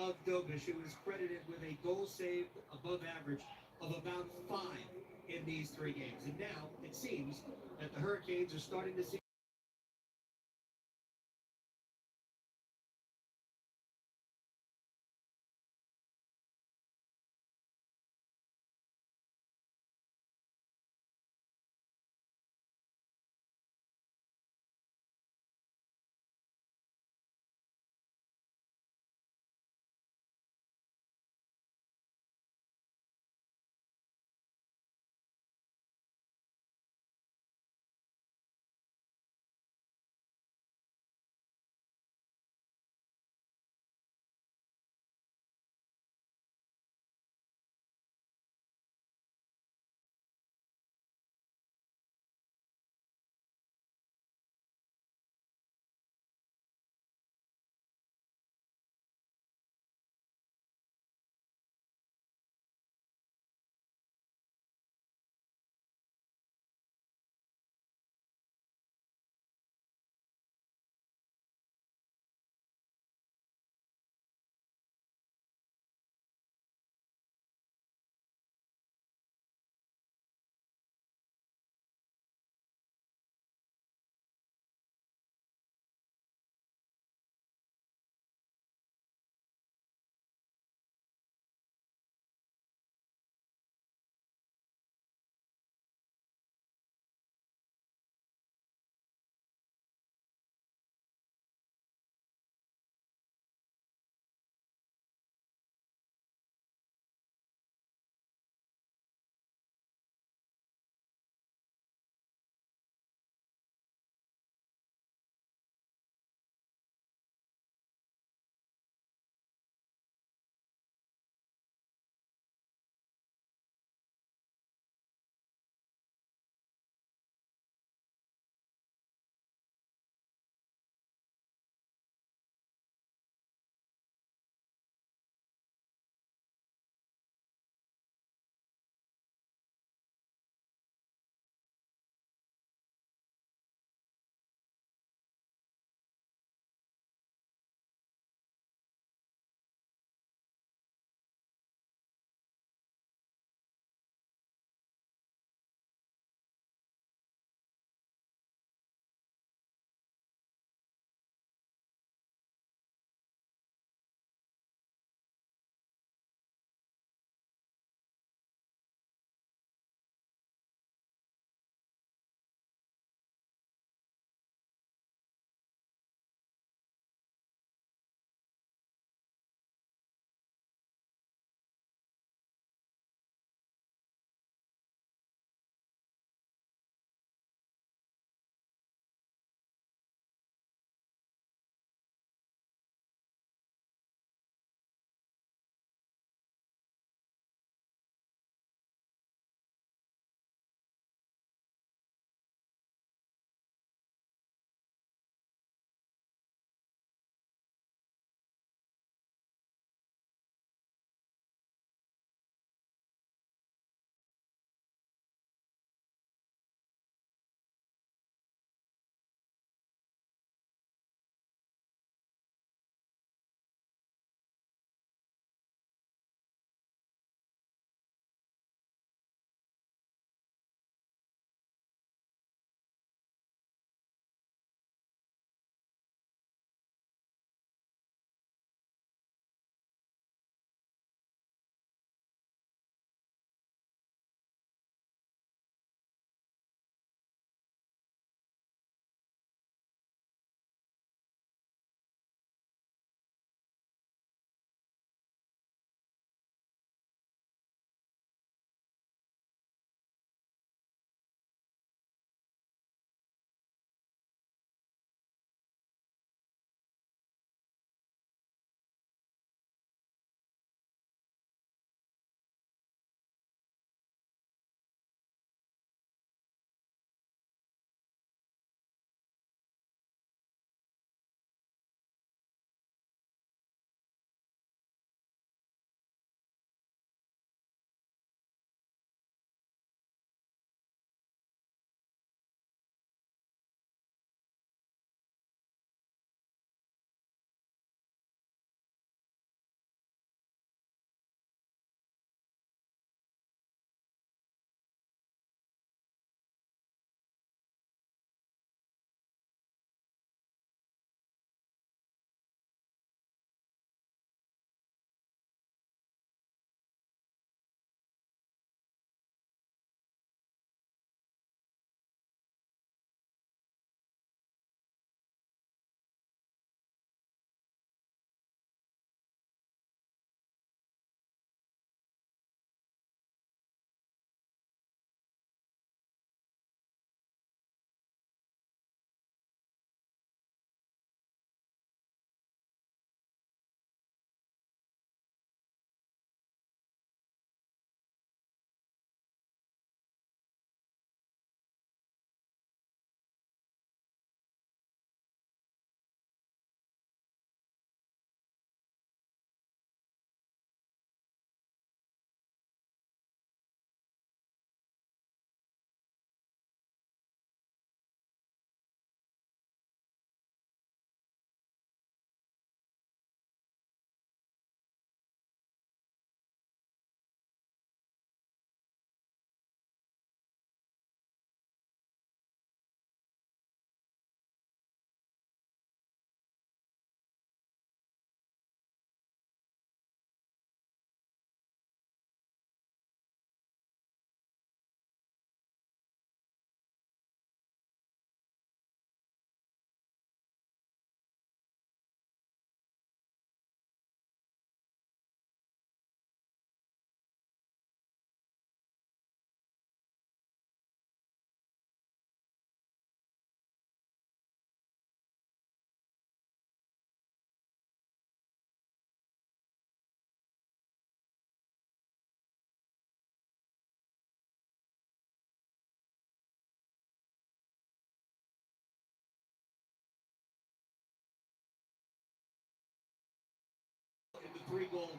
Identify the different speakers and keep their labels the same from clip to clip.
Speaker 1: of Dogish, who is credited with a goal saved above average of about 5 in these 3 games. And now it seems that the Hurricanes are starting to see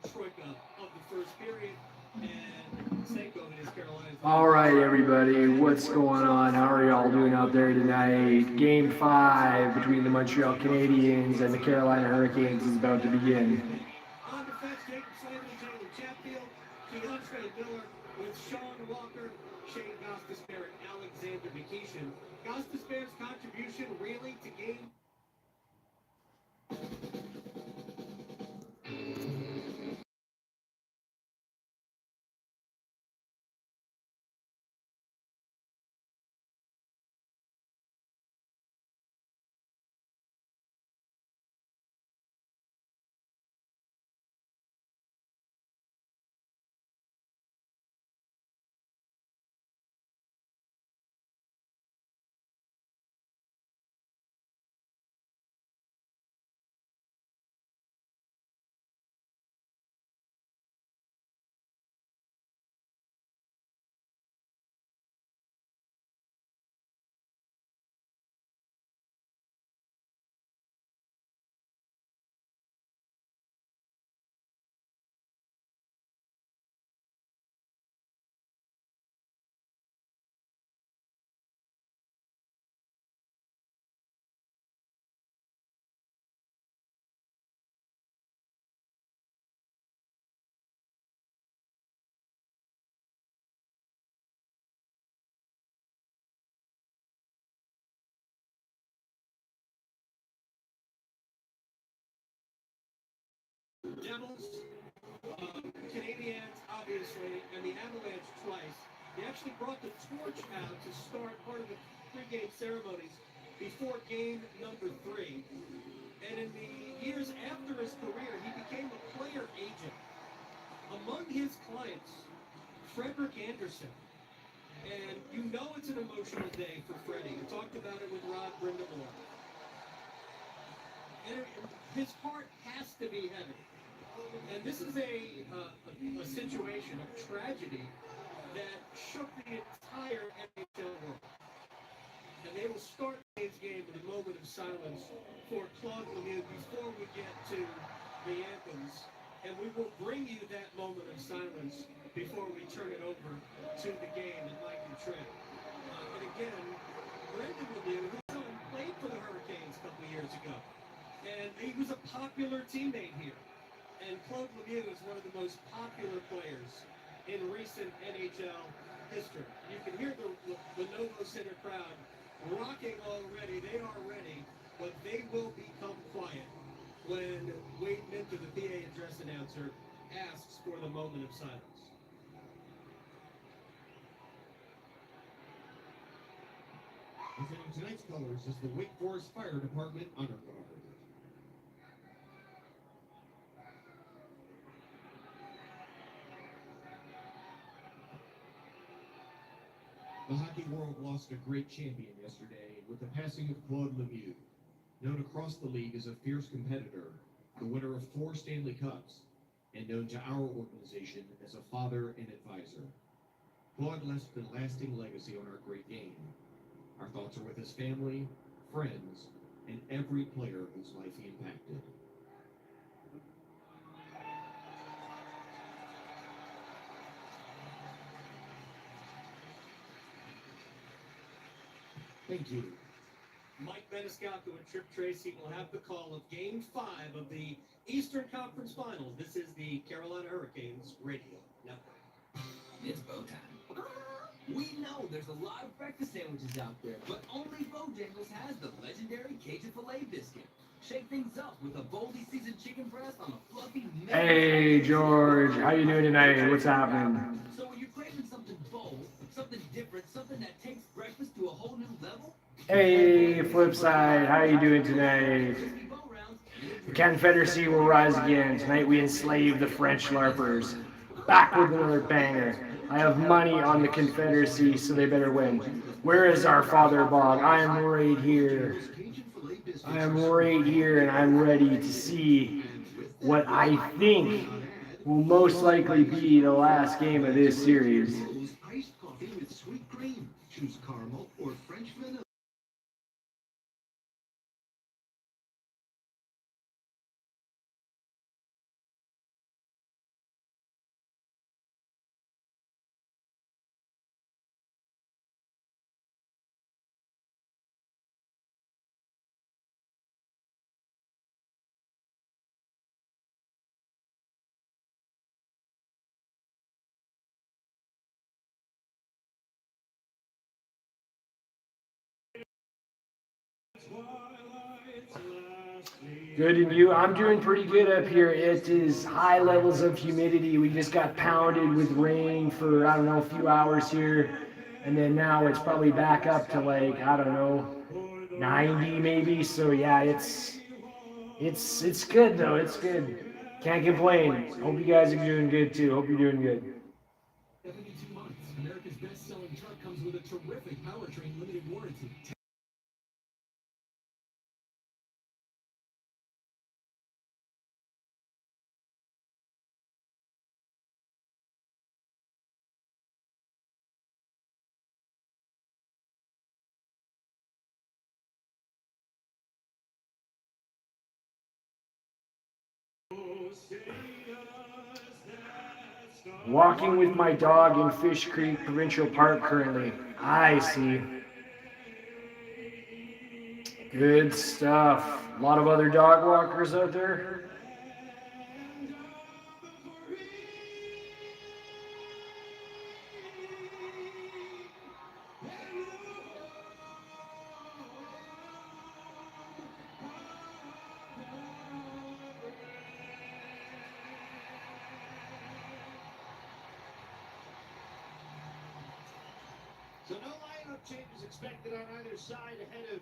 Speaker 1: troika of the first period. And Senko and his Carolina.
Speaker 2: All right, everybody, what's going on? How are y'all doing out there tonight? Game 5 between the Montreal Canadiens and the Carolina Hurricanes is about to begin.
Speaker 1: On defense, Jacob Slavin, Taylor Chatfield, Keontre Miller with Sean Walker, Shane Gostisbehere, and Alexander Nikishin. Gostisbehere's contribution really to game. Devils, Canadiens, obviously, and the Avalanche twice. They actually brought the torch out to start part of the pregame ceremonies before game number 3. And in the years after his career, he became a player agent. Among his clients, Frederick Anderson. And you know it's an emotional day for Freddie. We talked about it with Rod Brindamore. And his heart has to be heavy. And this is a situation of tragedy that shook the entire NHL world. And they will start today's game with a moment of silence for Claude Lemieux before we get to the anthems. And we will bring you that moment of silence before we turn it over to the game and Mike and Trent. And again, Brendan Lemieux, whose son played for the Hurricanes a couple of years ago. And he was a popular teammate here. And Claude Lemieux is one of the most popular players in recent NHL history. You can hear the Novo Center crowd rocking already. They are ready, but they will become quiet when Wade Minter, the PA address announcer, asks for the moment of silence. Presenting tonight's colors is the Wake Forest Fire Department Honor Guard. The hockey world lost a great champion yesterday with the passing of Claude Lemieux, known across the league as a fierce competitor, the winner of 4 Stanley Cups, and known to our organization as a father and advisor. Claude left a lasting legacy on our great game. Our thoughts are with his family, friends, and every player whose life he impacted. Thank you. Mike Maniscalco and Trip Tracy will have the call of Game 5 of the Eastern Conference Finals. This is the Carolina Hurricanes Radio Network.
Speaker 3: It's bow time. We know there's a lot of breakfast sandwiches out there, but only Bojangles has the legendary Cajun filet biscuit. Shake things up with a boldly seasoned chicken breast on a fluffy...
Speaker 2: Hey, George, how you doing tonight? What's happening?
Speaker 3: So when you're craving something bold, something different, something that takes breakfast to a whole new level...
Speaker 2: Hey, Flipside, how you doing tonight? The Confederacy will rise again. Tonight we enslave the French LARPers. Back with another banger. I have money on the Confederacy, so they better win. Where is our father, Bob? I am right here. I am right here, and I'm ready to see what I think will most likely be the last game of this series.
Speaker 4: Iced coffee with sweet cream. Choose caramel or French vanilla.
Speaker 2: Good, and you? I'm doing pretty good up here. It is high levels of humidity. We just got pounded with rain for, I don't know, a few hours here. And then now it's probably back up to like, I don't know, 90 maybe. So yeah, it's good though. It's good. Can't complain. Hope you guys are doing good too. Hope you're doing good.
Speaker 1: 72 months. America's best-selling truck comes with a terrific powertrain limited warranty.
Speaker 2: Walking with my dog in Fish Creek Provincial Park currently. I see. Good stuff. A lot of other dog walkers out there.
Speaker 4: So no lineup changes expected on either side ahead of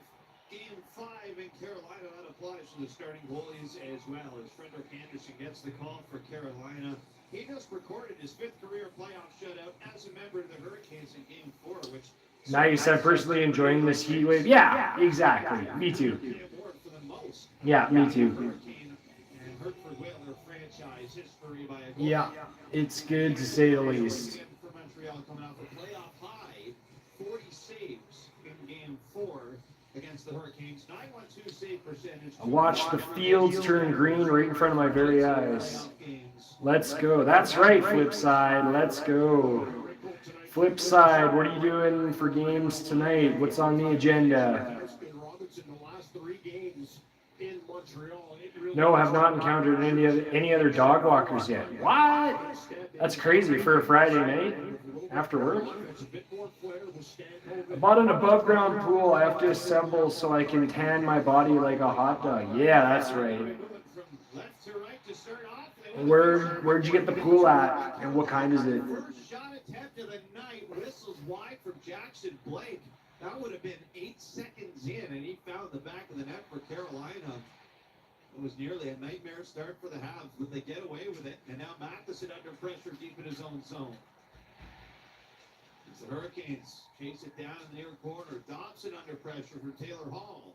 Speaker 4: Game 5 in Carolina. That applies to the starting goalies as well. As Frederick Anderson gets the call for Carolina. He just recorded his 5th career playoff shutout as a member of the Hurricanes in Game 4, which...
Speaker 2: Nice. I'm personally enjoying this heat wave. Yeah, exactly. Me too. Yeah, me too. Yeah, it's good to say the least.
Speaker 4: For Montreal coming off a playoff high, 40 saves in Game 4 against the Hurricanes. 912 save percentage.
Speaker 2: I watched the fields turn green right in front of my very eyes. Let's go. That's right, Flip Side. Let's go. Flip Side, what are you doing for games tonight? What's on the agenda? No, have not encountered any other dog walkers yet. What? That's crazy for a Friday night after work. I bought an above ground pool I have to assemble so I can tan my body like a hot dog. Yeah, that's right. Where'd you get the pool at, and what kind is it?
Speaker 4: First shot attempt of the night, whistles wide from Jackson Blake. That would have been 8 seconds in, and he found the back of the net for Carolina. It was nearly a nightmare start for the Habs, but they get away with it. And now Matheson under pressure deep in his own zone. As the Hurricanes chase it down in the near corner. Dobson under pressure for Taylor Hall.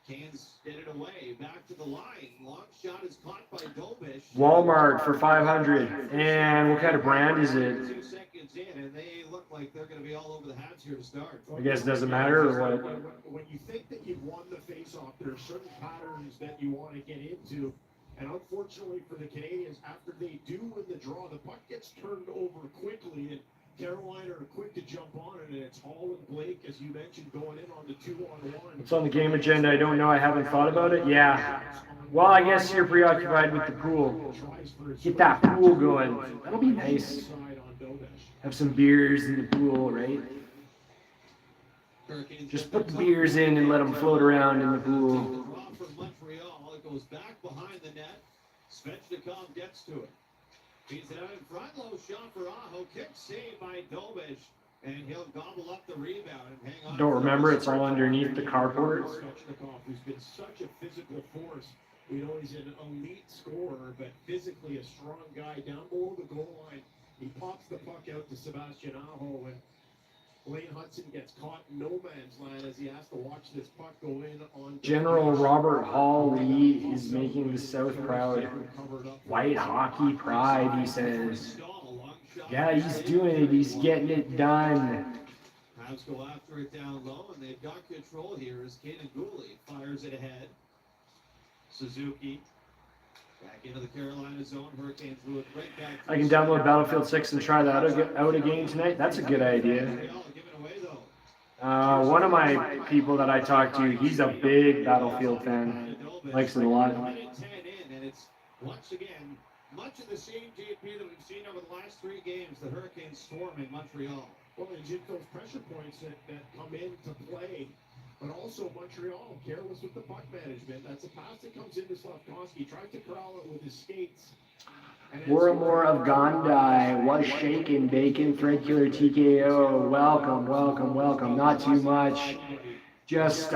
Speaker 4: Canes get it away. Back to the line. Long shot is caught by Dobish.
Speaker 2: Walmart for $500. And what kind of brand is it?
Speaker 4: 2 seconds in, and they look like they're going to be all over the Habs here to start.
Speaker 2: I guess it doesn't matter or what?
Speaker 1: When you think that you've won the face-off, there are certain patterns that you want to get into. And unfortunately for the Canadians, after they do win the draw, the puck gets turned over quickly. And Carolina are quick to jump on it, and it's Hall and Blake, as you mentioned, going in on the 2-on-1.
Speaker 2: It's on the game agenda. I don't know. I haven't thought about it. Yeah. Well, I guess you're preoccupied with the pool. Get that pool going. That'll be nice. Have some beers in the pool, right? Just put the beers in and let them float around in the pool.
Speaker 4: From Montreal, it goes back behind the net. Svechnikov gets to it. Feeds it out in front, low shot for Aho. Kick saved by Dobish, and he'll gobble up the rebound and hang on.
Speaker 2: Don't remember, it's all underneath the carport.
Speaker 1: Svechnikov, who's been such a physical force. We know he's an elite scorer, but physically a strong guy. Down below the goal line, he pops the puck out to Sebastian Aho, and Lane Hudson gets caught in no man's land as he has to watch this puck go in on...
Speaker 2: General Robert Hall Lee is making the South proud. White hockey pride, he says. Yeah, he's doing it. He's getting it done.
Speaker 4: Habs go after it down low, and they've got control here as Kaden Gooley fires it ahead. Suzuki back into the Carolina zone. Hurricanes blew it right back.
Speaker 2: I can download Battlefield 6 and try that out again tonight. That's a good idea. One of my people that I talk to, he's a big Battlefield fan. Likes it a lot.
Speaker 4: And it's once again much of the same JP that we've seen over the last 3 games. The Hurricanes storming Montreal.
Speaker 1: Well, and those pressure points that come into play
Speaker 4: But also Montreal, careless with the puck management. That's a pass that comes into Slavkovsky. Tried to corral it with his skates.
Speaker 2: More of Gondai was shaken. Bacon, Thread Killer, TKO. Welcome, welcome, welcome. Not too much. Just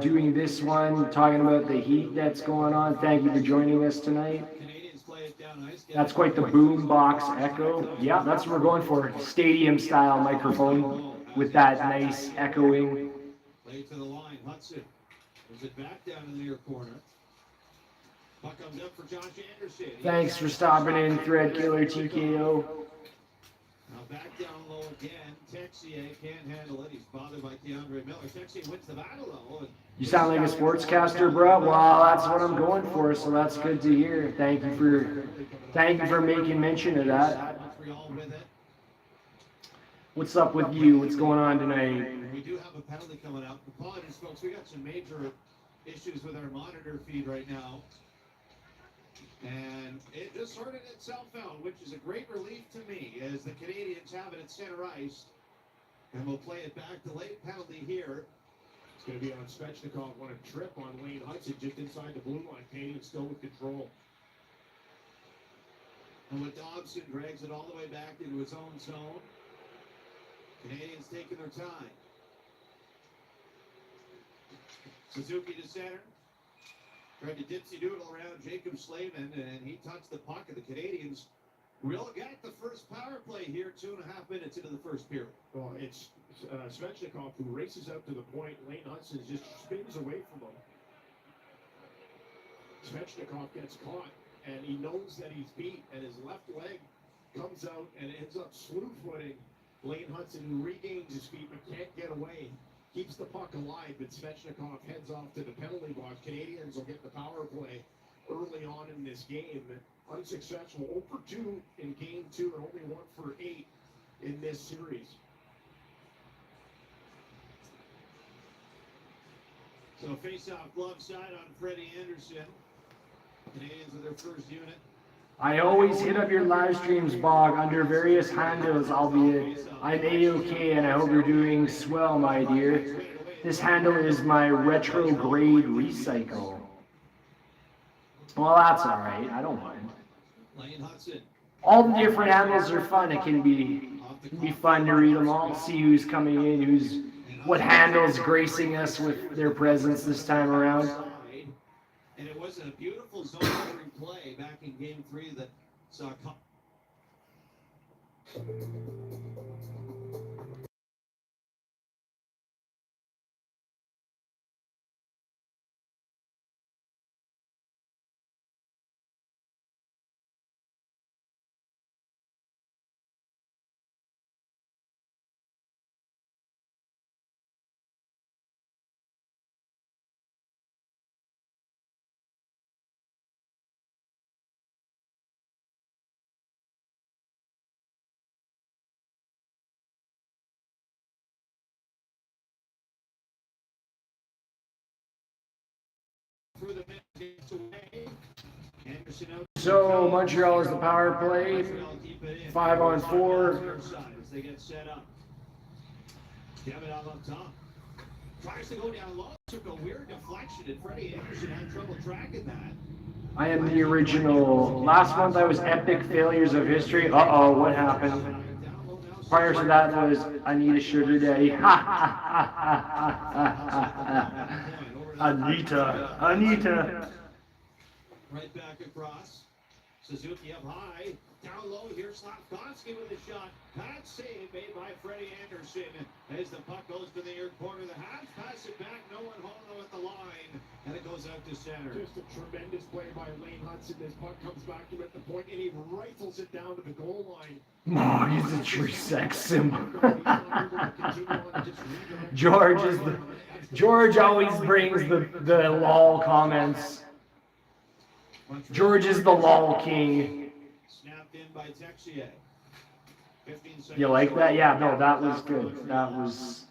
Speaker 2: doing this one, talking about the heat that's going on. Thank you for joining us tonight. That's quite the boombox echo. Yeah, that's what we're going for. Stadium style microphone with that nice echoing.
Speaker 4: Play to the line. Hudson moves it back down in the near corner. Puck comes up for Josh Anderson.
Speaker 2: Thanks for stopping in, Thread Killer TKO.
Speaker 4: Now back down low again. Texier can't handle it. He's bothered by Keandre Miller. Texier wins the battle though.
Speaker 2: You sound like a sportscaster, bro. Well, that's what I'm going for, so that's good to hear. Thank you for making mention of that.
Speaker 4: Montreal with it.
Speaker 2: What's up with you? What's going on tonight?
Speaker 4: We do have a penalty coming up. Apologies, folks. We got some major issues with our monitor feed right now. And it just sorted itself out, which is a great relief to me, as the Canadians have it at center ice. And we'll play it back. Delayed penalty here. It's going to be on Svechnikov. What a trip on Wayne Hudson just inside the blue line. Canadians still with control. And with Dobson drags it all the way back into his own zone. Canadians taking their time. Suzuki to center. Tried to dipsy doodle around Jacob Slavin, and he touched the puck of the Canadians. We'll get the first power play here, 2.5 minutes into the first period. Well, it's Svechnikov who races out to the point. Lane Hudson just spins away from him. Svechnikov gets caught, and he knows that he's beat, and his left leg comes out and ends up slew-footing Lane Hudson, who regains his feet but can't get away. Keeps the puck alive, but Svechnikov heads off to the penalty box. Canadians will get the power play early on in this game. Unsuccessful, 0 for 2 in game 2 and only 1 for 8 in this series. So face-off glove side on Freddie Anderson. Canadians with their first unit.
Speaker 2: I always hit up your live streams, Bog, under various handles, albeit I'm A-OK, and I hope you're doing swell, my dear. This handle is my retrograde recycle. Well, that's alright, I don't mind. All the different handles are fun. It can be fun to read them all, see who's coming in, what handles gracing us with their presence this time around.
Speaker 4: And it was a beautiful zone play back in game 3 that saw.
Speaker 2: So Montreal is the power play. 5 on 4.
Speaker 4: They get set up. Davidoff up top. Tries to go down low. Took a weird deflection, and Freddie Anderson had trouble tracking that.
Speaker 2: I am the original. Last month I was epic failures of history. Uh-oh, what happened? Prior to that was Anita Sugar Daddy. Anita.
Speaker 4: Right back across. Suzuki up high. Down low here. Slavkovsky with a shot. Bad save made by Freddie Anderson. As the puck goes to the near corner of the half. Pass it back. No one home though at the line. And it goes out to center. Just a tremendous play by Lane Hudson. This puck comes back to him at the point, and he rifles it down to the goal line.
Speaker 2: Oh, he's a true sex symbol. George always brings the lol comments. George is the lol king.
Speaker 4: Snapped in by Texier.
Speaker 2: You like that? Yeah, no, that was good. That was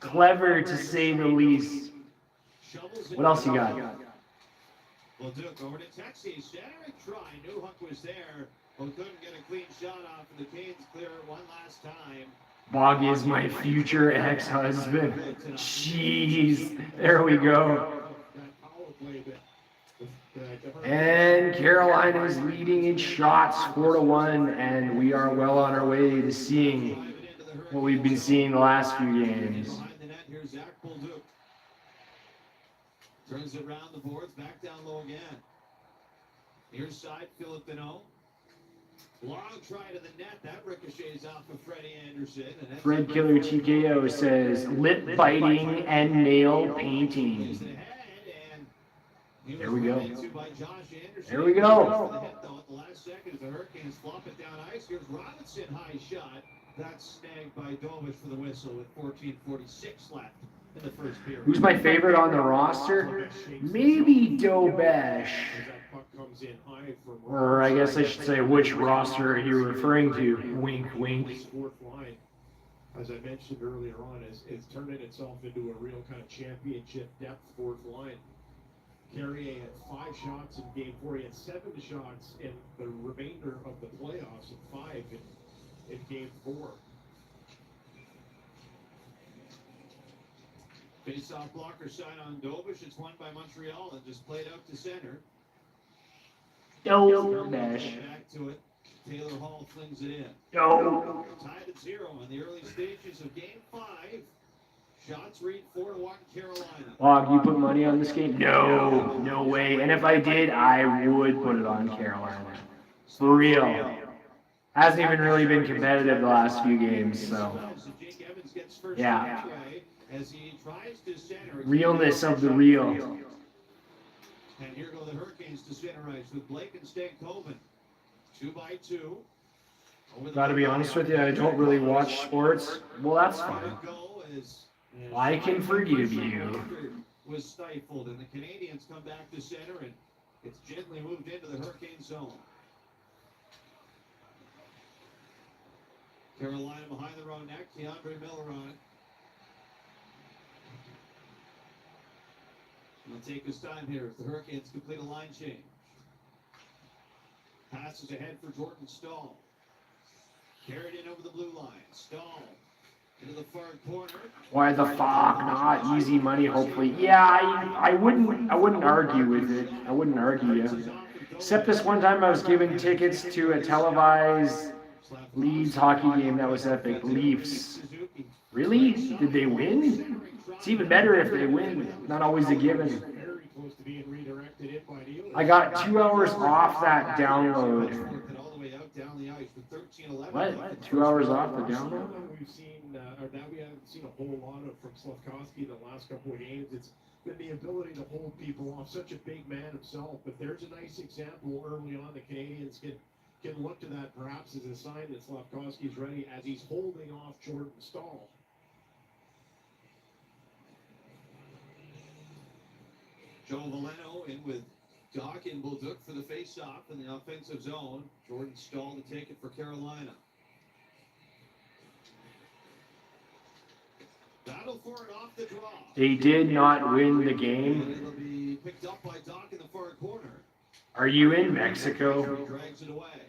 Speaker 2: clever to say the least. What else you got?
Speaker 4: Well, Duke over to Texier. Centering try. Newhook was there, but couldn't get a clean shot off, and the Canes clear it one last time.
Speaker 2: Boggy is my future ex-husband. Jeez, there we go. And Carolina is leading in shots 4-1, and we are well on our way to seeing what we've been seeing the last few games.
Speaker 4: Turns it around the boards, back down low again. Near side, Filipino. Long try to the net. That ricochets off of Freddie Anderson. And
Speaker 2: Fred Killer TKO says, lip biting and nail painting. There we go. There we go.
Speaker 4: The last second, the Hurricanes flop it down ice. Here's Robinson, high shot. That's snagged by Dovish for the whistle with 14:46 left in the first period.
Speaker 2: Who's my favorite on the roster? Maybe Dobesh. Or I guess I should say, which roster are you referring to? Wink, wink.
Speaker 5: Fourth line, as I mentioned earlier on, is turning itself into a real kind of championship depth fourth line. Carrier had 5 shots in game 4. He had 7 shots in the remainder of the playoffs and 5 in game 4.
Speaker 4: Face-off blocker side on Dovish. It's won by Montreal and just played out to center.
Speaker 2: Dobesh.
Speaker 4: Back to it. Taylor Hall flings it in.
Speaker 2: No.
Speaker 4: Tied at 0 in the early stages of game 5. Shots read 4-1 Carolina.
Speaker 2: Log, you put money on this game? No, no way. And if I did, I would put it on Carolina. For real. Hasn't even really been competitive the last few games, so. Yeah. Realness of the real.
Speaker 4: And here go the Hurricanes to center ice with Blake and Stankoven. 2-2.
Speaker 2: Gotta be honest with you, I don't really watch sports. Well, that's fine. I can forgive you.
Speaker 4: Was stifled, and the Canadians come back to center, and it's gently moved into the Hurricane zone. Carolina behind their own neck. Keandre Miller on it. It'll take his time here as the Hurricanes complete a line change. Passes ahead for Jordan Stahl. Carried in over the blue line. Stahl into the far corner.
Speaker 2: Why the fuck not? Easy money, hopefully. Yeah, I wouldn't argue with it. I wouldn't argue. Except this one time I was giving tickets to a televised Leeds hockey game that was epic. Leafs. Really? Did they win? It's even better if they win. Not always a given. I got 2 hours off that download. What? 2 hours off the download?
Speaker 5: We've seen, or that we haven't seen a whole lot of from Slavkovsky the last couple of games. It's been the ability to hold people off. Such a big man himself, but there's a nice example early on. The Canadians can look to that perhaps as a sign that Slavkovsky's ready as he's holding off Jordan Stahl.
Speaker 4: Joe Valeno in with Doc and Bolduc for the face-off in the offensive zone. Jordan Stahl to take it for Carolina. Battle for it off the draw.
Speaker 2: They did not win the game.
Speaker 4: It'll be picked up by Doc in the far corner.
Speaker 2: Are you in Mexico?
Speaker 4: He drags it away.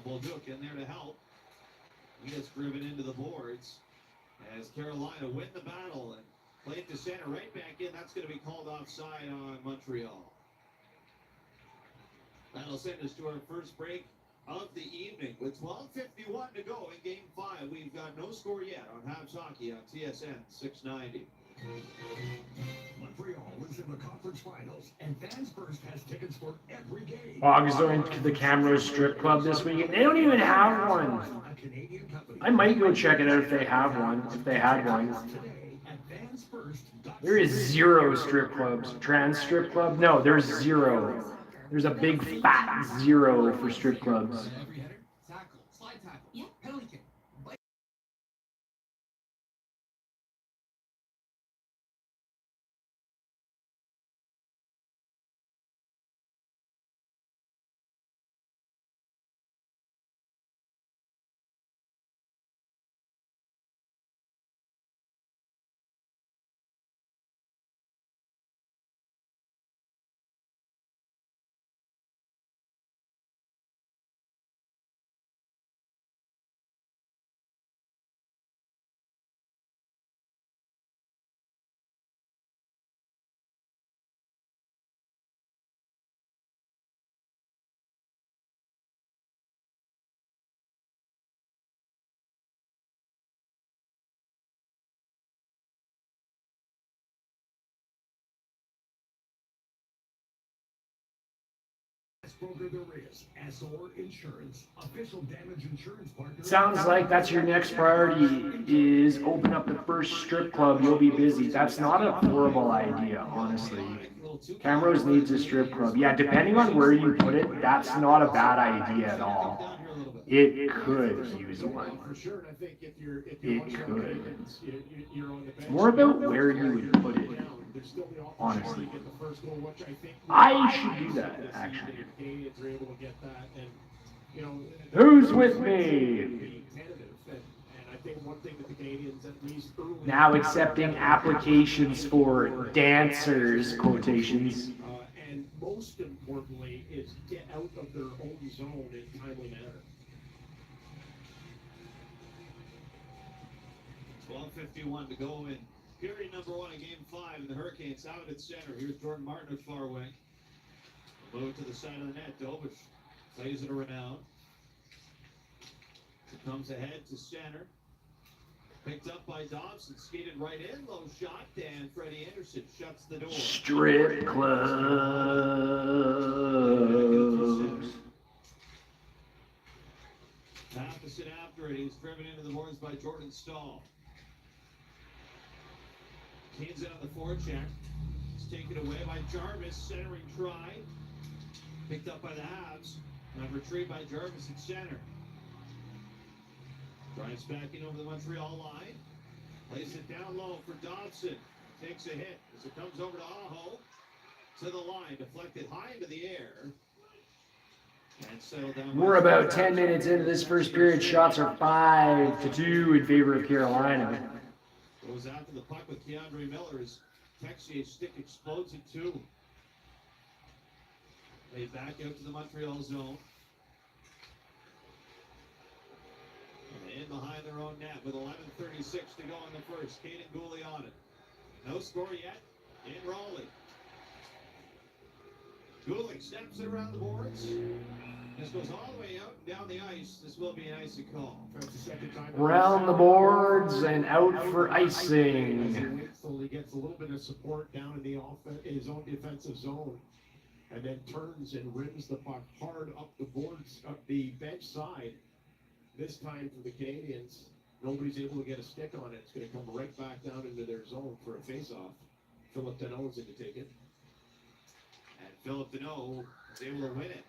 Speaker 4: Bolduc in there to help. He gets driven into the boards as Carolina win the battle and play it to center, right back in. That's going to be called offside on Montreal. That'll send us to our first break of the evening with 12:51 to go in Game 5. We've got no score yet on Habs Hockey on TSN 690.
Speaker 6: Montreal is in the conference finals, and Fans First has tickets for every game.
Speaker 2: August going to the Camrose Strip Club this weekend. They don't even have one.
Speaker 6: A Canadian company.
Speaker 2: I might go check it out if they have one. If they had one.
Speaker 6: Today at fansfirst.ca.
Speaker 2: There is 0 strip clubs. Trans strip club? No, there's 0. There's a big fat 0 for strip clubs.
Speaker 3: Every header, tackle, slide tackle, penalty kick.
Speaker 6: broker there is. SOR Insurance, official damage insurance partner.
Speaker 2: Sounds like that's your next priority, is open up the first strip club. You'll be busy. That's not a horrible idea, honestly. Camrose needs a strip club. Yeah, depending on where you put it, that's not a bad idea at all. It could use one.
Speaker 5: For sure, and I think if you're
Speaker 2: It could.
Speaker 5: you're on the bench.
Speaker 2: It's more about where you would put it,
Speaker 5: There's still the opportunity
Speaker 2: honestly.
Speaker 5: to get the first goal, which I think
Speaker 2: I should do that, actually.
Speaker 5: if Canadians are able to get that, and you know,
Speaker 2: Who's with me?
Speaker 5: be tentative, and I think one thing that the Canadians at least early
Speaker 2: Now accepting applications for dancers, quotations.
Speaker 5: And most importantly is get out of their own zone in timely manner.
Speaker 4: 12:51 to go in period number 1 of Game 5, and the Hurricanes out at center. Here's Jordan Martin at far wing. Move to the side of the net. Dobich plays it around. It comes ahead to center. Picked up by Dobson, skated right in, low shot, and Freddie Anderson shuts the door.
Speaker 2: Strip clubs.
Speaker 4: Matheson after it. He's driven into the boards by Jordan Stahl. Canes it on the forecheck. It's taken away by Jarvis. Centering try. Picked up by the Habs. And retrieved by Jarvis at center. Drives back in over the Montreal line. Plays it down low for Dobson. Takes a hit as it comes over to Aho. To the line. Deflected high into the air. And settled down.
Speaker 2: We're about 10 minutes into this first period. Shots are 5-2 in favor of Carolina.
Speaker 4: Goes out to the puck with Keandre Miller as Texier's stick explodes at 2. They back out to the Montreal zone. And in behind their own net with 11:36 to go in the first. Kaden Gooley on it. No score yet in Raleigh. Gooley steps it around the boards. This goes all the way out and down the ice. This will be an icing call.
Speaker 5: That's the second time.
Speaker 2: Round the boards and out for icing.
Speaker 5: So he gets a little bit of support down in the his own defensive zone, and then turns and rims the puck hard up the boards, up the bench side. This time for the Canadians, nobody's able to get a stick on it. It's going to come right back down into their zone for a face-off. Philip Deneau is in to take it.
Speaker 4: And Philip Deneau is able to win it.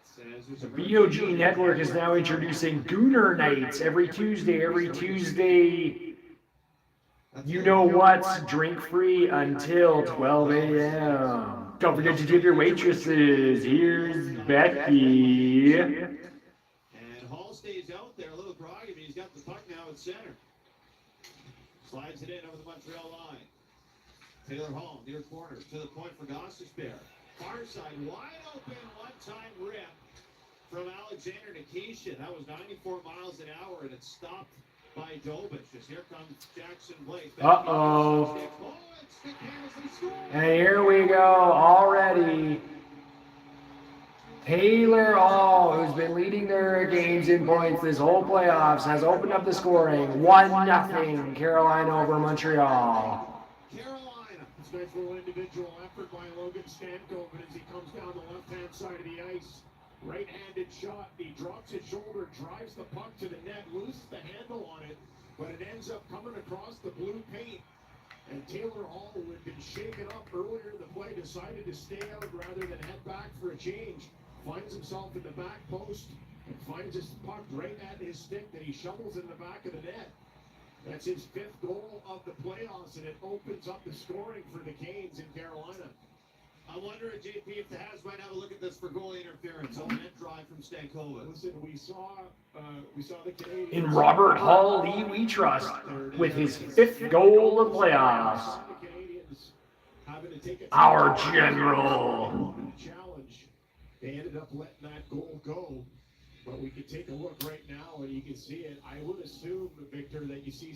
Speaker 2: The VOG Network is now introducing Gooner Nights every Tuesday. You know what's drink-free until 12 a.m. Don't forget to tip your waitresses. Here's Becky.
Speaker 4: And Hall stays out there, a little groggy, but he's got the puck now at center. Slides it in over the Montreal line. Taylor Hall, near corner, to the point for Gostisbehere. Far side, wide open, one-time rip from Alexander Nikishin. That was 94 miles an hour, and it stopped by Dobich. As here comes Jackson Blake.
Speaker 2: Uh-oh. And here we go already. Taylor Hall, who's been leading the Hurricanes in points this whole playoffs, has opened up the scoring. 1-0 Carolina over Montreal.
Speaker 5: Nice little individual effort by Logan Stankoven as he comes down the left-hand side of the ice. Right-handed shot. He drops his shoulder, drives the puck to the net, loses the handle on it, but it ends up coming across the blue paint. And Taylor Hall, who had been shaken up earlier in the play, decided to stay out rather than head back for a change. Finds himself in the back post and finds his puck right at his stick that he shovels in the back of the net. That's his 5th goal of the playoffs, and it opens up the scoring for the Canes in Carolina.
Speaker 4: I wonder, JP, if the Habs might have a look at this for goalie interference on that drive from Stankoven.
Speaker 5: Listen, we saw the Canadians.
Speaker 2: In Robert Hall Lee we trust, with his 5th goal of playoffs.
Speaker 5: The Canadians having to take a
Speaker 2: Our general.
Speaker 5: challenge. They ended up letting that goal go. But we can take a look right now, and you can see it. I would assume, Victor, that you see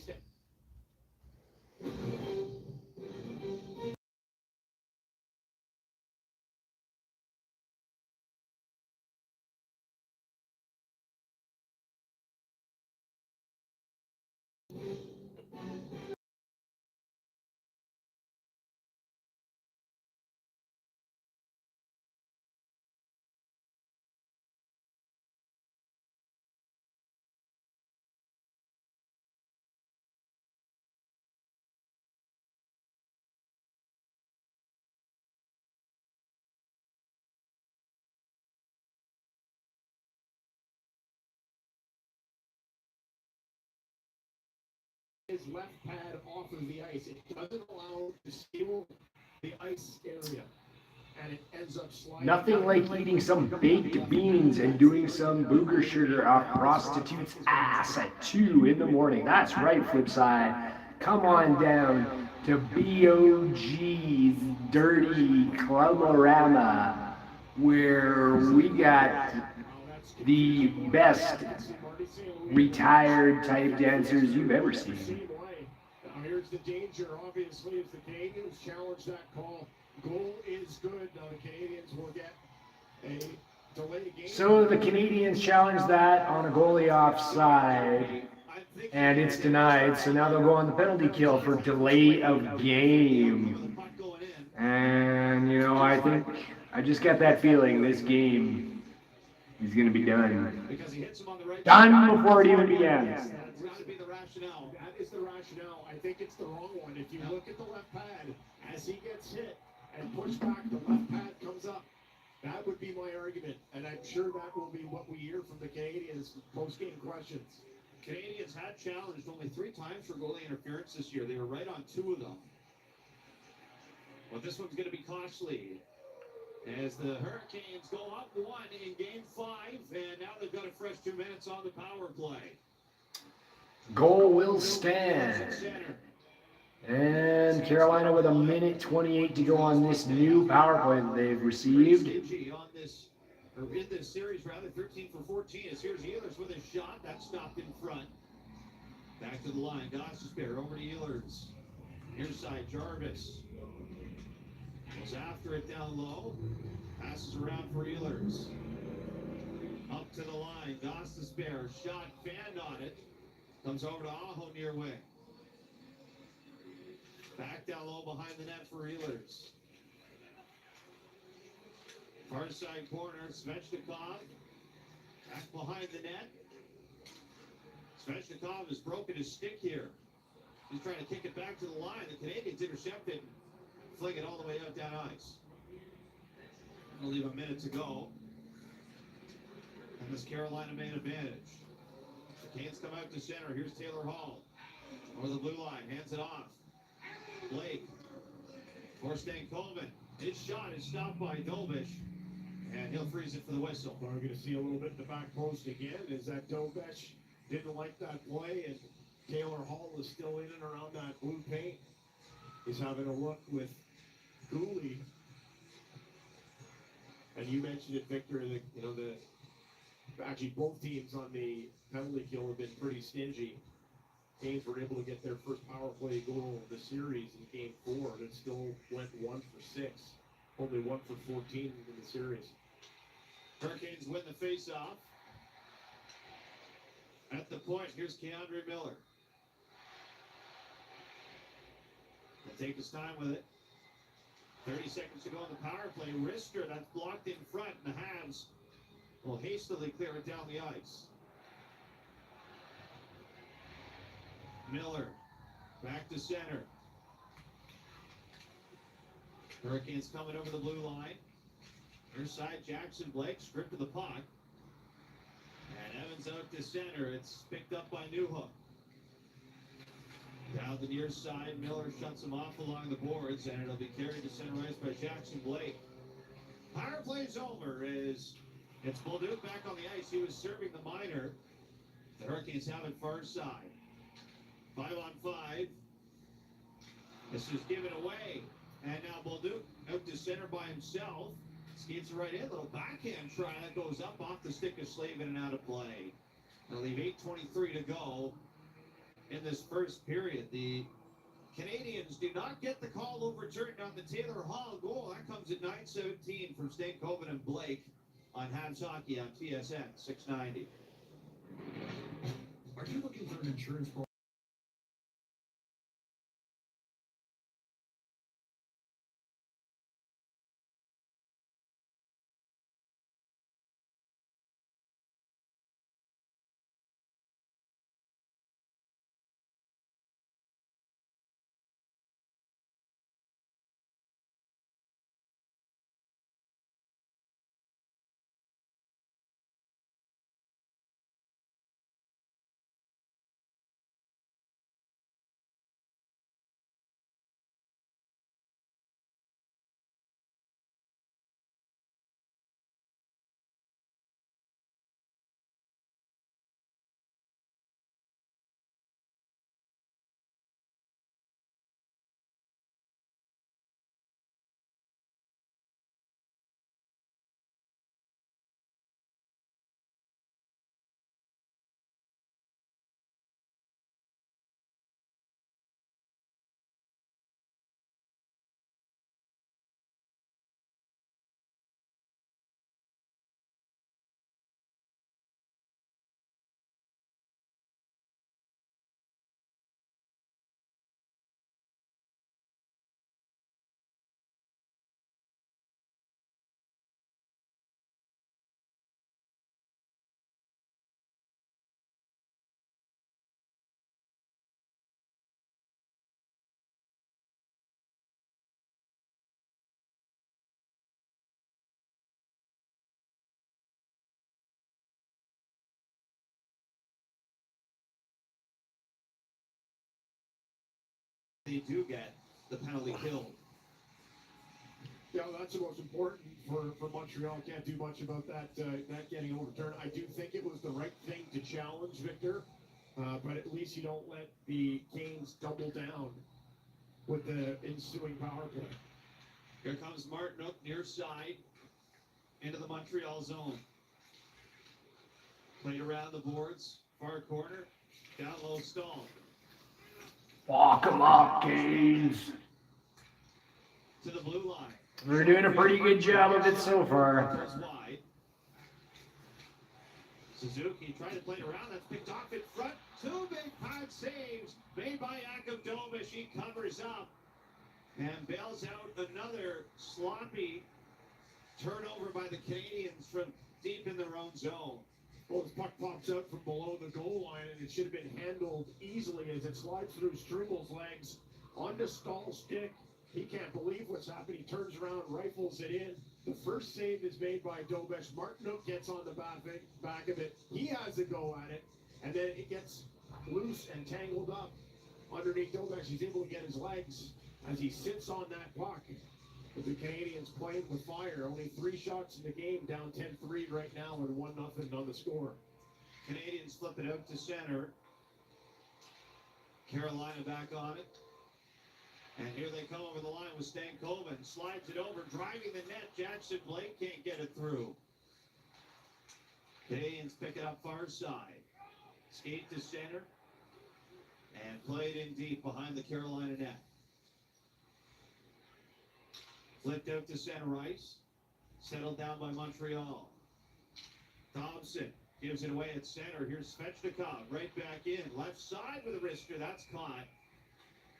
Speaker 5: his left pad off of the ice. It doesn't allow him to steal the ice area. And it ends up sliding.
Speaker 2: Nothing like eating some baked beans and doing some booger sugar off prostitute's ass at 2 in the morning. That's right, Flipside. Come on down to BOG's Dirty Cluborama, where we got the best retired type dancers you've ever seen.
Speaker 5: Now here's the danger, obviously, as the Canadians challenge that call. Goal is good. Now the Canadians will get a delay game.
Speaker 2: So the Canadians challenged that on a goalie offside, and it's denied. So now they'll go on the penalty kill for delay of game. And, you know, I just got that feeling this game is going to be done. Done before it even begins.
Speaker 5: That's got to be the rationale. That is the rationale. I think it's the wrong one. If you look at the left pad, as he gets hit and pushed back, the left pad comes up. That would be my argument, and I'm sure that will be what we hear from the Canadians post-game questions.
Speaker 4: Canadians had challenged only 3 times for goalie interference this year. They were right on 2 of them. But this one's going to be costly, as the Hurricanes go up 1 in Game 5, and now they've got a fresh 2 minutes on the power play.
Speaker 2: Goal will stand. And Carolina with 1:28 to go on this new power play that they've received.
Speaker 4: On this, or in this series, rather, 13 for 14. As here's Ehlers with a shot. That's stopped in front. Back to the line. Gostisbehere over to Ehlers. Near side, Jarvis. Goes after it down low. Passes around for Ehlers. Up to the line. Gostisbehere. Shot fanned on it. Comes over to Aho near wing. Back down low behind the net for Ehlers. Far side corner, Svechnikov. Back behind the net. Svechnikov has broken his stick here. He's trying to kick it back to the line. The Canadians intercept it, fling it all the way out down ice. I'll leave a minute to go. And this Carolina man advantage. The Canes come out to center. Here's Taylor Hall. Over the blue line, hands it off. Blake for Stankoven. His shot is stopped by Dolbish, and he'll freeze it for the whistle.
Speaker 5: We're going to see a little bit in the back post again. Is that Dolbish didn't like that play, and Taylor Hall is still in and around that blue paint. He's having a look with Cooley. And you mentioned it, Victor, actually both teams on the penalty kill have been pretty stingy. Canes were able to get their first power play goal of the series in Game 4, and it still went 1 for 6. Only 1 for 14 in the series.
Speaker 4: Hurricanes win the face-off. At the point, here's Keandre Miller. He'll take his time with it. 30 seconds to go on the power play. Rister, that's blocked in front, and the Habs will hastily clear it down the ice. Miller, back to center. Hurricanes coming over the blue line. Near side, Jackson Blake, stripped of the puck. And Evans out to center. It's picked up by Newhook. Down the near side, Miller shuts him off along the boards, and it'll be carried to center ice by Jackson Blake. Power play's over as it's Bolduc back on the ice. He was serving the minor. The Hurricanes have it far side. 5-on-5. This is given away. And now Bolduc out to center by himself. Skates right in. Little backhand try. That goes up off the stick of Slavin and out of play. They'll leave 8:23 to go in this first period. The Canadians do not get the call overturned on the Taylor Hall goal. That comes at 9:17 from Stankoven and Blake on Habs Hockey on TSN 690.
Speaker 6: Are you looking for an insurance
Speaker 4: they do get the penalty killed.
Speaker 5: Yeah, that's the most important for Montreal. Can't do much about that getting overturned. I do think it was the right thing to challenge Victor, but at least you don't let the Canes double down with the ensuing power play.
Speaker 4: Here comes Martin up near side into the Montreal zone. Played around the boards, far corner, down low stall.
Speaker 2: Walk 'em up, Canes.
Speaker 4: To the blue line.
Speaker 2: We're doing a pretty good job of it so far.
Speaker 4: Goes wide. Suzuki trying to play it around. That's picked off in front. Two big pad saves made by Jakub Domish. He covers up and bails out another sloppy turnover by the Canadians from deep in their own zone.
Speaker 5: Well, this puck pops out from below the goal line, and it should have been handled easily as it slides through Strumel's legs onto Stahl's stick. He can't believe what's happened. He turns around, rifles it in. The first save is made by Dobesh. Martinook gets on the back of it. He has a go at it, and then it gets loose and tangled up underneath Dobesh. He's able to get his legs as he sits on that puck. But the Canadians playing with fire. Only 3 shots in the game, down 10-3 right now, and 1-0 on the score.
Speaker 4: Canadians flip it out to center. Carolina back on it. And here they come over the line with Stankoven. Slides it over, driving the net. Jackson Blake can't get it through. Canadians pick it up far side. Skate to center. And play it in deep behind the Carolina net. Flipped out to center ice. Settled down by Montreal. Thompson gives it away at center. Here's Svechnikov right back in. Left side with a wrister. That's caught.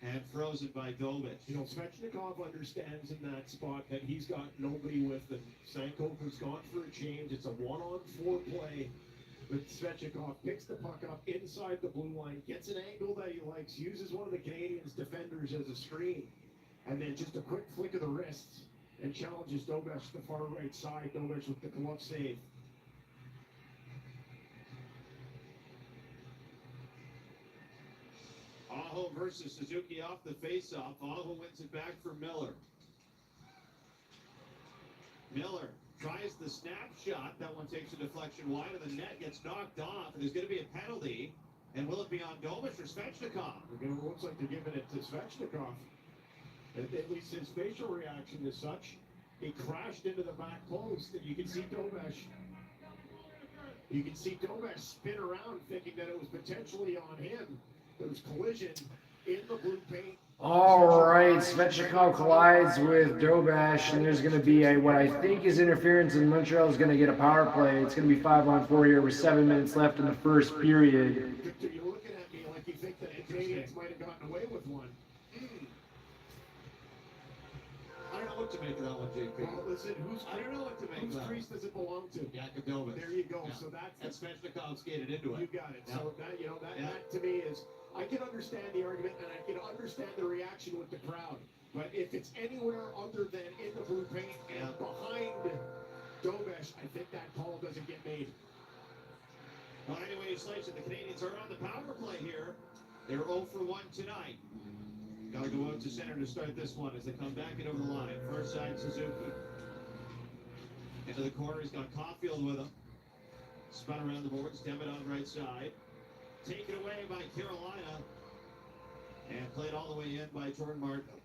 Speaker 4: And frozen by Dobic.
Speaker 5: You know, Svechnikov understands in that spot that he's got nobody with him. Stankoven's gone for a change. It's a 1-on-4 play. But Svechnikov picks the puck up inside the blue line, gets an angle that he likes, uses one of the Canadians' defenders as a screen, and then just a quick flick of the wrists and challenges Dobic to the far right side. Dobic with the glove save.
Speaker 4: Aho versus Suzuki off the faceoff. Aho wins it back for Miller. Miller tries the snap shot. That one takes a deflection wide of the net, gets knocked off, and there's going to be a penalty. And will it be on Dobic or Svechnikov?
Speaker 5: It looks like they're giving it to Svechnikov. At least his facial reaction is such. He crashed into the back post, and you can see Dobic. You can see Dobic spin around, thinking that it was potentially on him. There was collision in the blue paint.
Speaker 2: All right, Svechnikov collides with Dobash, and there's going to be what I think is interference, and Montreal is going to get a power play. It's going to be 5-on-4 here with 7 minutes left in the first period.
Speaker 5: Victor, you're looking at me like you think that the Canadians might have gotten away with one.
Speaker 4: I don't know what to make of that one, JP.
Speaker 5: Well, listen,
Speaker 4: I don't know what to make of
Speaker 5: whose
Speaker 4: that.
Speaker 5: crease does it belong to?
Speaker 4: Jakub Dobic.
Speaker 5: There you go.
Speaker 4: Yeah.
Speaker 5: So that's
Speaker 4: And Svechnikov skated into
Speaker 5: you
Speaker 4: it.
Speaker 5: got it.
Speaker 4: Yeah.
Speaker 5: So that
Speaker 4: Yeah.
Speaker 5: that to me is, I can understand the argument and I can understand the reaction with the crowd. But if it's anywhere other than in the blue paint and behind Dobic, I think that call doesn't get made.
Speaker 4: Well, anyway, slice it. The Canadians are on the power play here. They're 0 for 1 tonight. Got to go out to center to start this one as they come back in over the line. First side, Suzuki. Into the corner, he's got Caulfield with him. Spun around the boards, Devitt on right side. Taken away by Carolina. And played all the way in by Jordan Martin.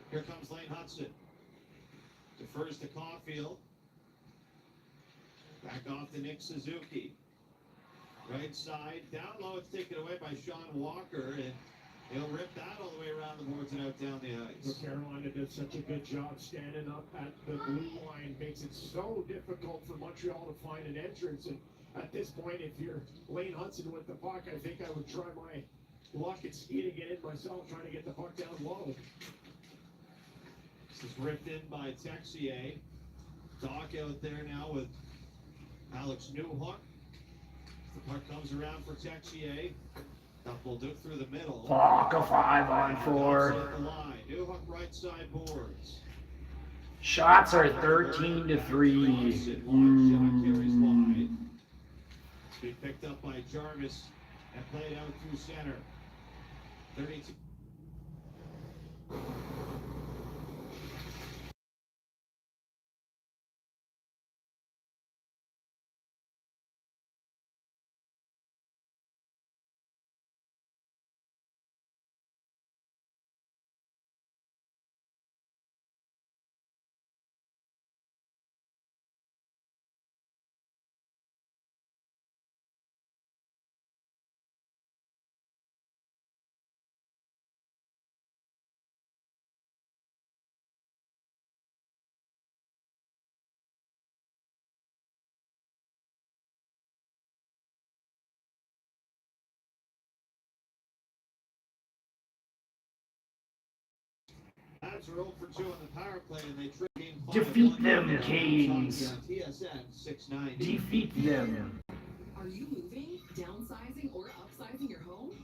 Speaker 4: Here comes Lane Hudson. Defers to Caulfield. Back off to Nick Suzuki. Right side, down low, it's taken away by Sean Walker, and he'll rip that all the way around the boards and out down the
Speaker 5: So
Speaker 4: ice.
Speaker 5: Carolina did such a good job standing up at the blue line. Makes it so difficult for Montreal to find an entrance. And at this point, if you're Lane Hudson with the puck, I think I would try my luck at skating it in myself, trying to get the puck down low.
Speaker 4: This is ripped in by Texier. Doc out there now with Alex Newhook. The puck comes around for Texier. Double Duke through the middle.
Speaker 2: Fuck, a 5-on-4.
Speaker 4: Off the line. Newhook right side boards.
Speaker 2: Shots are 13-3.
Speaker 4: Shot carries wide. It's being picked up by Jarvis and played out through center. 32. Habs are 0 for 2 on the power play, and they trip game 5.
Speaker 2: Defeat them, Canes.
Speaker 4: TSN 690.
Speaker 2: Defeat them.
Speaker 7: Are you moving, downsizing, or upsizing your home?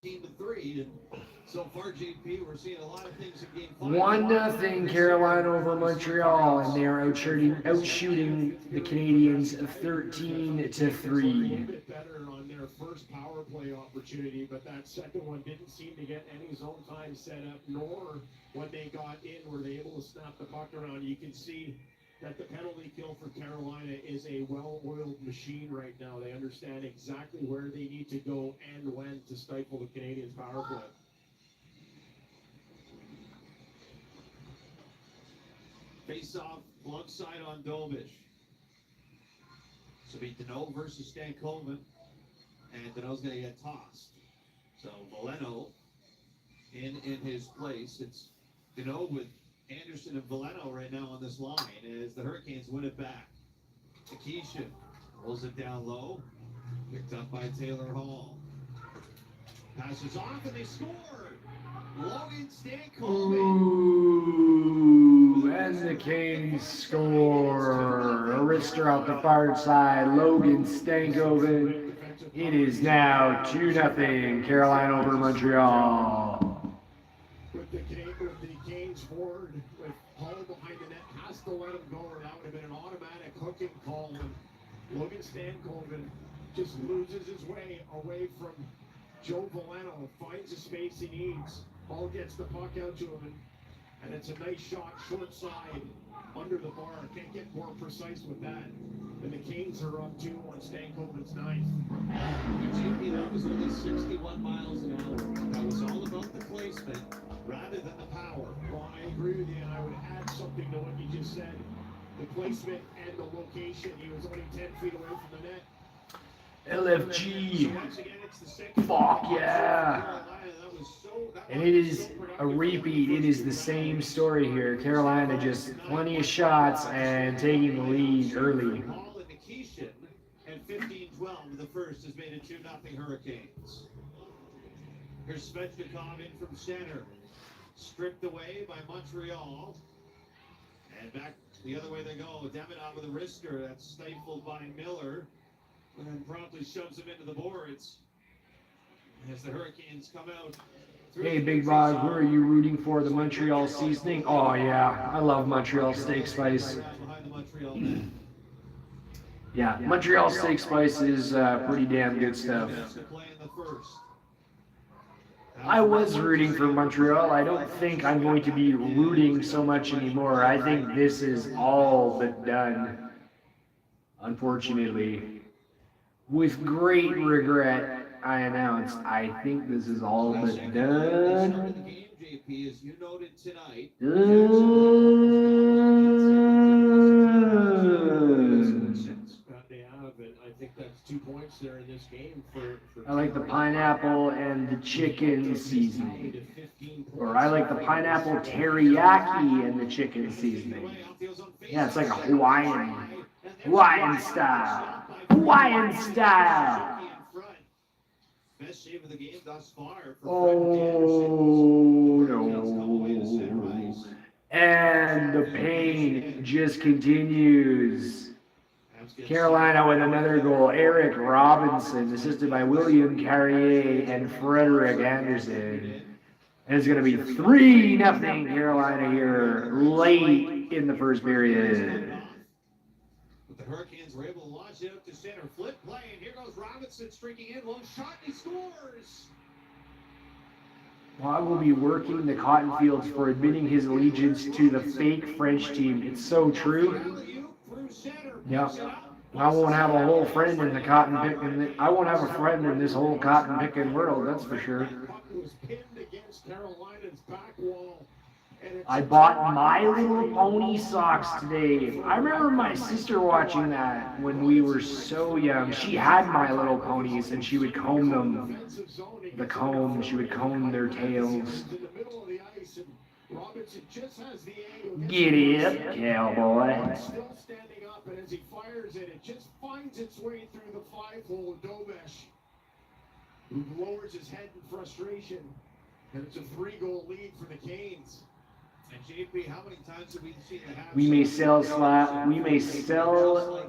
Speaker 4: To 3, and so far, JP, we're seeing a lot of things in game 5.
Speaker 2: 1-0 Carolina over Montreal, and they are outshooting the Canadians 13 to 3.
Speaker 5: A little bit better on their first power play opportunity, but that second one didn't seem to get any zone time set up, nor when they got in were they able to snap the puck around. You can see that the penalty kill for Carolina is a well-oiled machine right now. They understand exactly where they need to go and when to stifle the Canadians' power play.
Speaker 4: Face-off, glove side on Dobish. So be Deneau versus Stankoven, and Deneau's going to get tossed. So Veleno in his place. It's Deneau with Anderson and Veleno right now on this line as the Hurricanes win it back. Akishin rolls it down low, picked up by Taylor Hall. Passes off and they score. Logan Stankoven.
Speaker 2: Ooh, and the Canes score. A wrister out the far side. Logan Stankoven. It is now 2-0 Carolina over Montreal.
Speaker 5: With the Canes forward, with Hall behind the net, has to let him go, or that would have been an automatic hooking call. And Logan Stankoven just loses his way away from Joe Veleno, finds the space he needs. Hall gets the puck out to him, and it's a nice shot, short side, under the bar. Can't get more precise with that. And the Canes are up 2 on Stankoven's ninth.
Speaker 4: JP, that was only 61 miles an hour. That was all about the placement rather than the power.
Speaker 5: Well, I agree with you, and I would add something to what you just said. The placement and the location. He was only 10 feet away from the net.
Speaker 2: LFG.
Speaker 5: So once again, it's the second.
Speaker 2: Fuck yeah. And it is a repeat. It is the same story here. Carolina just plenty of shots and taking the lead early.
Speaker 4: Hall and Nikishin, and 15-12 the first has made it 2-0 Hurricanes. Here's Svechnikov in from center. Stripped away by Montreal. And back the other way they go. Davidoff with a wrister. That's stifled by Miller. And promptly shoves him into the boards as the Hurricanes come out.
Speaker 2: Hey, Big Bog, who are you rooting for? The Montreal Seasoning? Oh, yeah. I love Montreal Steak Spice. Yeah, Montreal Steak Spice is pretty damn good stuff. I was rooting for Montreal. I don't think I'm going to be rooting so much anymore. I think this is all but done, unfortunately. With great regret, I announced, I think this is all but done.
Speaker 5: I think that's 2 points there in this game for
Speaker 2: I like the pineapple and the chicken seasoning. Or I like the pineapple teriyaki and the chicken seasoning. Yeah, it's like a Hawaiian style. Hawaiian style.
Speaker 4: Best save of the game thus far.
Speaker 2: Oh no. And the pain just continues. Carolina with another goal. Eric Robinson, assisted by William Carrier and Frederick Anderson. And it's going to be 3-0 Carolina here late in the first period.
Speaker 4: But the Hurricanes were able to launch it up to center. Flip play, and here goes Robinson streaking in. Long shot, and he scores!
Speaker 2: Well, I will be working the cotton fields for admitting his allegiance to the fake French team. It's so true. Yep. I won't have a whole friend in the cotton picking. I won't have a friend in this whole cotton picking world. That's for sure. I bought My Little Pony socks today. I remember my sister watching that when we were so young. She had My Little Ponies and she would comb them. The comb, she would comb their tails. Get it, cowboy.
Speaker 5: Still standing up, and as he fires it, it just finds its way through the 5-hole of Dobesh, who lowers his head in frustration, and it's a 3-goal lead for the Canes.
Speaker 4: And JP, how many times have we seen the half?
Speaker 2: We may sell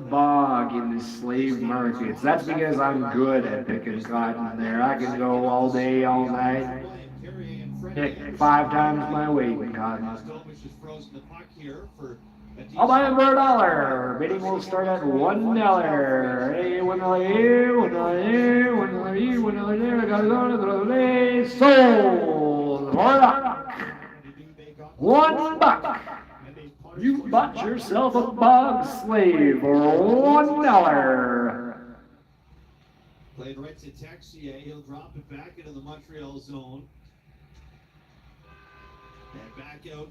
Speaker 2: bog in the slave markets. That's because I'm good at picking cotton there. I can go all day, all night. Pick 5 times my weight in cotton. I'll buy him for $1. Bidding will start at $1. Hey, $1 here, $1 here, $1 here, $1 there. I got it on it. Sold. $1. You bought yourself a bog slave for $1.
Speaker 4: Played right to Texier. He'll drop it back into the Montreal zone. And back out.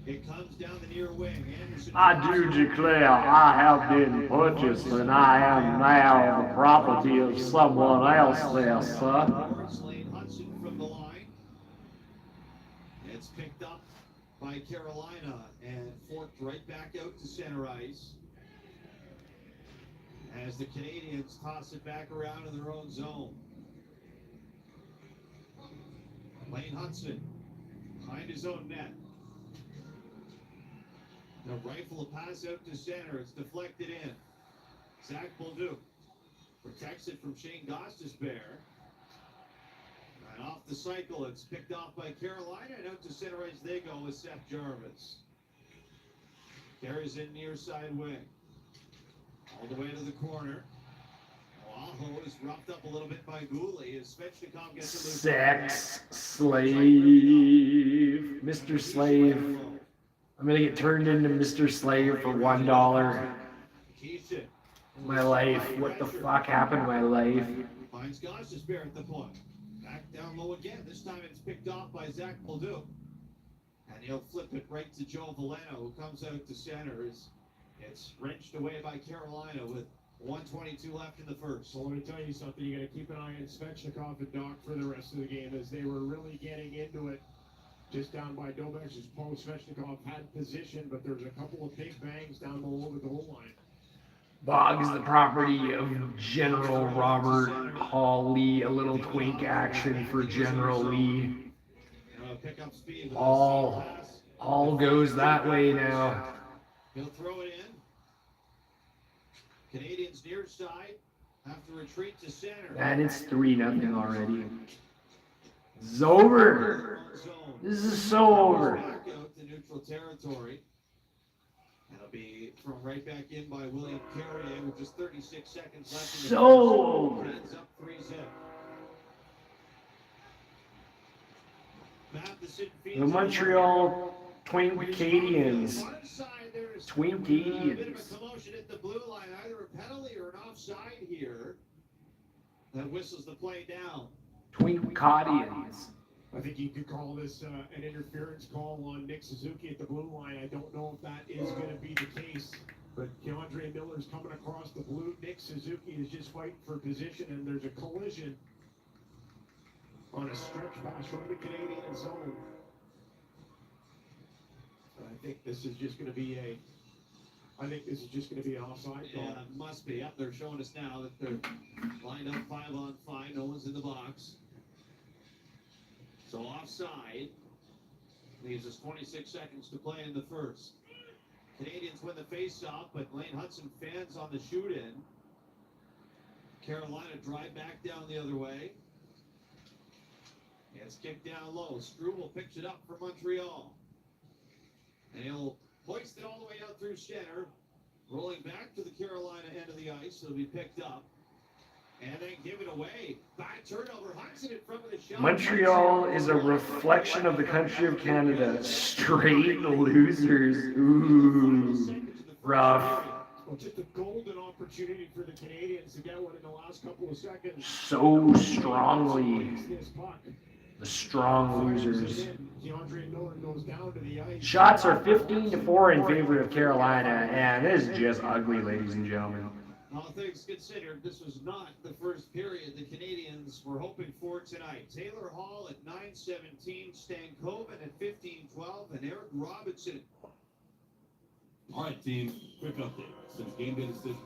Speaker 4: It comes down the near wing. Anderson.
Speaker 2: I do declare I have been purchased and I am now the property of someone else there, sir.
Speaker 4: Lane Hudson from the line. It's picked up by Carolina and forked right back out to center ice. As the Canadians toss it back around in their own zone. Lane Hudson behind his own net. The rifle a pass out to center. It's deflected in. Zach Bolduc protects it from Shane Gostisbehere. And off the cycle, it's picked off by Carolina. And out to center ice they go with Seth Jarvis. Carries in near side wing. All the way to the corner. Aho is roughed up a little bit by Gooley as Svechnikov gets a loose.
Speaker 2: Sex slave. Mr. Slave. I'm gonna get turned into Mr. Slave for $1. My life. What the fuck happened to my life?
Speaker 4: Finds Gostisbehere at the point. Back down low again. This time it's picked off by Zach Bolduc. And he'll flip it right to Joe Veleno, who comes out to center. It's wrenched away by Carolina with 1:22 left in the first.
Speaker 5: So let me tell you something. You got to keep an eye on Svechnikov and Doc for the rest of the game, as they were really getting into it. Just down by Dobesh's post, Svechnikov had position, but there's a couple of big bangs down below the goal line.
Speaker 2: Bog is the property of General Robert Hall Lee. A little twink action for General Lee.
Speaker 4: Pick up speed with
Speaker 2: All goes that way now.
Speaker 4: He'll throw it in. Canadians near side. have to retreat to center.
Speaker 2: And it's 3-0 already. It's over.
Speaker 4: Zone.
Speaker 2: This is so over.
Speaker 4: Back out to neutral territory. That'll be thrown right back in by William Carrier with just 36 seconds left in the
Speaker 2: So over.
Speaker 4: Hands up 3-0.
Speaker 2: The Montreal Twinkidians. Twinkidians.
Speaker 4: Bit of a commotion at the blue line, either a penalty or an offside here. That whistles the play down.
Speaker 2: Twinkadians.
Speaker 5: I think you could call this an interference call on Nick Suzuki at the blue line. I don't know if that is going to be the case, but Keandre Miller's coming across the blue. Nick Suzuki is just fighting for position, and there's a collision on a stretch pass from the Canadian zone. I think this is just going to be an offside call.
Speaker 4: Yeah, it must be. Yep, they're showing us now that they're lined up 5-on-5. No one's in the box. So offside. Leaves us 26 seconds to play in the first. Canadians win the face-off, but Lane Hudson fans on the shoot-in. Carolina drive back down the other way. It's kicked down low. Struble picks it up for Montreal. And he'll hoist it all the way out through center. Rolling back to the Carolina end of the ice. It'll be picked up. And then give it away. Back turnover. Hudson in front of the shot.
Speaker 2: Montreal is a reflection of the country of Canada. Straight losers. Ooh. Rough.
Speaker 5: Well, just a golden opportunity for the Canadians to get one in the last couple of seconds.
Speaker 2: So strongly.
Speaker 5: This puck.
Speaker 2: The strong losers.
Speaker 5: Keandre Miller goes down to the ice.
Speaker 2: Shots are 15-4 in favor of Carolina, and this is just ugly, ladies and gentlemen.
Speaker 4: All things considered, this was not the first period the Canadians were hoping for tonight. Taylor Hall at 9:17, Stan Coven at 15:12, and Eric Robinson.
Speaker 8: All right, team, quick update. Since game day decision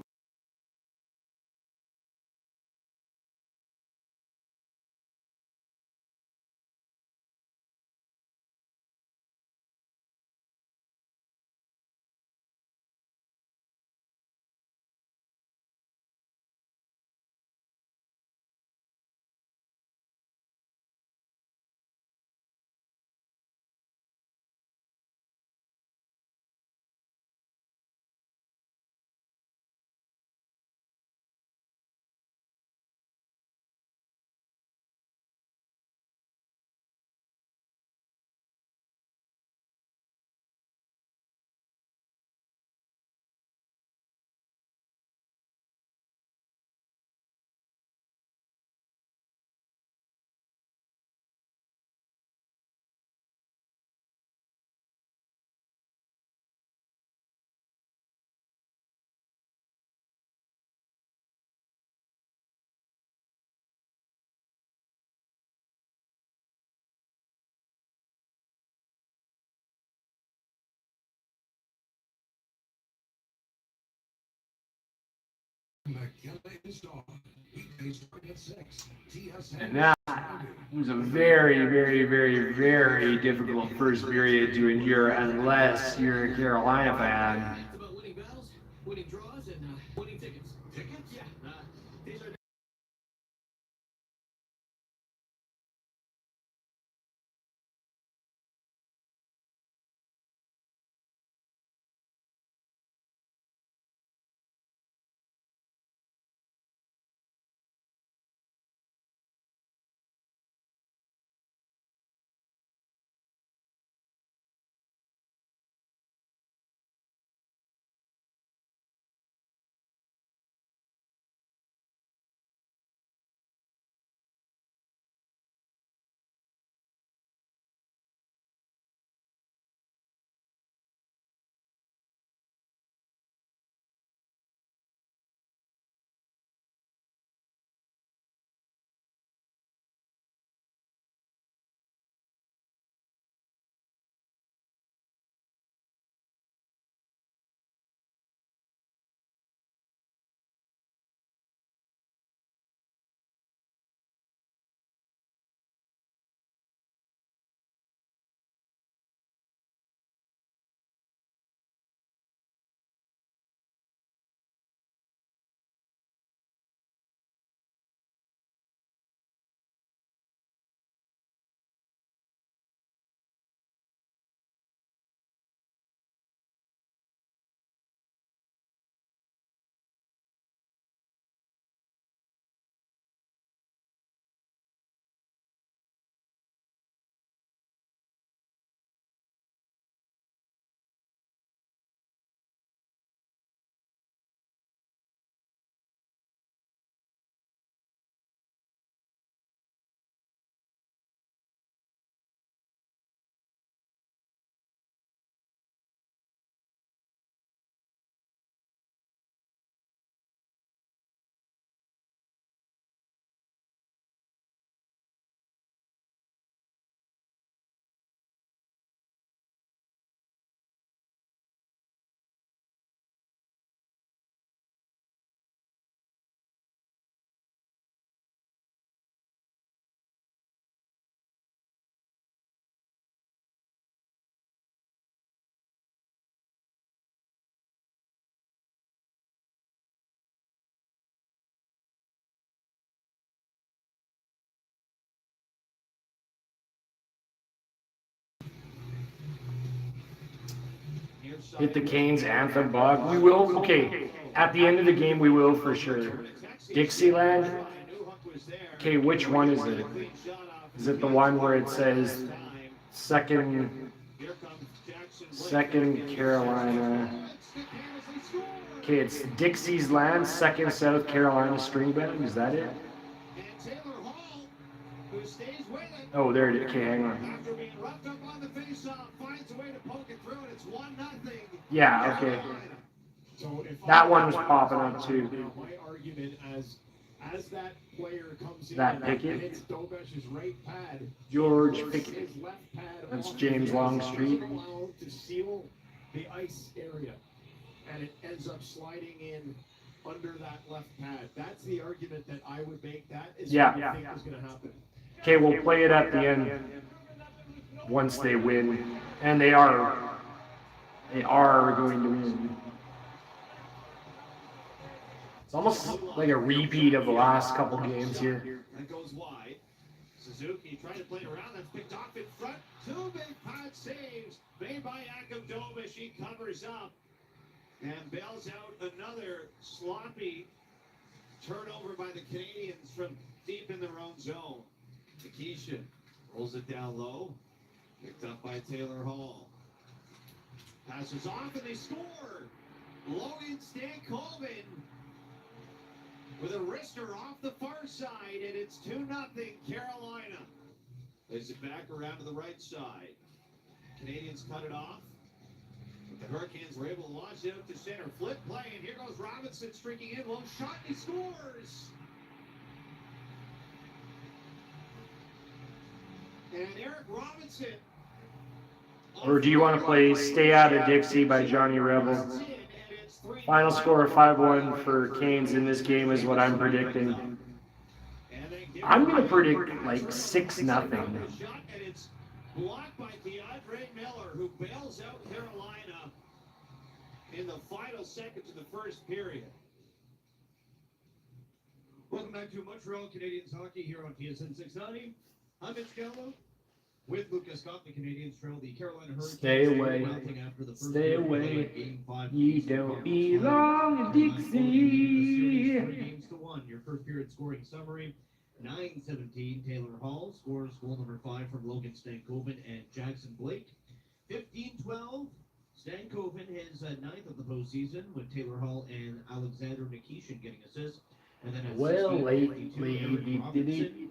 Speaker 2: And that was a very, very, very, very difficult first period to endure unless you're a Carolina fan.
Speaker 1: It's about winning battles, winning draws, and winning tickets. Tickets? Yeah. These are
Speaker 2: hit the Canes anthem, Bob. We will. Okay, at the end of the game, we will for sure. Dixieland. Okay, which one is it? Is it the one where it says second Carolina? Okay, it's Dixie's Land, second South Carolina string band. Is that it? Oh, there it is. Okay, hang on. Yeah, okay.
Speaker 5: So if
Speaker 2: That one was popping up too.
Speaker 5: My argument as that player comes in
Speaker 2: That
Speaker 5: and
Speaker 2: Pickett?
Speaker 5: hits Dobesh's right pad,
Speaker 2: George
Speaker 5: force
Speaker 2: Pickett.
Speaker 5: his left pad
Speaker 2: That's
Speaker 5: off
Speaker 2: James
Speaker 5: the
Speaker 2: Longstreet.
Speaker 5: ice, allow him to seal the ice area, and it ends up sliding in under that left pad. That's the argument that I would make. That is what I think is going to happen.
Speaker 2: Okay, we'll play it at the end once they win, and they are going to win. It's almost like a repeat of the last couple games here.
Speaker 4: That goes wide. Suzuki trying to play it around. That's picked off in front. Two big pad saves made by Jakob Dobish. He covers up and bails out another sloppy turnover by the Canadians from deep in their own zone. Nikishin rolls it down low. Picked up by Taylor Hall. Passes off and they score. Logan Stankoven with a wrister off the far side, and it's 2-0 Carolina. Plays it back around to the right side. Canadians cut it off. But the Hurricanes were able to launch it out to center. Flip play, and here goes Robinson streaking in. Long shot, and he scores. And Eric Robinson.
Speaker 2: Or do you want to play Stay Out of Dixie by Johnny Rebel? Final score of 5-1 for Canes in this game is what I'm predicting. I'm going to predict like 6-0.
Speaker 4: And it's blocked by DeAndre Miller, who bails out Carolina in the final seconds of the first period. Welcome back to Montreal Canadiens hockey here on TSN 690. I'm Mitch Gallo with Lucas Scott. The Canadiens trail the Carolina Hurricanes.
Speaker 2: Stay away.
Speaker 4: After the first
Speaker 2: Stay
Speaker 4: period
Speaker 2: away.
Speaker 4: of Game 5.
Speaker 2: You don't belong in Dixie.
Speaker 4: 3-1. Your first period scoring summary. 9-17, Taylor Hall scores goal number 5 from Logan Stankoven and Jackson Blake. 15-12, Stankoven his 9th of the postseason with Taylor Hall and Alexander Nikishin getting assists. And then at
Speaker 2: Well,
Speaker 4: 16,
Speaker 2: lately,
Speaker 4: Eric Robinson,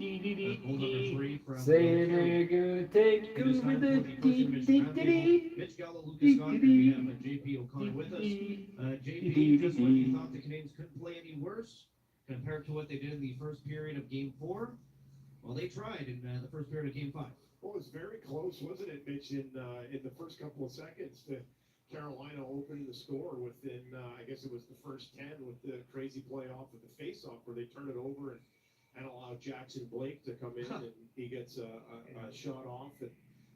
Speaker 4: goal number 3 from
Speaker 2: say they're gonna take
Speaker 4: It is
Speaker 2: over
Speaker 4: time
Speaker 2: the
Speaker 4: for the first division roundtable. Mitch Gallo, Lucas Scott, and we have JP O'Connor with us. JP, just when you thought the Canadiens couldn't play any worse compared to what they did in the first period of Game 4, well, they tried in the first period of Game 5.
Speaker 5: Well, it was very close, wasn't it, Mitch? In the first couple of seconds, to Carolina opened the score within, I guess it was the first 10 with the crazy play off of the face-off where they turn it over and allow Jackson Blake to come in and he gets a shot off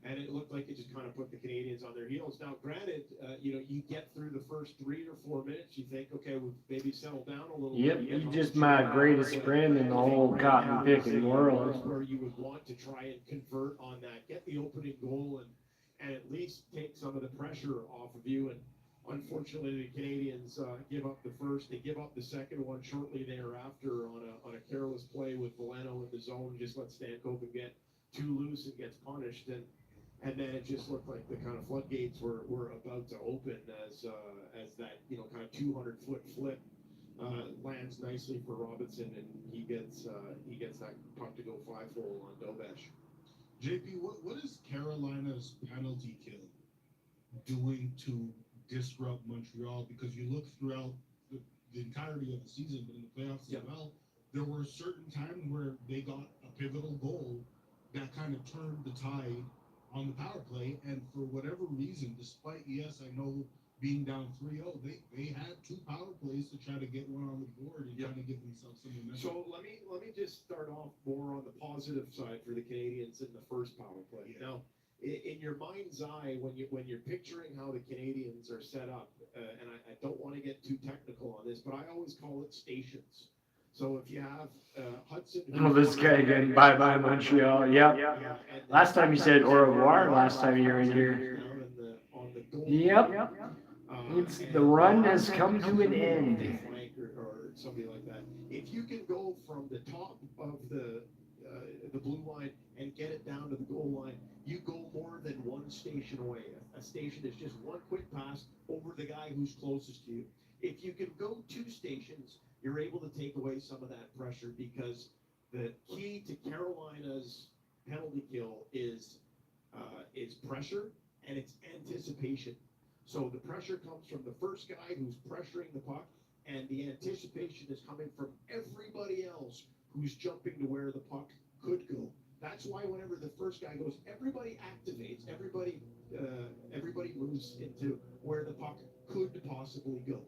Speaker 5: and it looked like it just kind of put the Canadians on their heels. Now, granted, you get through the first 3 or 4 minutes, you think, okay, we've maybe settled down a little
Speaker 2: Yep,
Speaker 5: bit.
Speaker 2: you just my greatest friend in the whole cotton picking world.
Speaker 5: Where you would want to try and convert on that, get the opening goal and at least take some of the pressure off of you. And unfortunately, the Canadians give up the first. They give up the second one shortly thereafter on a careless play with Valeno in the zone. Just let Stankoven get too loose and gets punished. And then it just looked like the kind of floodgates were about to open as that kind of 200-foot flip lands nicely for Robinson, and he gets that puck to go 5-hole on Dobesh.
Speaker 9: JP, what is Carolina's penalty kill doing to disrupt Montreal? Because you look throughout the entirety of the season, but in the playoffs as well, there were certain times where they got a pivotal goal that kind of turned the tide on the power play, and for whatever reason, despite, yes, I know being down 3-0, they had 2 power plays to try to get one on the board and trying to give themselves some momentum.
Speaker 5: So let me just start off more on the positive side for the Canadians in the first power play.
Speaker 9: Yeah.
Speaker 5: Now, in your mind's eye, when you're picturing how the Canadians are set up, and I don't want to get too technical on this, but I always call it stations. So if you have Hudson.
Speaker 2: Oh, this guy again. Bye-bye, Montreal. Yep. Last time you said au revoir, last time you were in here.
Speaker 5: On the goal
Speaker 2: Yep. It's the run has come to an end.
Speaker 5: Flank or somebody like that. If you can go from the top of the blue line and get it down to the goal line, you go more than one station away. A station is just one quick pass over the guy who's closest to you. If you can go 2 stations, you're able to take away some of that pressure, because the key to Carolina's penalty kill is pressure and it's anticipation. So the pressure comes from the first guy who's pressuring the puck, and the anticipation is coming from everybody else who's jumping to where the puck could go. That's why whenever the first guy goes, everybody activates, everybody moves into where the puck could possibly go.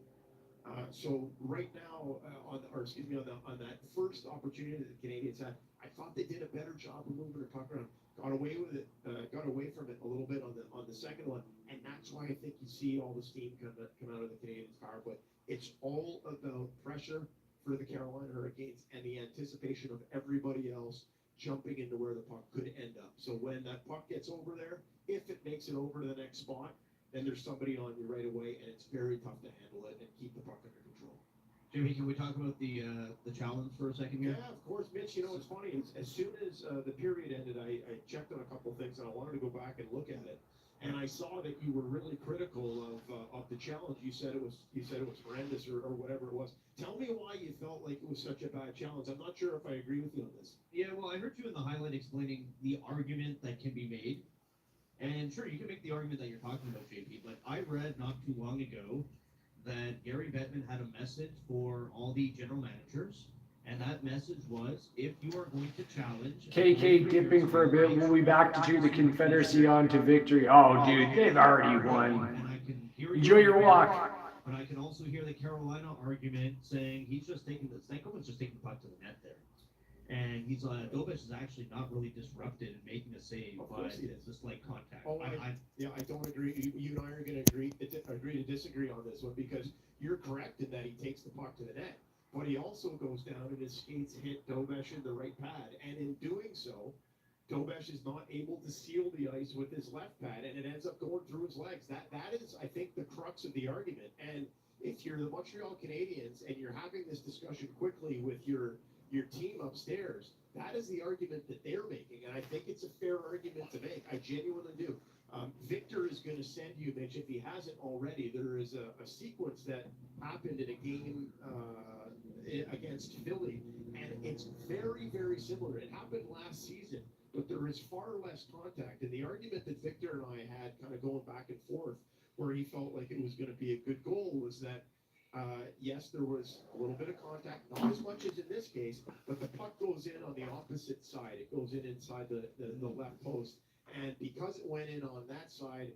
Speaker 5: So right now, on that first opportunity that the Canadians had, I thought they did a better job of moving the puck around. Got away with it, got away from it a little bit on the second one, and that's why I think you see all the steam come out of the Canadians' power play. It's all about pressure for the Carolina Hurricanes and the anticipation of everybody else jumping into where the puck could end up. So when that puck gets over there, if it makes it over to the next spot, then there's somebody on you right away, and it's very tough to handle it and keep the puck under control.
Speaker 1: Jimmy, can we talk about the challenge for a second here?
Speaker 5: Yeah, of course, Mitch. You know, it's funny. As soon as the period ended, I checked on a couple of things, and I wanted to go back and look at it. And I saw that you were really critical of the challenge. You said it was horrendous or whatever it was. Tell me why you felt like it was such a bad challenge. I'm not sure if I agree with you on this.
Speaker 1: Yeah, well, I heard you in the highlight explaining the argument that can be made. And sure, you can make the argument that you're talking about, JP, but I read not too long ago that Gary Bettman had a message for all the general managers, and that message was, if you are going to challenge...
Speaker 2: KK dipping for a bit. We'll be back to cheer the Confederacy on to victory. Oh, dude, they've already won.
Speaker 1: And I can hear
Speaker 2: Enjoy your walk.
Speaker 1: But I can also hear the Carolina argument saying Stankoven's just taking the puck to the net there. And he's Dobish is actually not really disrupted and making a save, but it's just like contact.
Speaker 5: Oh, I don't agree. You and I are going to agree to disagree on this one, because you're correct in that he takes the puck to the net, but he also goes down and his skates hit Dobish in the right pad, and in doing so, Dobish is not able to seal the ice with his left pad, and it ends up going through his legs. That is, I think, the crux of the argument. And if you're the Montreal Canadiens and you're having this discussion quickly with your team upstairs, that is the argument that they're making, and I think it's a fair argument to make. I genuinely do. Victor is going to send you, Mitch, if he hasn't already. There is a sequence that happened in a game against Philly, and it's very, very similar. It happened last season, but there is far less contact. And the argument that Victor and I had, kind of going back and forth, where he felt like it was going to be a good goal, was that yes, there was a little bit of contact, not as much as in this case, but the puck goes in on the opposite side. It goes in inside the left post. And because it went in on that side,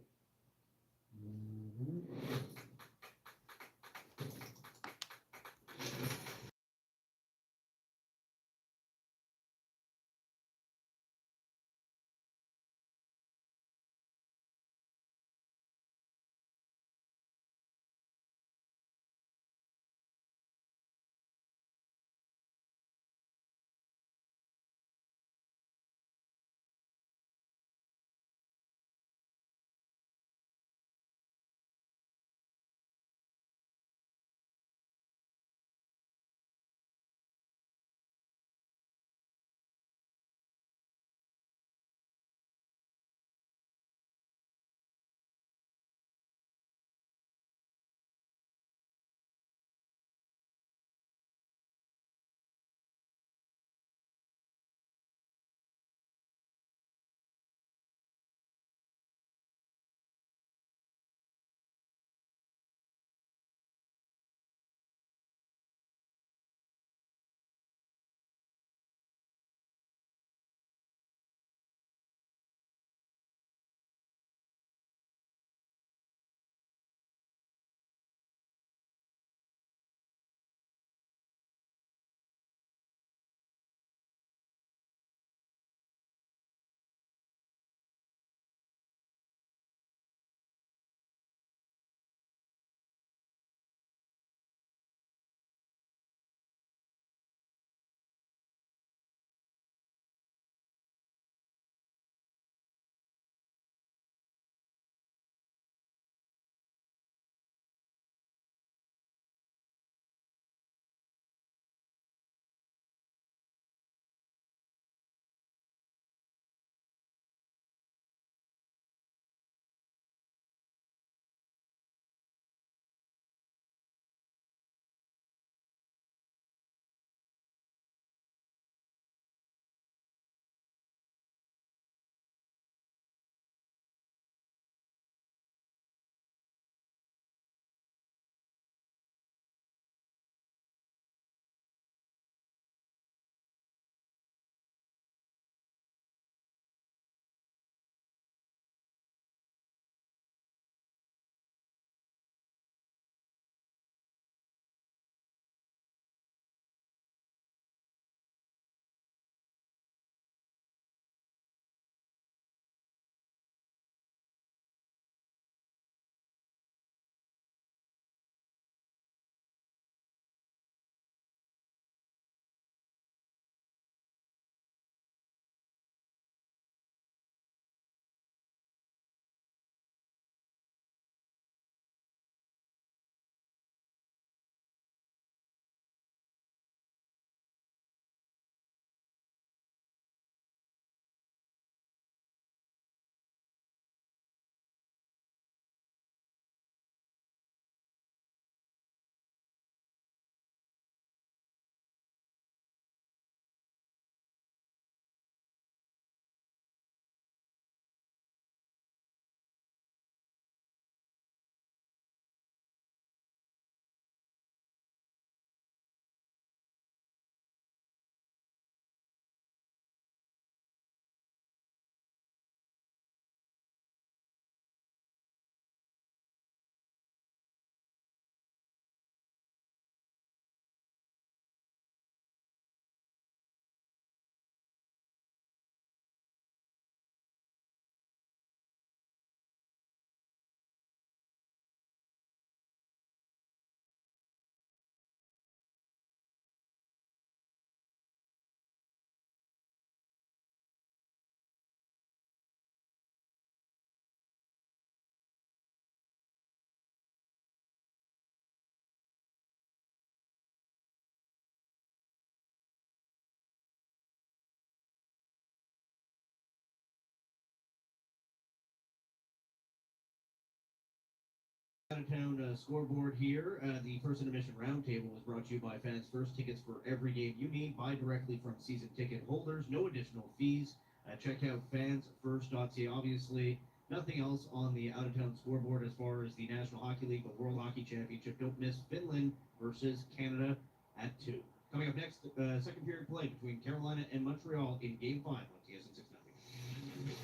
Speaker 10: Out-of-town scoreboard here. The First Intermission Roundtable was brought to you by Fans First. Tickets for every game you need. Buy directly from season ticket holders. No additional fees. Check out fansfirst.ca. Obviously, nothing else on the out-of-town scoreboard as far as the National Hockey League, the World Hockey Championship. Don't miss Finland versus Canada at 2. Coming up next, second period play between Carolina and Montreal in Game 5 on TSN 690.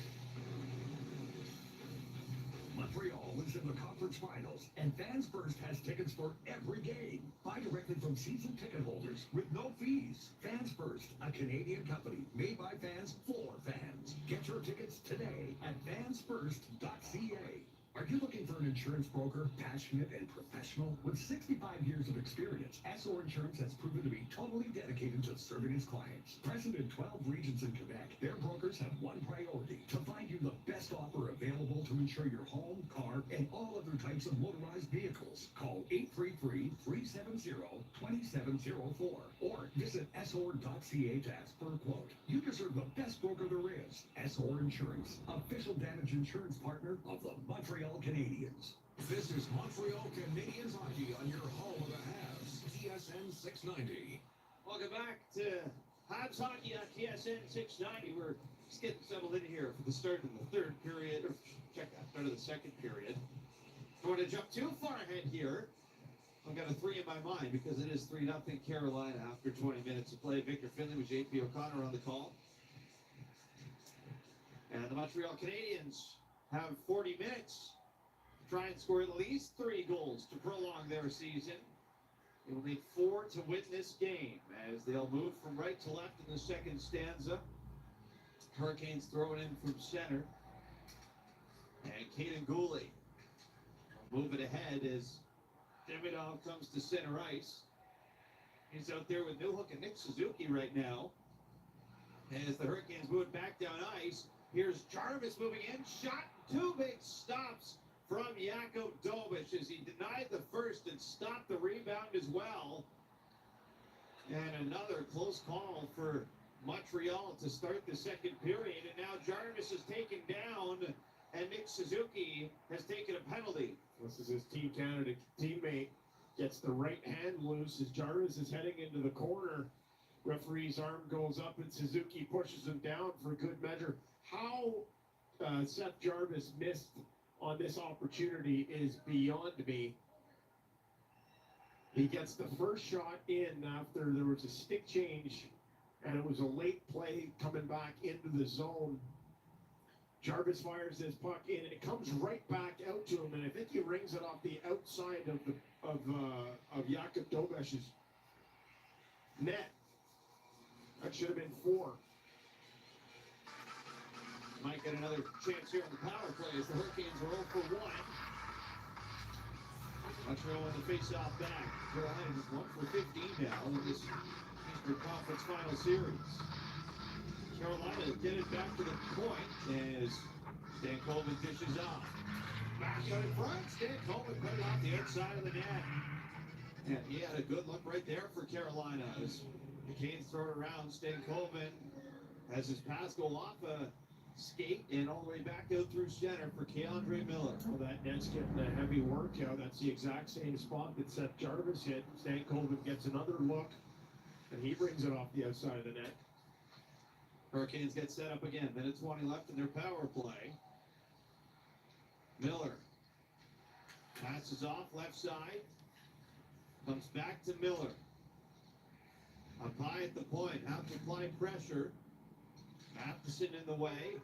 Speaker 6: Montreal is in the conference finals, and Fans First has tickets for every game. Buy directly from season ticket holders with no fees. Fans First, a Canadian company made by fans for fans. Get your tickets today at fansfirst.ca. Are you looking for an insurance broker, passionate and professional? With 65 years of experience, SO Insurance has proven to be totally dedicated to serving its clients. Present in 12 regions in Quebec, their brokers have one priority: to find you the best offer available to insure your home, car, and all other types of motorized vehicles. Call 833-370-2704 or visit SOR.ca to ask for a quote. You deserve the best broker there is. SOR Insurance, official damage insurance partner of the Montreal Canadiens.
Speaker 11: This is Montreal Canadiens hockey on your home of the Habs, TSN 690.
Speaker 4: Welcome back to Habs Hockey on TSN 690. We're just getting settled in here for the start of the third period, or check that, start of the second period. Don't want to jump too far ahead here. I've got a 3 in my mind because it is 3-0 Carolina after 20 minutes of play. Victor Finley with JP O'Connor on the call. And the Montreal Canadiens have 40 minutes to try and score at least 3 goals to prolong their season. They will need 4 to win this game as they'll move from right to left in the second stanza. Hurricanes throwing in from center. And Caden Gooley will move it ahead as Demidov comes to center ice. He's out there with Newhook and Nick Suzuki right now. As the Hurricanes move back down ice, here's Jarvis moving in. Shot, 2 big stops from Jakub Dobich as he denied the first and stopped the rebound as well. And another close call for Montreal to start the second period. And now Jarvis is taken down and Nick Suzuki has taken a penalty.
Speaker 5: This is his Team Canada teammate. Gets the right hand loose as Jarvis is heading into the corner. Referee's arm goes up and Suzuki pushes him down for good measure. How Seth Jarvis missed on this opportunity is beyond me. He gets the first shot in after there was a stick change, and it was a late play coming back into the zone. Jarvis fires his puck in, and it comes right back out to him, and I think he rings it off the outside of Jakub Dobich's net. That should have been 4.
Speaker 4: Might get another chance here on the power play as the Hurricanes are 0 for 1. Montreal on the face-off back. Carolina is 1 for 15 now in this Eastern Conference Final Series. Carolina get it back to the point as Stan Coleman dishes off. Back out in front, Stan Coleman put it off the outside of the net. And he had a good look right there for Carolina as the Canes throw it around. Stan Coleman has his pass go off a skate and all the way back out through center for Keandre Miller.
Speaker 5: Well, that net's getting a heavy workout. That's the exact same spot that Seth Jarvis hit. Stan Coleman gets another look, and he brings it off the outside of the net.
Speaker 4: Hurricanes get set up again. Minute 20 left in their power play. Miller passes off left side. Comes back to Miller. Up high at the point. Have to apply pressure. Matheson in the way.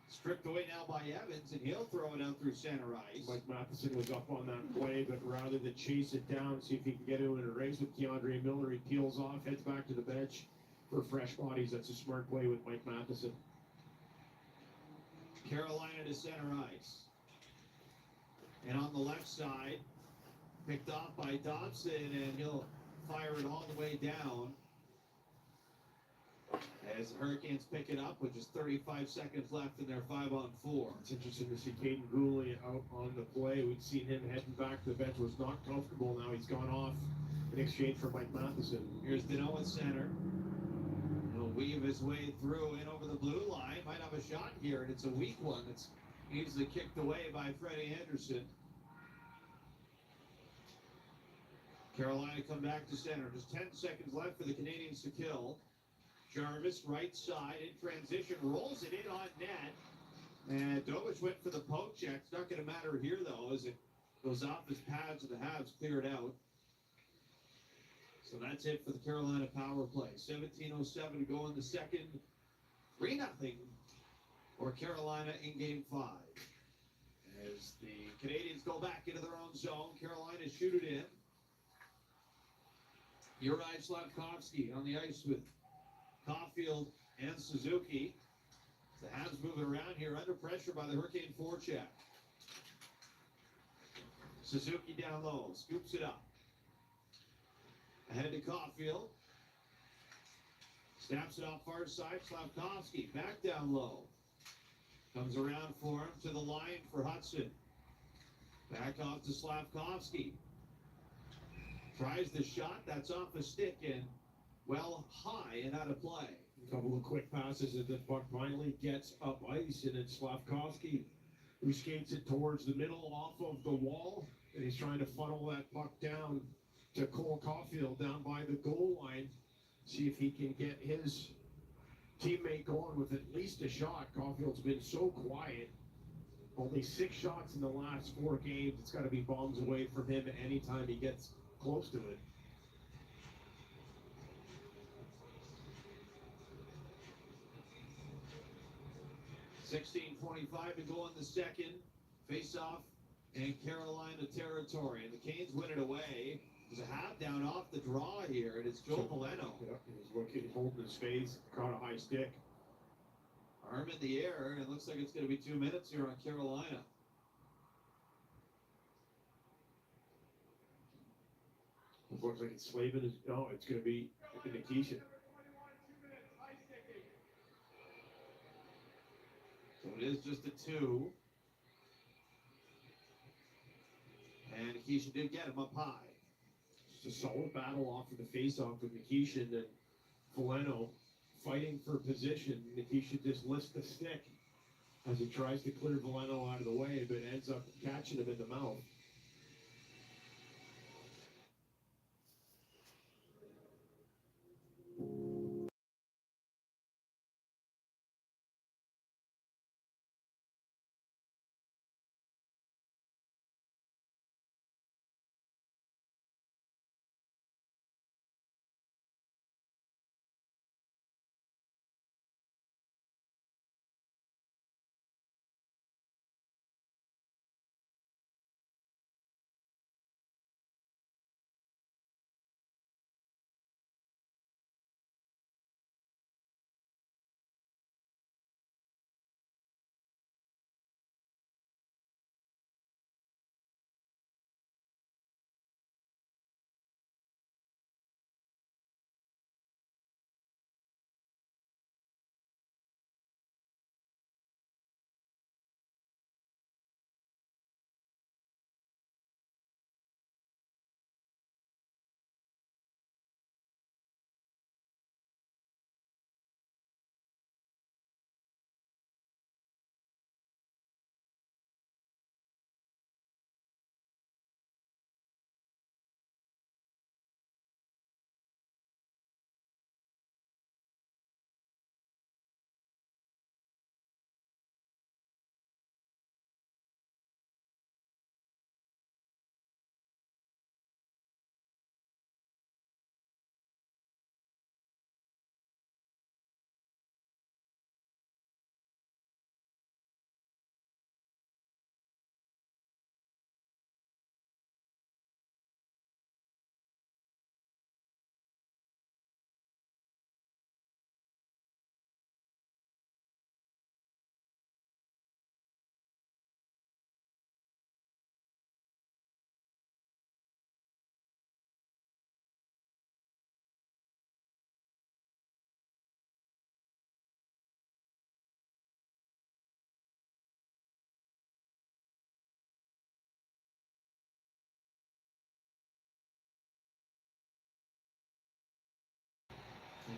Speaker 4: Stripped away now by Evans, and he'll throw it out through center ice.
Speaker 5: Mike Matheson was up on that play, but rather than chase it down, see if he can get into a race with Keandre Miller, he peels off, heads back to the bench for fresh bodies. That's a smart play with Mike Matheson.
Speaker 4: Carolina to center ice. And on the left side, picked off by Dobson, and he'll fire it all the way down. As the Hurricanes pick it up with just 35 seconds left in their 5-on-4.
Speaker 5: It's interesting to see Caden Gooley out on the play. We've seen him heading back to the bench. Was not comfortable. Now he's gone off in exchange for Mike Matheson.
Speaker 4: Here's Dino at center. He'll weave his way through in over the blue line. Might have a shot here, and it's a weak one. It's easily kicked away by Freddie Anderson. Carolina come back to center. Just 10 seconds left for the Canadians to kill. Jarvis, right side, in transition, rolls it in on net. And Dovich went for the poke check. It's not going to matter here, though, as it goes off his pads and the Habs cleared out. So that's it for the Carolina power play. 17:07 to go in the second. 3-0 for Carolina in Game 5. As the Canadians go back into their own zone, Carolina shoot it in. Uri Slavkovsky on the ice with Caulfield and Suzuki. The Habs moving around here under pressure by the Hurricane forecheck. Suzuki down low, scoops it up. Ahead to Caulfield. Snaps it off far side, Slavkovsky back down low. Comes around for him to the line for Hudson. Back off to Slavkovsky. Tries the shot, that's off the stick and well high and out of play.
Speaker 5: A couple of quick passes and the puck finally gets up ice, and it's Slavkovsky who skates it towards the middle off of the wall, and he's trying to funnel that puck down to Cole Caulfield down by the goal line. See if he can get his teammate going with at least a shot. Caulfield's been so quiet. Only 6 shots in the last 4 games. It's got to be bombs away from him anytime he gets close to it.
Speaker 4: $16:25 to go in the second. Face-off in Carolina territory. And the Canes win it away. There's a half down off the draw here, and it's Joe Milano.
Speaker 5: Yeah, he's looking, holding his face, caught a high stick.
Speaker 4: Arm in the air, and it looks like it's going to be 2 minutes here on Carolina.
Speaker 5: It looks like it's Slavin. No, it's going to be Nikishin.
Speaker 4: So it is just a 2. And Keisha did get him up high.
Speaker 5: It's a solid battle off of the face-off with Nikishin and Foligno fighting for position. Nikishin just lifts the stick as he tries to clear Foligno out of the way, but ends up catching him in the mouth.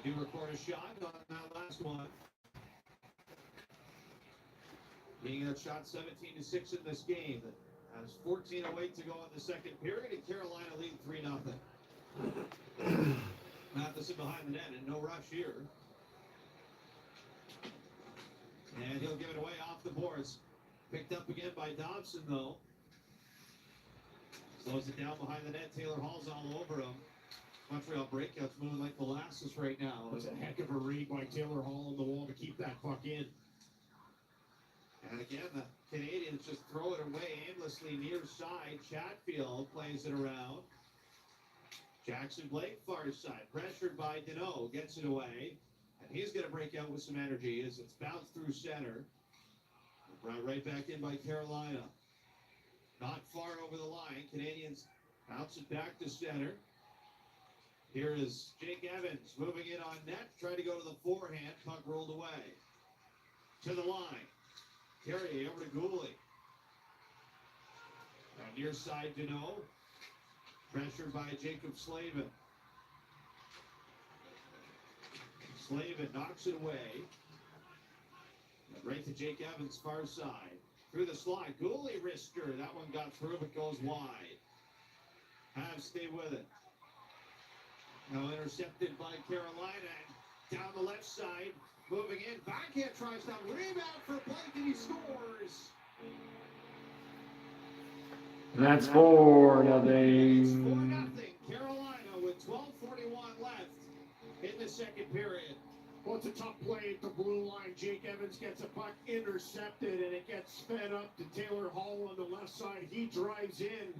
Speaker 4: They do record a shot on that last one. Being that shot 17-6 in this game. The As 14:08 to go in the second period, and Carolina lead 3-0. Matheson behind the net, and no rush here. And he'll give it away off the boards. Picked up again by Dobson, though. Slows it down behind the net. Taylor Hall's all over him. Montreal breakouts moving like molasses right now.
Speaker 5: That's a heck of a read by Taylor Hall on the wall to keep that puck in.
Speaker 4: And again, the Canadians just throw it away aimlessly near side. Chatfield plays it around. Jackson Blake, far side. Pressured by Deneau. Gets it away. And he's going to break out with some energy as it's bounced through center. Brought right back in by Carolina. Not far over the line. Canadians bounce it back to center. Here is Jake Evans moving in on net. Trying to go to the forehand. Puck rolled away. To the line. Carrier over to Gooley. Near side Deneau. Pressured by Jacob Slavin. Slavin knocks it away. Right to Jake Evans, far side. Through the slot. Gooley wrister. That one got through but goes wide. Habs stay with it. Now intercepted by Carolina. And down the left side. Moving in. Backhand tries down. Rebound for Blake and he scores.
Speaker 2: And that's 4-0.
Speaker 4: It's 4-0. Carolina with 12:41 left in the second period.
Speaker 5: Well, it's a tough play at the blue line. Jake Evans gets a puck intercepted, and it gets fed up to Taylor Hall on the left side. He drives in,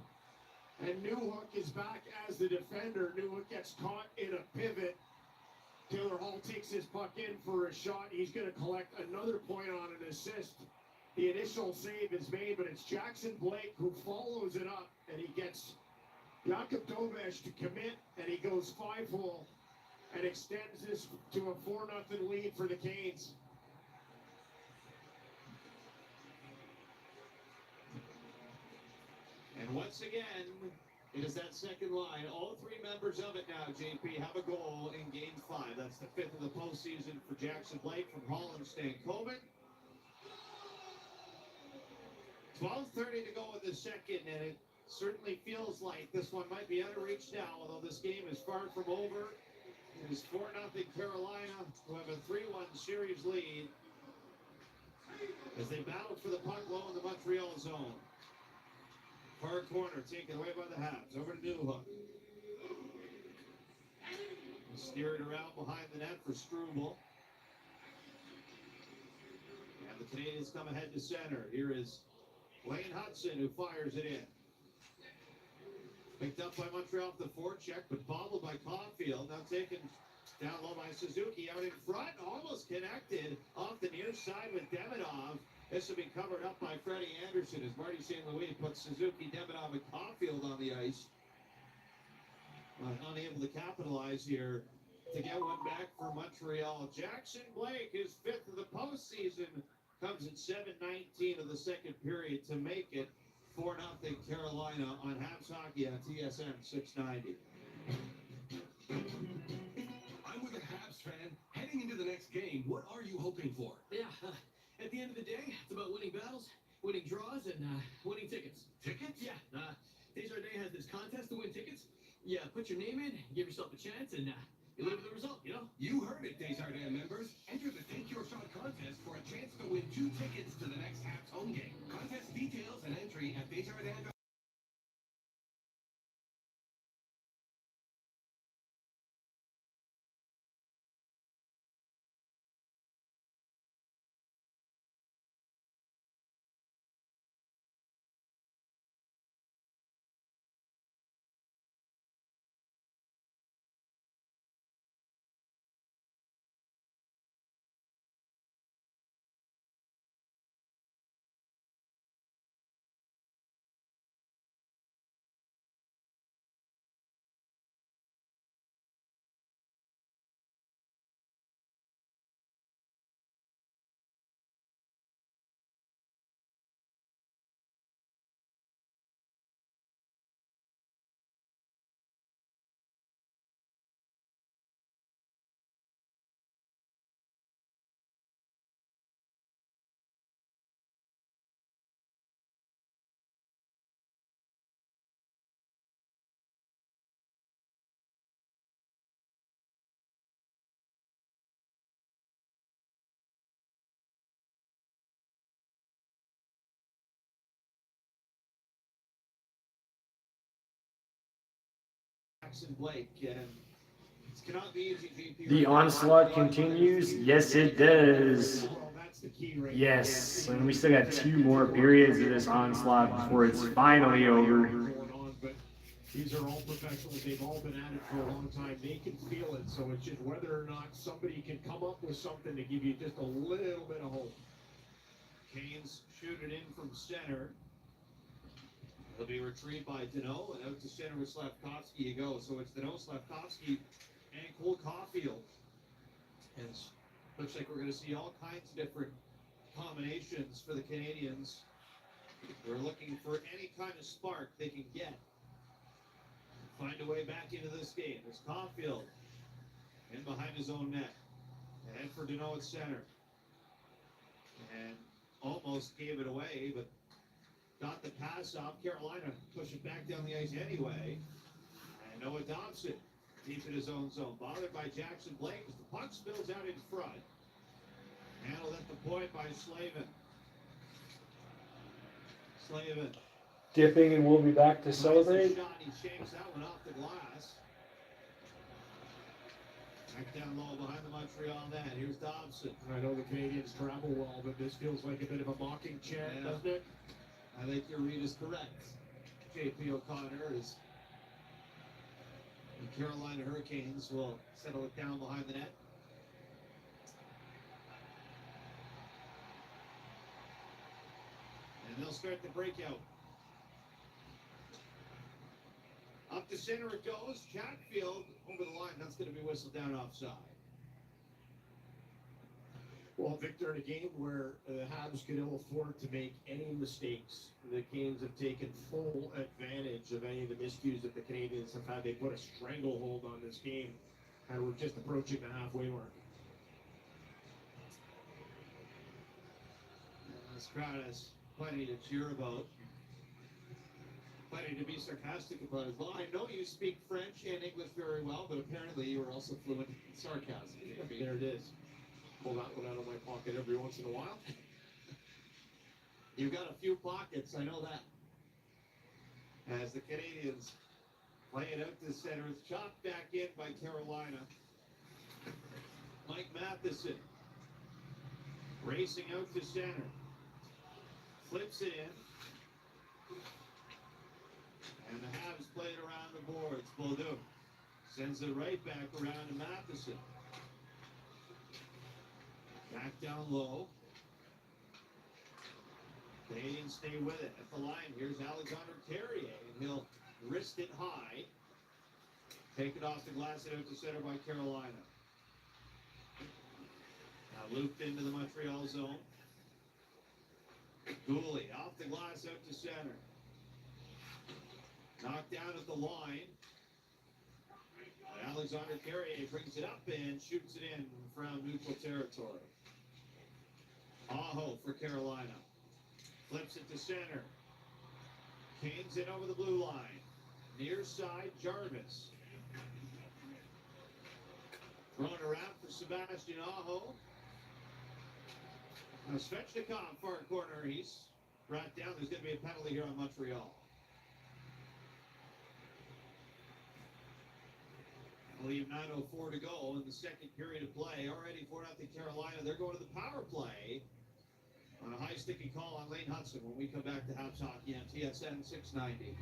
Speaker 5: and Newhook is back as the defender. Newhook gets caught in a pivot. Taylor Hall takes his puck in for a shot. He's going to collect another point on an assist. The initial save is made, but it's Jackson Blake who follows it up, and he gets Jakub Dovesh to commit, and he goes 5-hole. And extends this to a 4-0 lead for the Canes.
Speaker 4: And once again, it is that second line. All three members of it now, JP, have a goal in Game 5. That's the 5th of the postseason for Jackson Blake from Holland Stankoven. 12:30 to go in the second, and it certainly feels like this one might be out of reach now, although this game is far from over. It is 4-0 Carolina, who have a 3-1 series lead as they battle for the puck low in the Montreal zone. Far corner taken away by the Habs. Over to Newhook. Steer it around behind the net for Struble. And the Canadians come ahead to center. Here is Lane Hudson who fires it in. Picked up by Montreal off the forecheck, but bobbled by Caulfield. Now taken down low by Suzuki. Out in front, almost connected off the near side with Demidov. This will be covered up by Freddie Anderson as Marty St. Louis puts Suzuki, Demidov, and Caulfield on the ice. Unable to capitalize here to get one back for Montreal. Jackson Blake, his 5th of the postseason, comes at 7:19 of the second period to make it 4-0 Carolina on Habs Hockey on TSN 690.
Speaker 11: I'm with a Habs fan. Heading into the next game, what are you hoping for?
Speaker 1: Yeah, at the end of the day, it's about winning battles, winning draws, and winning tickets.
Speaker 11: Tickets?
Speaker 1: Yeah, Desjardins has this contest to win tickets. Yeah, put your name in, give yourself a chance, and you live with the result, you know?
Speaker 11: You heard it, Desjardins members. Enter the Take Your Shot contest for a chance to win 2 tickets to the next Habs home game. Contest details and entry at Desjardins.com.
Speaker 4: Jackson Blake, and it cannot be easy, GP.
Speaker 2: The onslaught continues. Yes, it does.
Speaker 5: Well, that's the key right
Speaker 2: Yes, and we still got 2 more periods of this onslaught before it's finally over.
Speaker 5: going on, but these are all professionals. They've all been at it for a long time. They can feel it, so it's just whether or not somebody can come up with something to give you just a little bit of hope.
Speaker 4: Canes shoot it in from center. It'll be retrieved by Deneau, and out to center with Slavkovsky you go. So it's Deneau, Slavkovsky, and Cole Caulfield. And looks like we're going to see all kinds of different combinations for the Canadians. They're looking for any kind of spark they can get. Find a way back into this game. There's Caulfield in behind his own net. Ahead for Deneau at center. And almost gave it away, but got the pass off. Carolina push it back down the ice anyway. And Noah Dobson deep in his own zone. Bothered by Jackson Blake as the puck spills out in front. Handled at the point by Slavin. Slavin.
Speaker 2: Dipping, and we'll be back to
Speaker 4: Nice
Speaker 2: celebrate.
Speaker 4: shot. He shakes that one off the glass. Back down low behind the Montreal net. Here's Dobson.
Speaker 5: I know the Canadians travel well, but this feels like a bit of a mocking chant,
Speaker 4: Yeah.
Speaker 5: doesn't it?
Speaker 4: I think your read is correct. JP O'Connor is. The Carolina Hurricanes will settle it down behind the net. And they'll start the breakout. Up to center it goes. Chatfield over the line. That's going to be whistled down offside.
Speaker 5: Well, Victor, in a game where the Habs could ill afford to make any mistakes, the Canes have taken full advantage of any of the miscues that the Canadians have had. They put a stranglehold on this game, and we're just approaching the halfway mark.
Speaker 4: This crowd has plenty to cheer about. Plenty to be sarcastic about as well. I know you speak French and English very well, but apparently you are also fluent in sarcasm.
Speaker 5: There it is. Pull that one out of my pocket every once in a while.
Speaker 4: You've got a few pockets, I know that. As the Canadians play it out to center, it's chopped back in by Carolina. Mike Matheson racing out to center. Flips it in. And the Habs play it around the boards. Beaudoin sends it right back around to Matheson. Back down low. Canadians stay with it. At the line, here's Alexander Carrier, and he'll wrist it high. Take it off the glass and out to center by Carolina. Now looped into the Montreal zone. Gooley off the glass out to center. Knocked down at the line. Alexander Carrier brings it up and shoots it in from neutral territory. Aho for Carolina. Flips it to center. Canes in over the blue line. Near side, Jarvis. Thrown around for Sebastian Aho. Now Svechnikov far corner. He's brought down. There's going to be a penalty here on Montreal. I believe 9:04 to go in the second period of play. Already 4-0 Carolina. They're going to the power play on a high sticky call on Lane Hudson when we come back to Habs Hockey on TSN 690.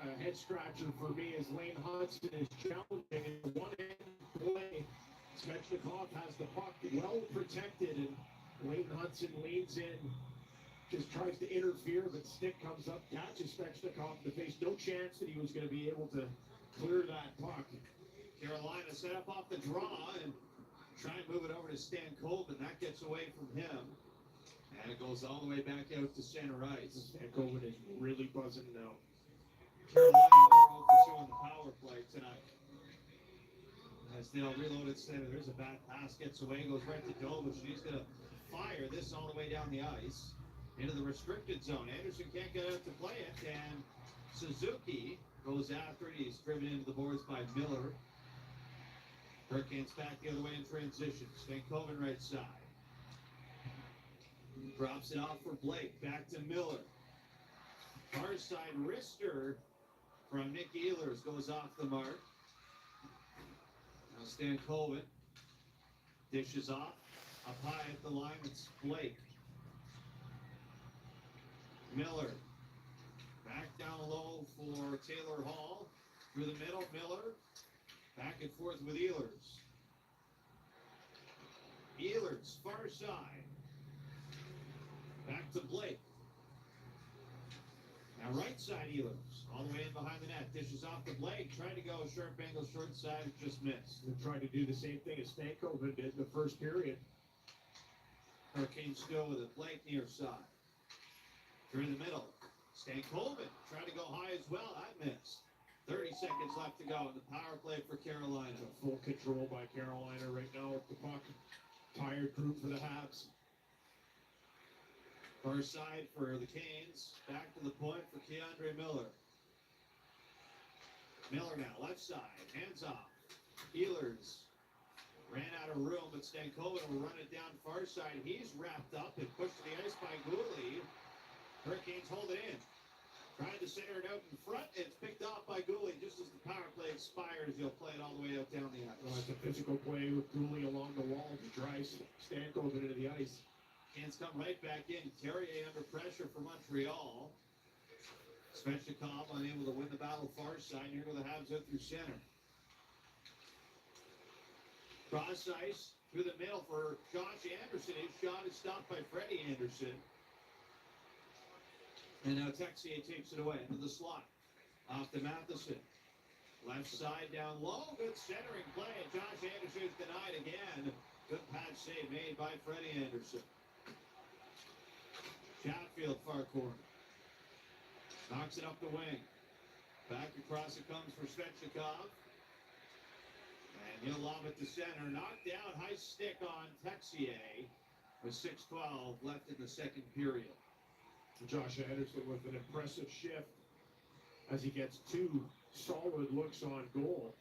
Speaker 5: a head scratcher for me as Lane Hudson is challenging in the one-end play. Svechnikov has the puck well protected, and Lane Hudson leans in, just tries to interfere, but stick comes up, catches Svechnikov in the face. No chance that he was going to be able to clear that puck.
Speaker 4: Carolina set up off the draw and try and move it over to Stan Colvin. That gets away from him. And it goes all the way back out to center ice.
Speaker 5: Stan Colvin is really buzzing now.
Speaker 4: Carolina are pursuing the power play tonight. As they'll reload at center, there's a bad pass, gets away, goes right to Dobich. He's going to fire this all the way down the ice into the restricted zone. Anderson can't get out to play it, and Suzuki goes after it. He's driven into the boards by Miller. Hurricanes back the other way in transition. Stankoven right side. Drops it off for Blake. Back to Miller. Far side wrister from Nick Ehlers goes off the mark. Now Stankoven dishes off. Up high at the line, it's Blake. Miller. Back down low for Taylor Hall. Through the middle, Miller. Back and forth with Ehlers. Ehlers, far side. Back to Blake. Now right side Ehlers. All the way in behind the net. Dishes off to Blake. Trying to go sharp angle short side. Just missed.
Speaker 5: They're trying to do the same thing as Stankoven did in the first period.
Speaker 4: Hurricanes still with it. Blake near side. Through the middle. Stankoven trying to go high as well. That missed. 30 seconds left to go in the power play for Carolina.
Speaker 5: Full control by Carolina right now with the puck. Tired group for the Habs.
Speaker 4: Far side for the Canes. Back to the point for Keandre Miller. Miller now, left side. Hands off. Ehlers ran out of room, but Stankoven will run it down far side. He's wrapped up and pushed to the ice by Gooley. Hurricanes hold it in. Trying to center it out in front. It's picked off by Gooley. Just as the power play expires, he'll play it all the way out down the ice.
Speaker 5: Well, it's a physical play with Gooley along the wall to drive Stankoven into the ice.
Speaker 4: Canes come right back in. Carrier under pressure for Montreal. Svechnikov unable to win the battle far side. Here go the Habs out through center. Cross ice through the middle for Josh Anderson. His shot is stopped by Freddie Anderson. And now Texier takes it away into the slot. Off to Matheson. Left side down low. Good centering play. Josh Anderson is denied again. Good patch save made by Freddie Anderson. Chatfield far corner. Knocks it up the wing. Back across it comes for Svechnikov. And he'll lob it to center. Knocked down. High stick on Texier. With 6:12 left in the second period.
Speaker 5: Josh Anderson with an impressive shift as he gets two solid looks on goal.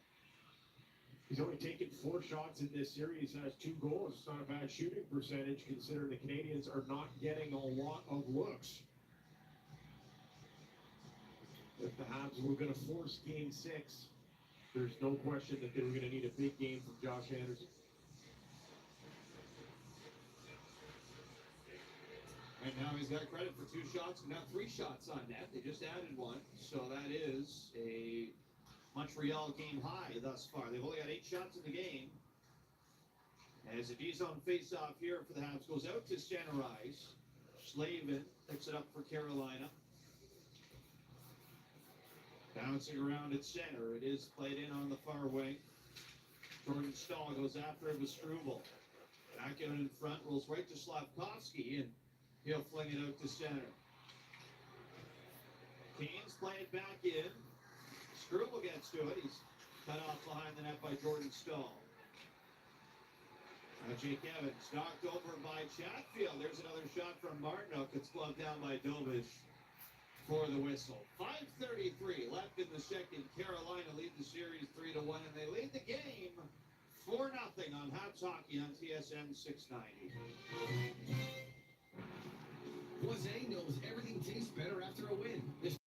Speaker 5: He's only taken 4 shots in this series, has 2 goals. It's not a bad shooting percentage considering the Canadians are not getting a lot of looks. If the Habs were going to force Game 6, there's no question that they were going to need a big game from Josh Anderson.
Speaker 4: And now he's got credit for 2 shots, now 3 shots on net. They just added 1, so that is a Montreal game high thus far. They've only got 8 shots in the game. As a D-zone face-off here for the Habs goes out to center ice. Slavin picks it up for Carolina. Bouncing around at center. It is played in on the far wing. Jordan Stahl goes after it with Struble. Back out in front, rolls right to Slavkovsky, and he'll fling it out to center. Canes play it back in. Struble gets to it. He's cut off behind the net by Jordan Stahl. Now Jake Evans knocked over by Chatfield. There's another shot from Martinook. It's gloved down by Dobich for the whistle. 5:33 left in the second. Carolina lead the series 3-1, and they lead the game 4-0 on Habs Hockey on TSN 690.
Speaker 11: Voisin knows everything tastes better after a win. This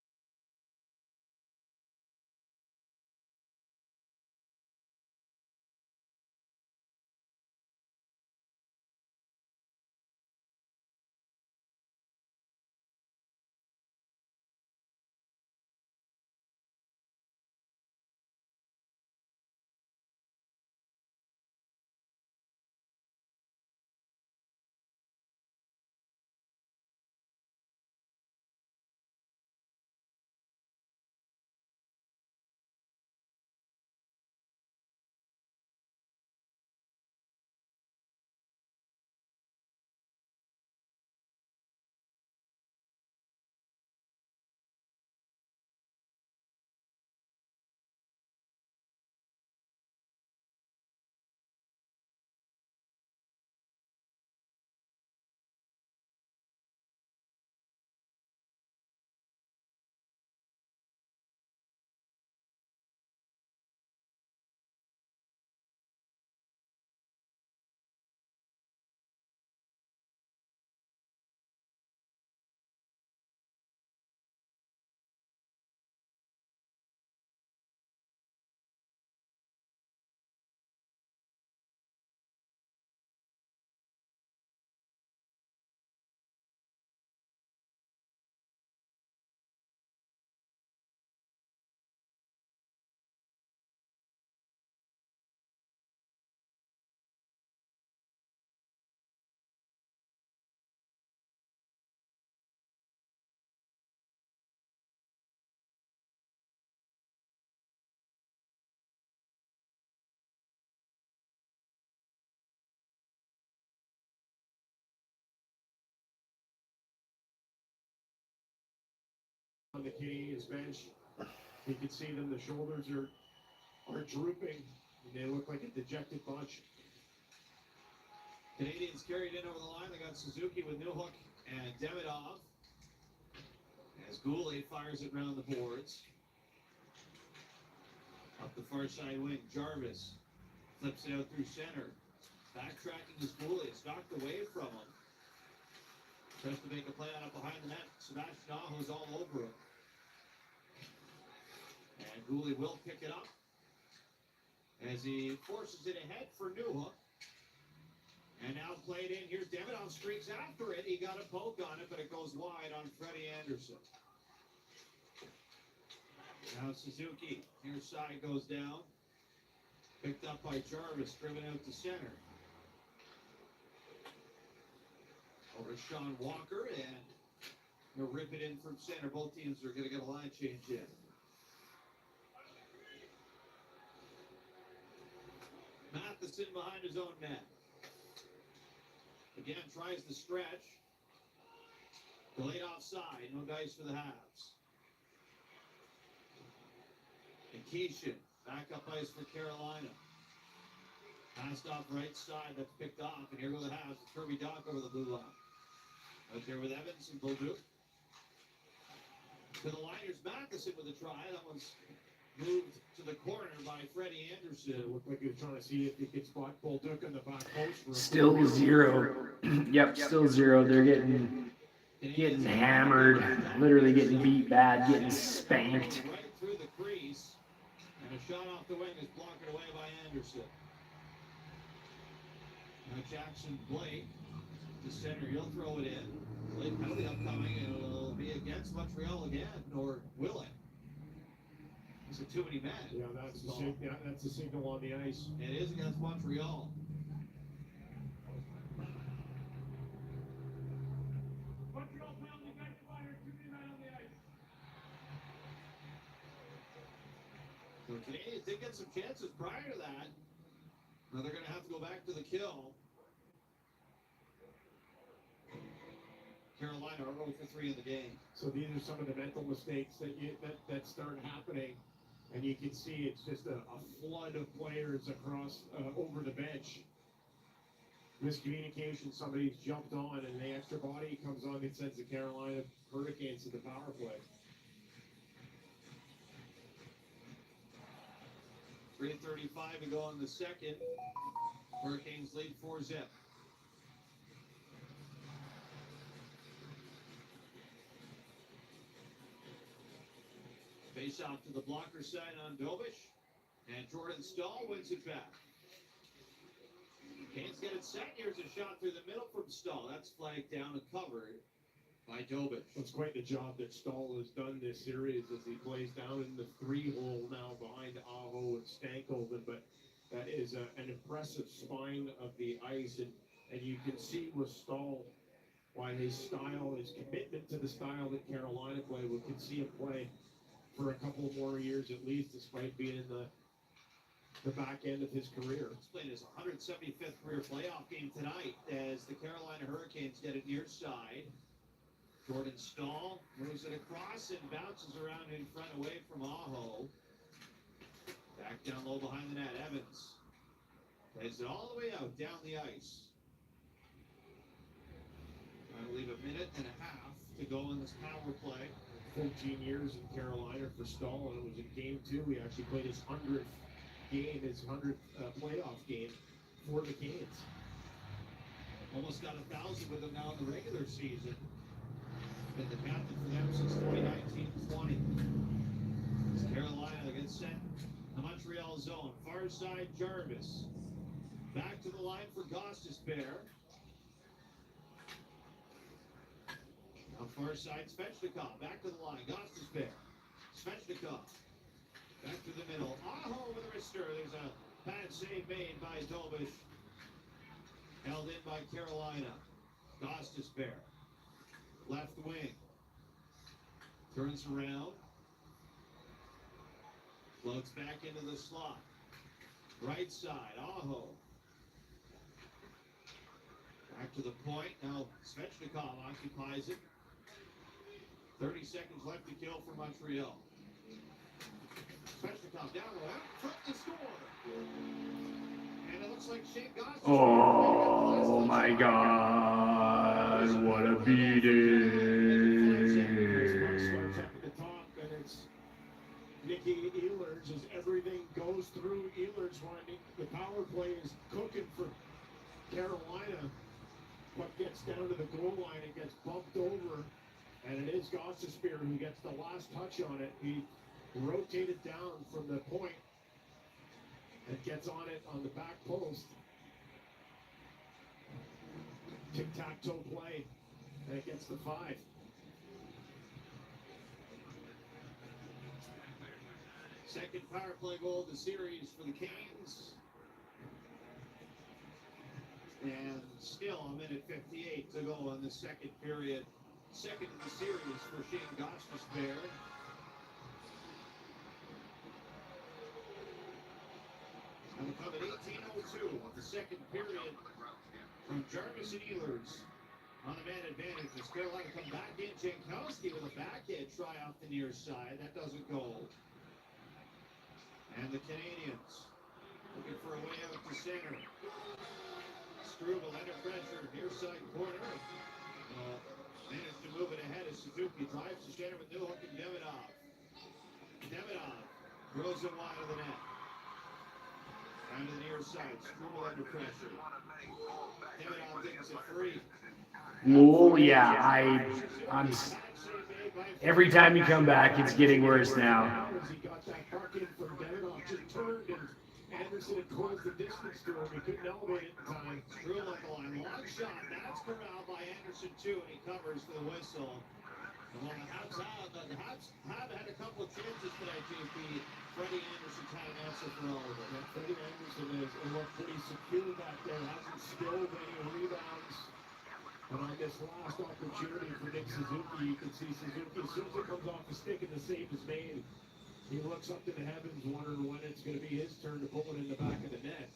Speaker 5: on the Canadiens bench. You can see them, the shoulders are drooping. They look like a dejected bunch.
Speaker 4: Canadians carried in over the line. They got Suzuki with Newhook and Demidov. As Goulet fires it round the boards. Up the far side wing, Jarvis flips it out through center. Backtracking is Goulet. It's knocked away from him. Tries to make a play out behind the net. Sebastian Aho's all over him. And Goulet will pick it up as he forces it ahead for Newhook. And now played in. Here's Demidov, streaks after it. He got a poke on it, but it goes wide on Freddie Anderson. Now Suzuki, near side goes down. Picked up by Jarvis, driven out to center. Over to Sean Walker, and they'll rip it in from center. Both teams are going to get a line change in. Matheson behind his own net. Again, tries to stretch. Delayed offside. No dice for the Habs. And Keishan, back up ice for Carolina. Passed off right side. That's picked off. And here go the Habs. Kirby Dach over the blue line. Out there with Evans and Bolduc. To the liners, Matheson with a try. That one's moved to the corner by Freddie Anderson.
Speaker 5: It looked like he was trying to see if he could spot Bolduc on the back post.
Speaker 2: Still 0. Yep, still 0. They're getting hammered, literally getting beat bad, getting spanked.
Speaker 4: Right through the crease. And a shot off the wing is blocked away by Anderson. Now Jackson Blake to center. He'll throw it in. Late penalty upcoming, and it'll be against Montreal again, or will it? Is it too many men?
Speaker 5: Yeah, that's the signal on the ice.
Speaker 4: It is against Montreal. Montreal penalty, back to fire, too many men on the ice. So Canadians did get some chances prior to that. Now they're going to have to go back to the kill. Carolina are 0 for 3 in the game.
Speaker 5: So these are some of the mental mistakes that start happening, and you can see it's just a flood of players across over the bench. Miscommunication, somebody's jumped on, and the extra body comes on and sends the Carolina Hurricanes to the power play.
Speaker 4: 3:35 to go in the second. Hurricanes lead 4-0. Face off to the blocker side on Dobish. And Jordan Stahl wins it back. Canes get it set. Here's a shot through the middle from Stahl. That's flagged down and covered by Dobish.
Speaker 5: It's quite the job that Stahl has done this series as he plays down in the 3-hole now behind Aho and Stankoven. But that is an impressive spine of the ice. And you can see with Stahl why his style, his commitment to the style that Carolina play. We can see him play for a couple more years at least, despite being in the back end of his career.
Speaker 4: He's playing his 175th career playoff game tonight as the Carolina Hurricanes get it near side. Jordan Stahl moves it across and bounces around in front away from Aho. Back down low behind the net, Evans plays it all the way out, down the ice. Trying to leave a minute and a half to go in this power play.
Speaker 5: 14 years in Carolina for Stahl, and it was in game 2. He actually played his 100th game, his 100th playoff game for the Canes.
Speaker 4: Almost got 1,000 with them now in the regular season. Been the captain for them since 2019-20. As Carolina gets sent the Montreal zone. Far side Jarvis. Back to the line for Gostisbehere. On far side, Svechnikov, back to the line, Gostisbehere, Svechnikov, back to the middle, Aho with a wrister, there's a bad save made by Dobish, held in by Carolina, Gostisbehere, left wing, turns around, floats back into the slot, right side, Aho, back to the point, now Svechnikov occupies it, 30 seconds left to kill for Montreal. Svechnikov down low, front to score. And it looks like Shane Goss.
Speaker 2: Oh my God, what a beating.
Speaker 5: At the top, and it's Nicky Ehlers as everything goes through Ehlers when the power play is cooking for Carolina, but gets down to the goal line and gets bumped over, and it is Gostisbehere who gets the last touch on it. He rotated down from the point and gets on it on the back post. Tic-tac-toe play, and it gets the 5.
Speaker 4: Second power play goal of the series for the Canes. And still a minute 58 to go on the second period. Second in the series for Shane Gostisbehere. And we'll come at 18:02 of the second period from Jarvis and Ehlers on the man advantage as Carolina come back in. Jankowski with a backhand try off the near side. That doesn't go. And the Canadians looking for a way out to center. Struble under pressure, near side corner. Managed to move it ahead as Suzuki drives to center with no hook and Davidov. Davidov throws it wide of the net. Down to the near side, Struble under pressure. Davidov takes it free.
Speaker 2: Oh yeah, I'm. Every time you come back, it's getting worse now.
Speaker 5: He got that puck in from Davidov, just turned, and Anderson had closed the distance to him. He couldn't elevate it in time.
Speaker 4: Struble at the line, long shot. That's corralled by Anderson too, and he covers for the whistle. And while the Habs have had a couple of chances tonight, JP, Freddie Anderson kind of answer for all of them.
Speaker 5: And Freddie Anderson is looked pretty secure back there, hasn't spilled any rebounds. And on this last opportunity for Nick Suzuki, you can see Suzuki, as soon as it comes off the stick and the save is made, he looks up to the heavens wondering when it's going to be his turn to pull it in the back of the net.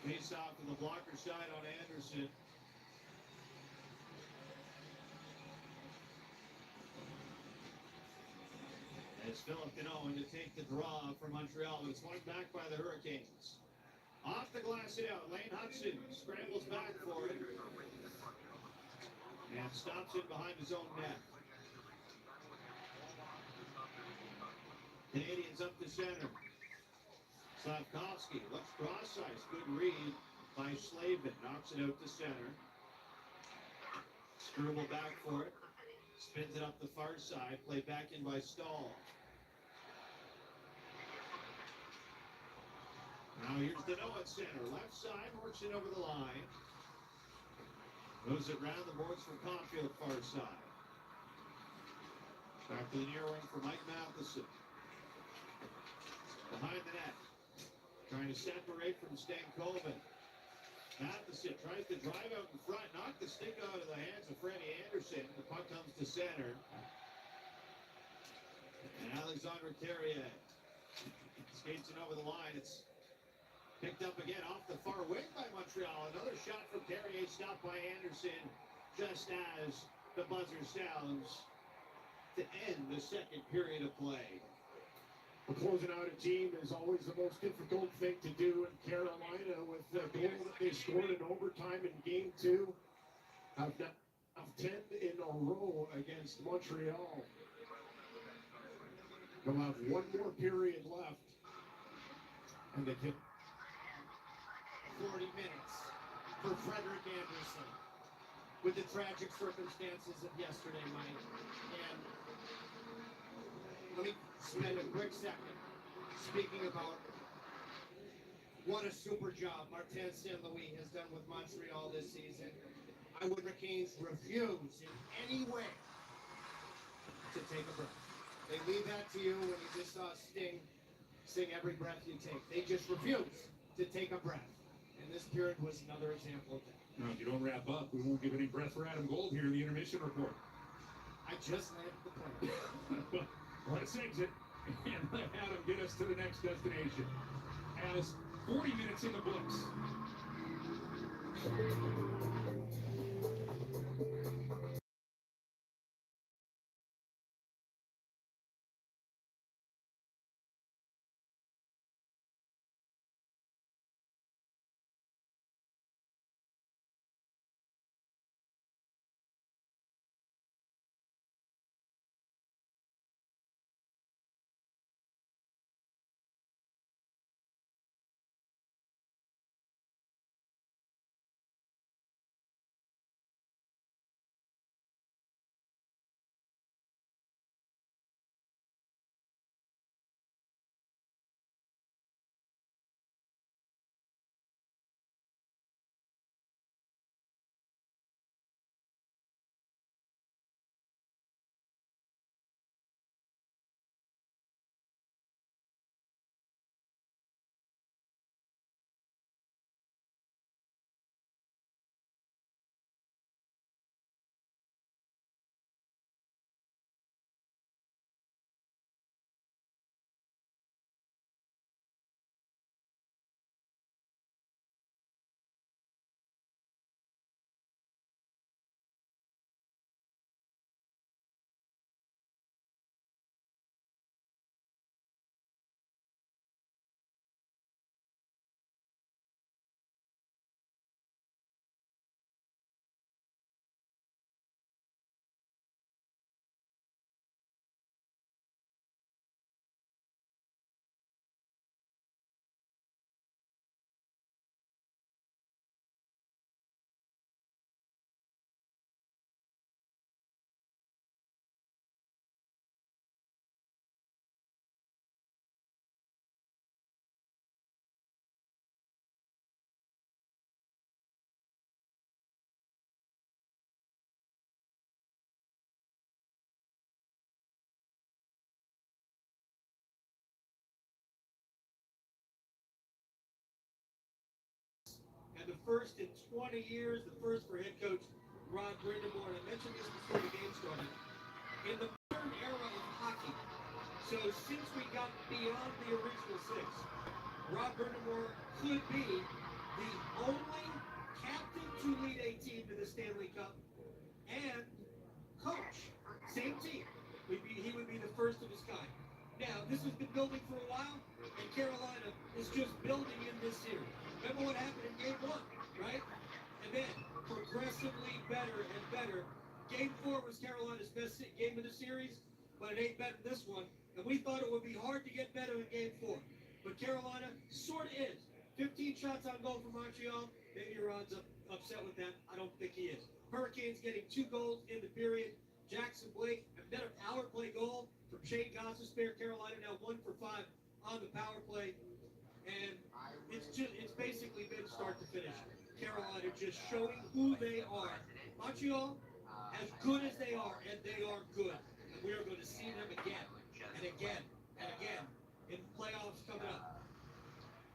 Speaker 4: Face off from the blocker side on Anderson. It's Philip Cano to take the draw for Montreal, but it's won back by the Hurricanes. Off the glass it out. Lane Hudson scrambles back for it. And stops it behind his own net. Canadians up the center. Slavkovsky looks cross ice. Good read by Slavin. Knocks it out to center. Struble back for it. Spins it up the far side. Play back in by Stahl. Now here's Deneau at center. Left side, works it over the line. Moves it round the boards from Caulfield, far side. Back to the near wing for Mike Matheson. Behind the net. Trying to separate from Stankoven. Matheson tries to drive out in front. Knock the stick out of the hands of Freddie Anderson. The puck comes to center. And Alexandre Carrier skates it over the line. It's picked up again off the far wing by Montreal. Another shot from Carrier, stopped by Anderson, just as the buzzer sounds to end the second period of play.
Speaker 5: Well, closing out a team is always the most difficult thing to do in Carolina. With the goal that they scored in overtime in Game 2, have now 10 in a row against Montreal. They'll have one more period left, and they can.
Speaker 1: 40 minutes for Frederik Andersen with the tragic circumstances of yesterday, Mike. And let me spend a quick second speaking about what a super job Martin St-Louis has done with Montreal this season. I would Hurricanes refuse in any way to take a breath. They leave that to you when you just saw Sting sing every breath you take. They just refuse to take a breath. And this period was another example of that.
Speaker 8: Now, if you don't wrap up, we won't give any breath for Adam Gold here in the intermission report.
Speaker 1: I just landed the plane.
Speaker 8: Let's exit and let Adam get us to the next destination. As 40 minutes in the books,
Speaker 1: And the first in 20 years, the first for head coach Rod Brindamore. And I mentioned this before the game started. In the modern era of hockey, so since we got beyond the original six, Rod Brindamore could be the only captain to lead a team to the Stanley Cup and coach, same team. He would be the first of his kind. Now, this has been building for a while, and Carolina is just building in this series. Remember what happened in Game 1, right? And then, progressively better and better. Game 4 was Carolina's best game of the series, but it ain't better than this one. And we thought it would be hard to get better in Game 4. But Carolina sort of is. 15 shots on goal for Montreal. Maybe Rod's upset with that. I don't think he is. Hurricanes getting 2 goals in the period. Jackson Blake, another power play goal from Shane Gostisbehere. Carolina now 1 for 5 on the power play. And it's basically been start to finish. Carolina just showing who they are. Montreal, as good as they are, and they are good. And we are going to see them again and again and again in playoffs coming up.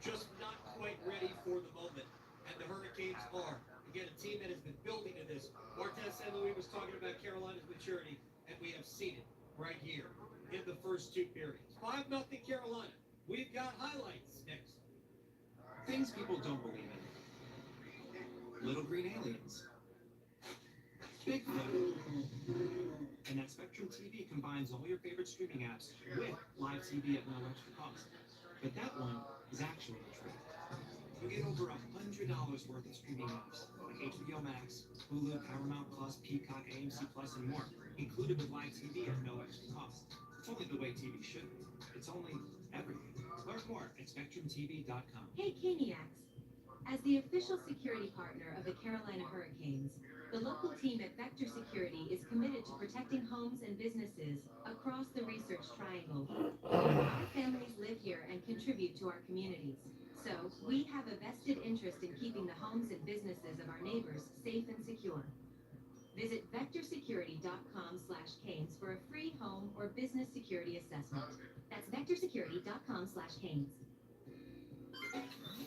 Speaker 1: Just not quite ready for the moment. And the Hurricanes are. Again, a team that has been building to this. Martin STANLEY was talking about Carolina's maturity, and we have seen it right here in the first 2 periods. 5-0 Carolina. We've got highlights next.
Speaker 3: Things people don't believe in. Little green aliens. Bigfoot. And that Spectrum TV combines all your favorite streaming apps with live TV at no extra cost. But that one is actually true. You get over $100 worth of streaming apps like HBO Max, Hulu, Paramount Plus, Peacock, AMC Plus, and more, included with live TV at no extra cost. It's only the way TV should be. It's only everything. Learn more at SpectrumTV.com.
Speaker 12: Hey, Caniacs. As the official security partner of the Carolina Hurricanes, the local team at Vector Security is committed to protecting homes and businesses across the Research Triangle. Our families live here and contribute to our communities. So, we have a vested interest in keeping the homes and businesses of our neighbors safe and secure. Visit vectorsecurity.com/Canes for a free home or business security assessment. That's vectorsecurity.com/Canes.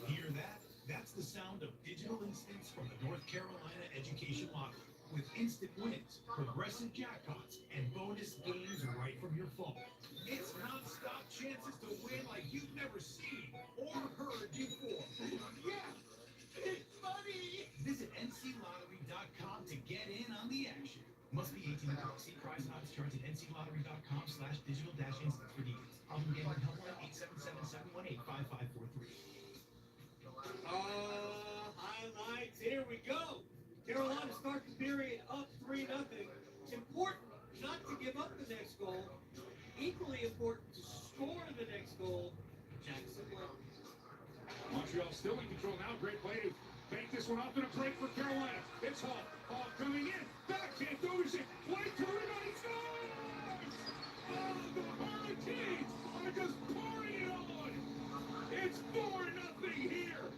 Speaker 6: Hear that? That's the sound of digital instants from the North Carolina education model. With instant wins, progressive jackpots, and bonus games right from your phone. It's non-stop chances to win like you've never seen or heard before. Yeah, it's money! This
Speaker 13: Surprise odds charts at nclottery.com/digital-instance for details. Problem gambling helpline 877-718-5543.
Speaker 1: Highlights. Here we go. Carolina starts the period up 3-0. Important not to give up the next goal. Equally important to score the next goal. Jackson Love.
Speaker 5: Montreal still in control now. Great play to bank this one off in a break for Carolina. It's Hall. Hall coming in. Backhand Dozier. Play to rebound. He scores! Oh, the Hurricanes are just pouring it on. It's 4-0 here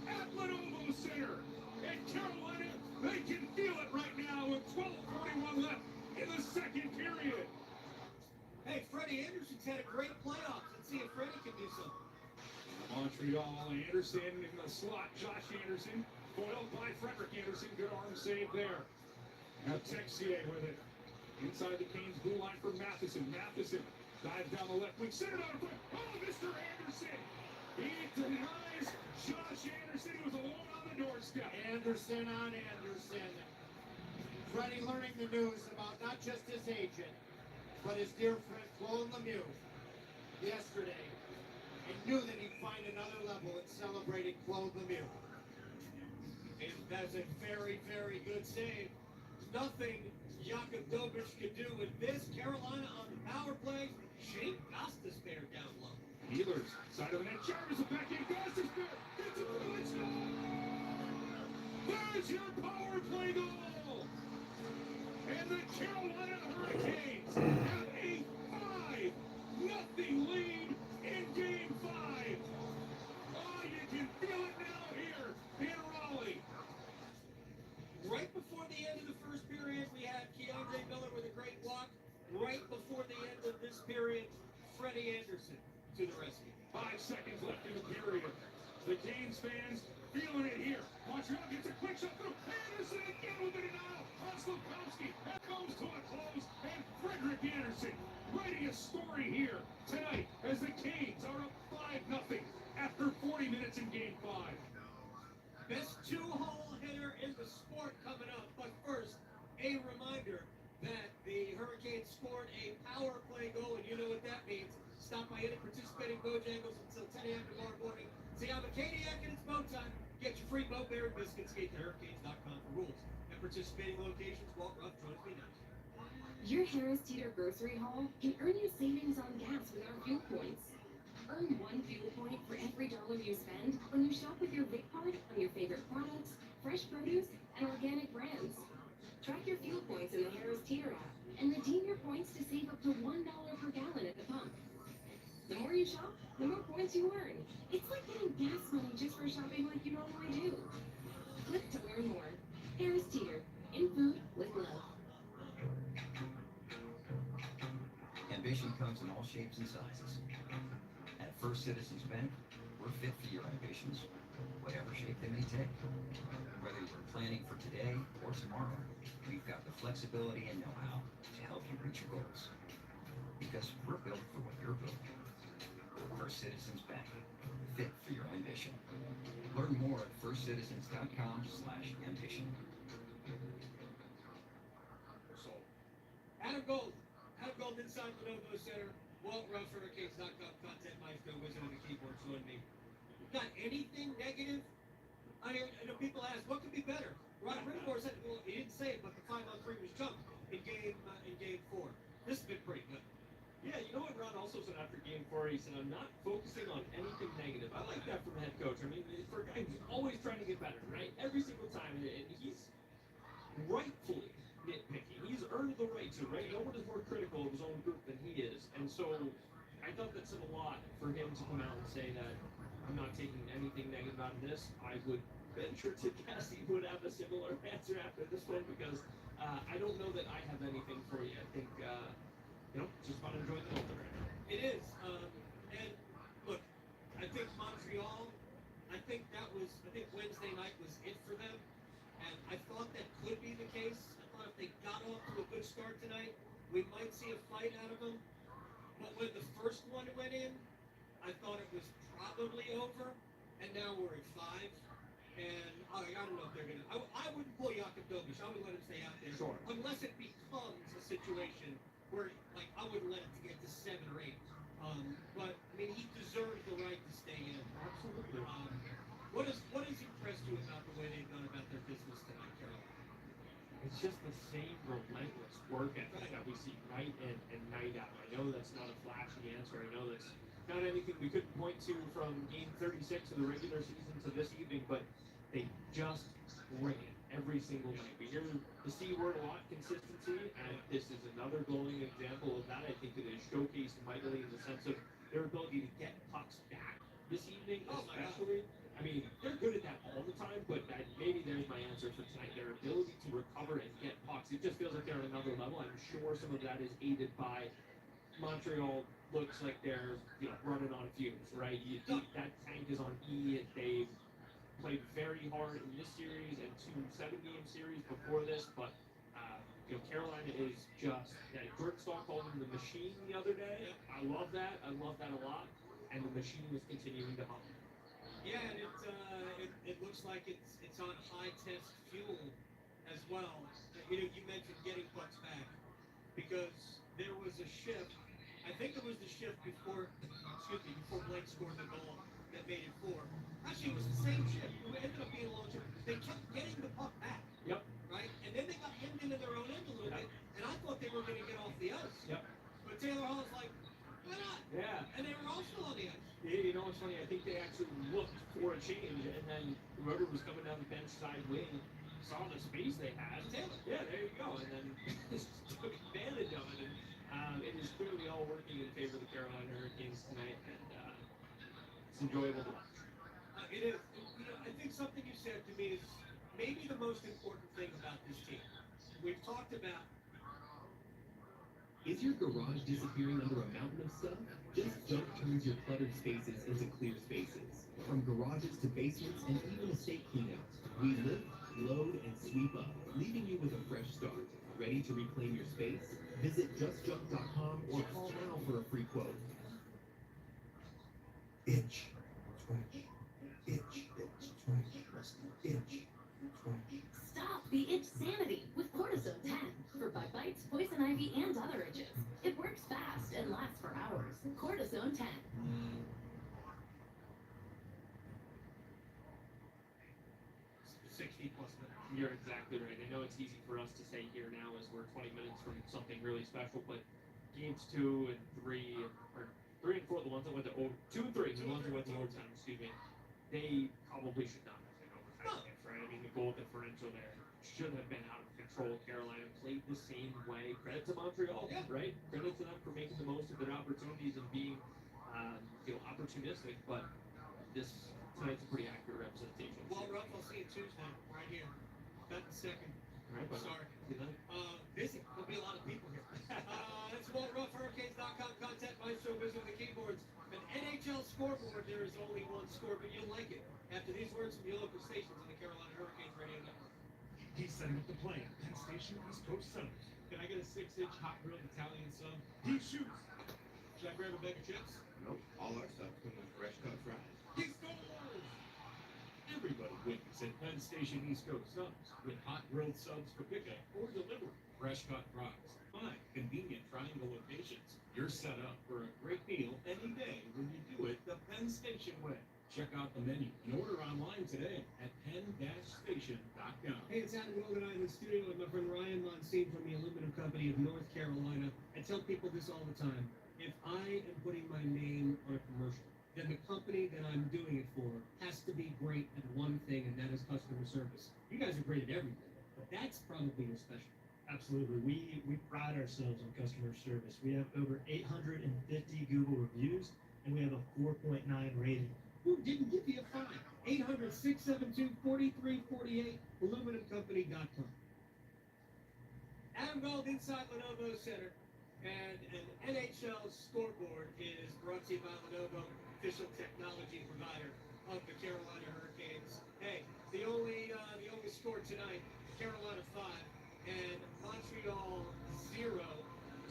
Speaker 5: at Lenovo Center. And Carolina, they can feel it right now with 12:41 left in the second period.
Speaker 1: Hey, Freddie Anderson's had a great playoffs. Let's see if Freddie can do something.
Speaker 5: Montreal, Anderson in the slot. Josh Anderson, foiled by Frederick Anderson. Good arm save there. Now Texier with it. Inside the Canes blue line for Matheson. Matheson dives down the left wing. Center down front. Oh, Mr. Anderson. He denies Josh Anderson. He was alone on the doorstep.
Speaker 14: Anderson on Anderson. Freddie learning the news about not just his agent, but his dear friend Claude Lemieux yesterday. And knew that he'd find another level in celebrating Claude Lemieux.
Speaker 1: And that's a very, very good save. Nothing Jakub Dobic could do with this. Carolina on the power play. Shane Gostisbehere down low.
Speaker 5: Healers, side of the net. Jarvis is back in. Gostisbehere gets a good score. There's your power play goal. And the Carolina Hurricanes have a 5-0 lead in Game 5. Oh, you can feel it now here in Raleigh.
Speaker 1: Right before the end of the first period, we had Keandre Miller with a great block. Right before the end of this period, Freddie Anderson to the rescue.
Speaker 5: 5 seconds left in the period. The Canes fans feeling it here. Montreal gets a quick shot through. Anderson again with it now. On Slafkowski. That comes to a close. And Frederick Anderson writing a story here tonight as the Canes are up 5-0 after 40 minutes in Game 5.
Speaker 1: Best two-hole hitter in the sport coming up. But first, a reminder that the Hurricanes scored a power play goal, and you know what that means. Stop by any participating Bojangles until 10 a.m. tomorrow morning. See I'm a Cadillac and it's boat time. Get your free boat beer and biscuits. Skate to hurricanes.com for rules. At participating locations, Walt Ruff joins me now.
Speaker 7: Your Harris Teeter grocery haul can earn you savings on gas with our fuel points. Earn 1 fuel point for every dollar you spend when you shop with your Vic card on your favorite products, fresh produce, and organic brands. Track your fuel points in the Harris Teeter app and redeem your points to save up to $1 per gallon at the pump. The more you shop, the more points you earn. It's like getting gas money just for shopping like you normally do. Click to learn more. Harris Teeter, in food with love.
Speaker 15: Ambition comes in all shapes and sizes. At First Citizens Bank, we're fit for your ambitions, whatever shape they may take. Whether you're planning for today or tomorrow, we've got the flexibility and know-how to help you reach your goals. Because we're built for what you're built for. First Citizens Bank, fit for your ambition. Learn more at firstcitizens.com/ambition.
Speaker 1: Adam Gold. Adam Gold inside Lenovo Center. Walt Ruff, hurricanes.com, content maestro, wizard of the keyboard, join me. Not anything negative. I mean, people ask, what could be better? Rod Brindamore said, well, he didn't say it, but the 5-on-3 was jumped in game 4. This has been pretty good.
Speaker 16: Yeah, you know what Ron also said after Game 4? He said, I'm not focusing on anything negative. I like that from a head coach. I mean, for a guy who's always trying to get better, right? Every single time. And he's rightfully nitpicky. He's earned the right to, right? No one is more critical of his own group than he is. And so I thought that said a lot for him to come out and say that I'm not taking anything negative out of this. I would venture to guess he would have a similar answer after this one because I don't know that I have anything for you. I think, just about enjoying the moment right now.
Speaker 1: It is. And look, I think Montreal, I think Wednesday night was it for them. And I thought that could be the case. I thought if they got off to a good start tonight, we might see a fight out of them. But when the first one went in, I thought it was probably over. And now we're at 5. And I don't know if they're going to. I wouldn't pull Jakub Dobic. I would let him stay out there.
Speaker 5: Sure.
Speaker 1: Unless it becomes a situation where, like, I wouldn't let it get to 7 or 8. But I mean, he deserves the right to stay in.
Speaker 16: Absolutely.
Speaker 1: What has impressed you about the way they've gone about their business tonight, Carolina?
Speaker 16: It's just the same relentless work ethic that we see night in and night out. I know that's not a flashy answer. I know that's not anything we couldn't point to from game 36 of the regular season to this evening, but they just bring it every single night. We hear the C word a lot, consistency, and this is another glowing example of that. I think it is showcased mightily in the sense of their ability to get pucks back this evening, especially. I mean, they're good at that all the time, but maybe there's my answer for tonight. Their ability to recover and get pucks. It just feels like they're on another level. I'm sure some of that is aided by Montreal. Looks like they're running on fumes, right? That tank is on E. They've played very hard in this series and 2 7-game series before this, but Carolina is just Jordan Stahl called them the machine the other day. I love that. I love that a lot, and the machine is continuing to hum.
Speaker 1: Yeah, and it looks like it's on high test fuel as well. You mentioned getting pucks back because there was a shift. I think it was the shift before Blake scored the goal that made it 4. Actually, it was the same shift. It ended up being a long shift. They kept getting the puck back.
Speaker 16: Yep.
Speaker 1: Right, and then they got hemmed into their own end a little bit, and I thought they were going to get off the ice.
Speaker 16: Yep.
Speaker 1: But Taylor Hall's like, why not?
Speaker 16: Yeah.
Speaker 1: And they were all still on the ice.
Speaker 16: You know what's funny? I think they actually looked for a change, and then whoever was coming down the bench side wing saw the space they had.
Speaker 1: Taylor.
Speaker 16: Yeah, there you go. And then just took advantage of it. And it is clearly all working in favor of the Carolina Hurricanes tonight, and it's enjoyable to watch.
Speaker 1: It is. I think something you said to me is maybe the most important thing about this team. We've talked about.
Speaker 11: Is your garage disappearing under a mountain of stuff? Just Jump turns your cluttered spaces into clear spaces. From garages to basements and even estate cleanouts, we lift, load, and sweep up, leaving you with a fresh start. Ready to reclaim your space? Visit justjump.com or call now for a free quote.
Speaker 6: Itch, twitch, itch, twitch, itch, twitch.
Speaker 7: Stop the itch sanity with Cortisone 10 for bug bites, poison ivy, and other itches. It works fast and lasts for hours. Cortisone 10.
Speaker 1: 60 plus minutes.
Speaker 16: You're exactly right. I know it's easy for us to say here now as we're 20 minutes from something really special, but games 2 and 3, or 3 and 4, the ones that went to 2 and 3, the ones that went to overtime, excuse me, they probably should not have been overtime games, right? I mean, the goal differential there should have been out of control. Carolina played the same way. Credit to Montreal, right? Credit to them for making the most of their opportunities and being, opportunistic. But tonight's a pretty accurate representation.
Speaker 1: Well, Ruff, I'll see you Tuesday, right here. About the second.
Speaker 16: Right, but
Speaker 1: Sorry.
Speaker 16: see that?
Speaker 1: Busy. There'll be a lot of people here. That's Walt Ruff, Hurricanes.com. Contact Maestro, visit the keyboards. An NHL scoreboard, there is only one score, but you'll like it. After these words from your local stations on the Carolina Hurricanes Radio Network.
Speaker 5: He's setting up the plan. Penn Station, East Coast Center.
Speaker 16: Can I get a 6-inch hot grilled Italian sub?
Speaker 5: He shoots.
Speaker 1: Should I grab a bag of chips?
Speaker 5: Nope. All our stuff comes with fresh cut fries. He scores! Everybody wins at Penn Station East Coast Subs with hot grilled subs for pickup or delivery. Fresh cut fries. 5 convenient triangle locations. You're set up for a great meal any day when you do it the Penn Station way. Check out the menu and order online today at penn-station.com.
Speaker 1: Hey, it's Adam Wilden. I'm in the studio with my friend Ryan Monsine from the Aluminum Company of North Carolina. I tell people this all the time. If I am putting my name on a commercial, then the company that I'm doing it for has to be great at one thing, and that is customer service. You guys are great at everything, but that's probably your specialty.
Speaker 17: Absolutely. We pride ourselves on customer service. We have over 850 Google reviews, and we have a 4.9 rating.
Speaker 1: Who didn't give you a 5? 800-672-4348, aluminumcompany.com. Adam Gold inside Lenovo Center, and an NHL scoreboard is brought to you by Lenovo, official technology provider of the Carolina Hurricanes. Hey, the only score tonight, Carolina 5 and Montreal 0.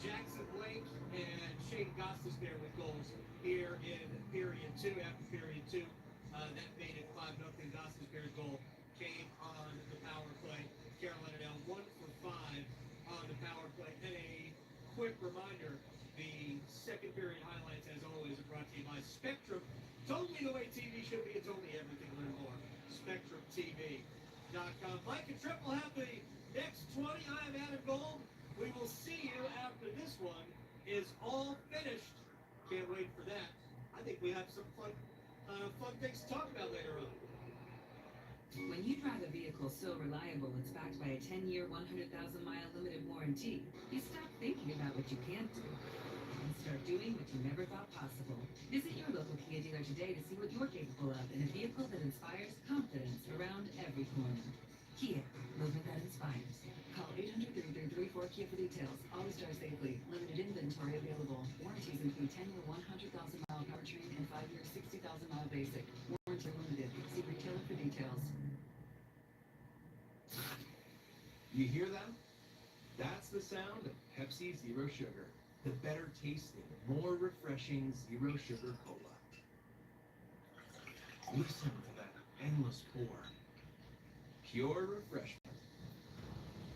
Speaker 1: Jackson Blake and Shane Gostisbehere with goals here in period 2. After period 2, that made it 5-0. Gostisbehere's goal came on the power play. Carolina now 1 for 5 on the power play. And a quick reminder, the second period highlights, as always, are brought to you by Spectrum. Totally the way TV should be. It's only everything a little more. SpectrumTV.com. Mike and Trip will have the next 20. I am Adam Gold. We will see you after this one is all finished. Can't wait for that. I think we have some fun things to talk about later on.
Speaker 12: When you drive a vehicle so reliable it's backed by a 10-year, 100,000-mile limited warranty, you stop thinking about what you can't do and start doing what you never thought possible. Visit your local Kia dealer today to see what you're capable of in a vehicle that inspires confidence around every corner. Kia, movement that inspires. Call 800-3334-KIA for details. Always drive safely. Limited inventory available. Warranties include 10-year, 100,000-mile powertrain and 5-year, 60,000-mile basic. Warranty limited. See retailer for details.
Speaker 10: You hear that? That's the sound of Pepsi Zero Sugar. The better tasting, more refreshing Zero Sugar Cola. Listen to that endless pour. Pure refreshment.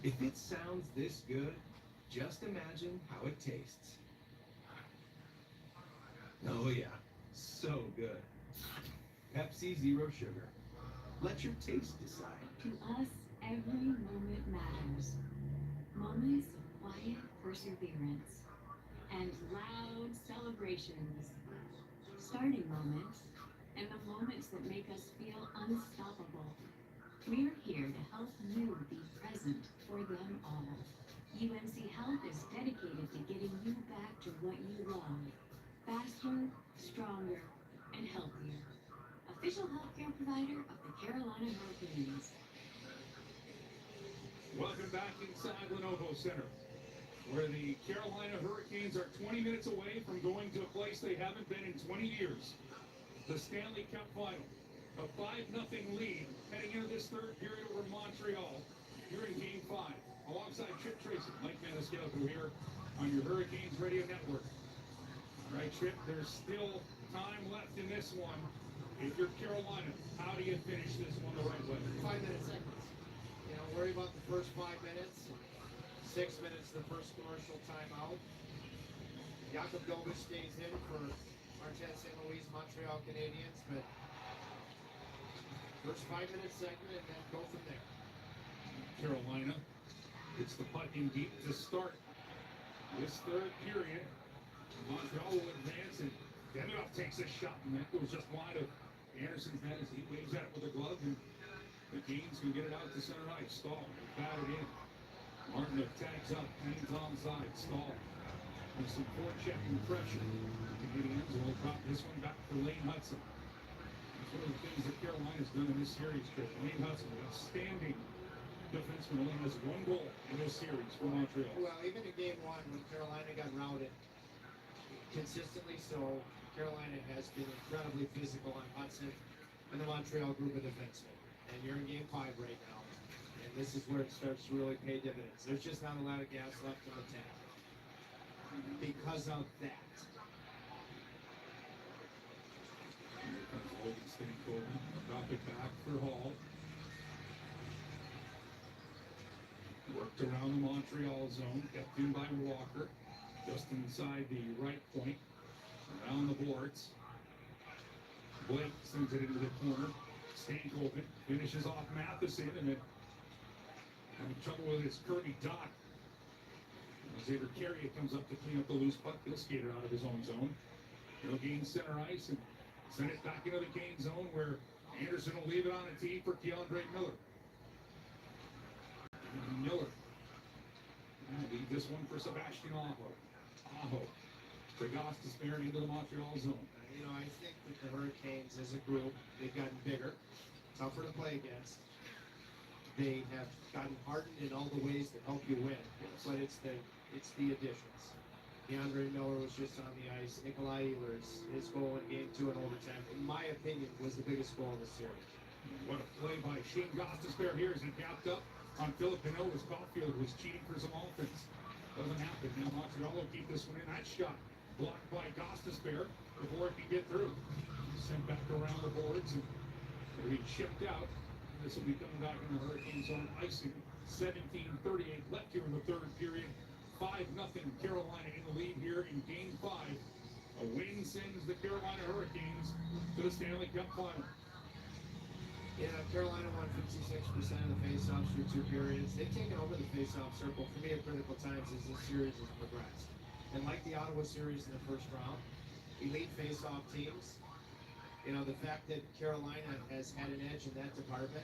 Speaker 10: If it sounds this good, just imagine how it tastes. Oh yeah, so good. Pepsi Zero Sugar. Let your taste decide.
Speaker 7: To us, every moment matters. Moments of quiet perseverance and loud celebrations. Starting moments and the moments that make us feel unstoppable. We're here to help you be present for them all. UNC Health is dedicated to getting you back to what you love. Faster, stronger, and healthier. Official healthcare provider of the Carolina Hurricanes.
Speaker 18: Welcome back inside Lenovo Center, where the Carolina Hurricanes are 20 minutes away from going to a place they haven't been in 20 years. The Stanley Cup Final. A 5-0 lead heading into this third period over Montreal. Here in Game 5, alongside Chip Tracy, Mike Maniscalco here on your Hurricanes Radio Network. All right, Chip, there's still time left in this one. If you're Carolina, how do you finish this one the right way?
Speaker 14: 5-minute segments. You know, worry about the first 5 minutes. 6 minutes, the first commercial timeout. Jakob Dovis stays in for Marquette St. Louis Montreal Canadiens, but first 5-minute segment and then go from there.
Speaker 18: Carolina gets the puck in deep to start this third period. Montreal will advance, and Demidov takes a shot, and that goes just wide of Anderson's net as he waves at it with a glove, and the Canes can get it out to center ice. Stahl, batted in. Martin tags up, hangs onside. Stahl with some forechecking pressure. The Canadiens will drop this one back for Lane Hudson. That's one of the things that Carolina's done in this series, Chris. Lane Hudson, outstanding defenseman, only has 1 goal in this series for Montreal.
Speaker 14: Well, even in Game 1, when Carolina got routed consistently, so Carolina has been incredibly physical on Hudson and the Montreal group of defensemen. And you're in Game 5 right now, and this is where it starts to really pay dividends. There's just not a lot of gas left in the tank because of that.
Speaker 18: Here comes Logan Stankoven. Drop it back for Hall. Worked around the Montreal zone, kept in by Walker, just inside the right point, around the boards. Blake sends it into the corner. Stankoven finishes off Matheson, and then having trouble with his Kirby Doc. Xavier Carrier comes up to clean up the loose puck. He'll skate it out of his own zone. He'll gain center ice and send it back into the Kane zone, where Anderson will leave it on a tee for Keandre Miller. Miller. And leave this one for Sebastian Aho. Aho. Pregost is sparing into the Montreal zone.
Speaker 14: You know, I think that the Hurricanes as a group, they've gotten bigger, tougher to play against. They have gotten hardened in all the ways that help you win, but it's the additions. DeAndre Miller was just on the ice. Nikolai Ehlers, his goal in Game 2 in overtime, in my opinion, was the biggest goal in the series.
Speaker 18: What a play by Shane Gostisbehere here as he gapped up on Philip Pinot as Caulfield was cheating for some offense. Doesn't happen. Now Montreal will keep this one in. That shot blocked by Gostisbehere before it can get through. Sent back around the boards, and it'll be chipped out. This will be coming back in the Hurricane zone. Icing 17:38 left here in the third period. 5-0 Carolina in the lead here in Game 5. A win sends the Carolina Hurricanes to the Stanley Cup Final.
Speaker 14: Yeah, Carolina won 56% of the faceoffs through 2 periods. They've taken over the faceoff circle for me at critical times as this series has progressed. And like the Ottawa series in the first round, elite faceoff teams, you know, the fact that Carolina has had an edge in that department,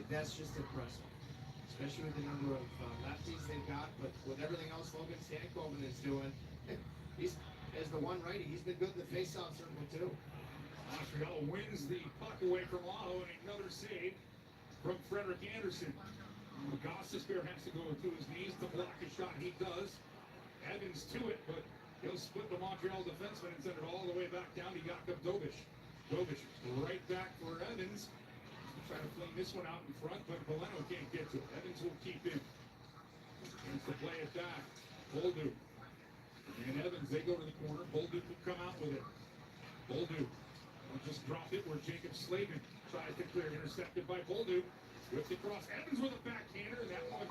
Speaker 14: that's just impressive. Especially with the number of lefties they've got, but with everything else Logan Stankoven is doing, he's, as the one righty, he's been good in the faceoff circle too.
Speaker 18: Montreal wins the puck away from Aho, and another save from Frederik Andersen. Gostisbehere has to go to his knees to block a shot. He does. Evans to it, but he'll split the Montreal defenseman and send it all the way back down to Jakub Dobiš. Dobiš right back for Evans. Trying to fling this one out in front, but Boleno can't get to it. Evans will keep in. Wants to play it back. Bolduc. And Evans, they go to the corner. Bolduc will come out with it. Bolduc will just drop it where Jacob Slavin tries to clear. Intercepted by Bolduc. Whipped across. Evans with a backhander, and that one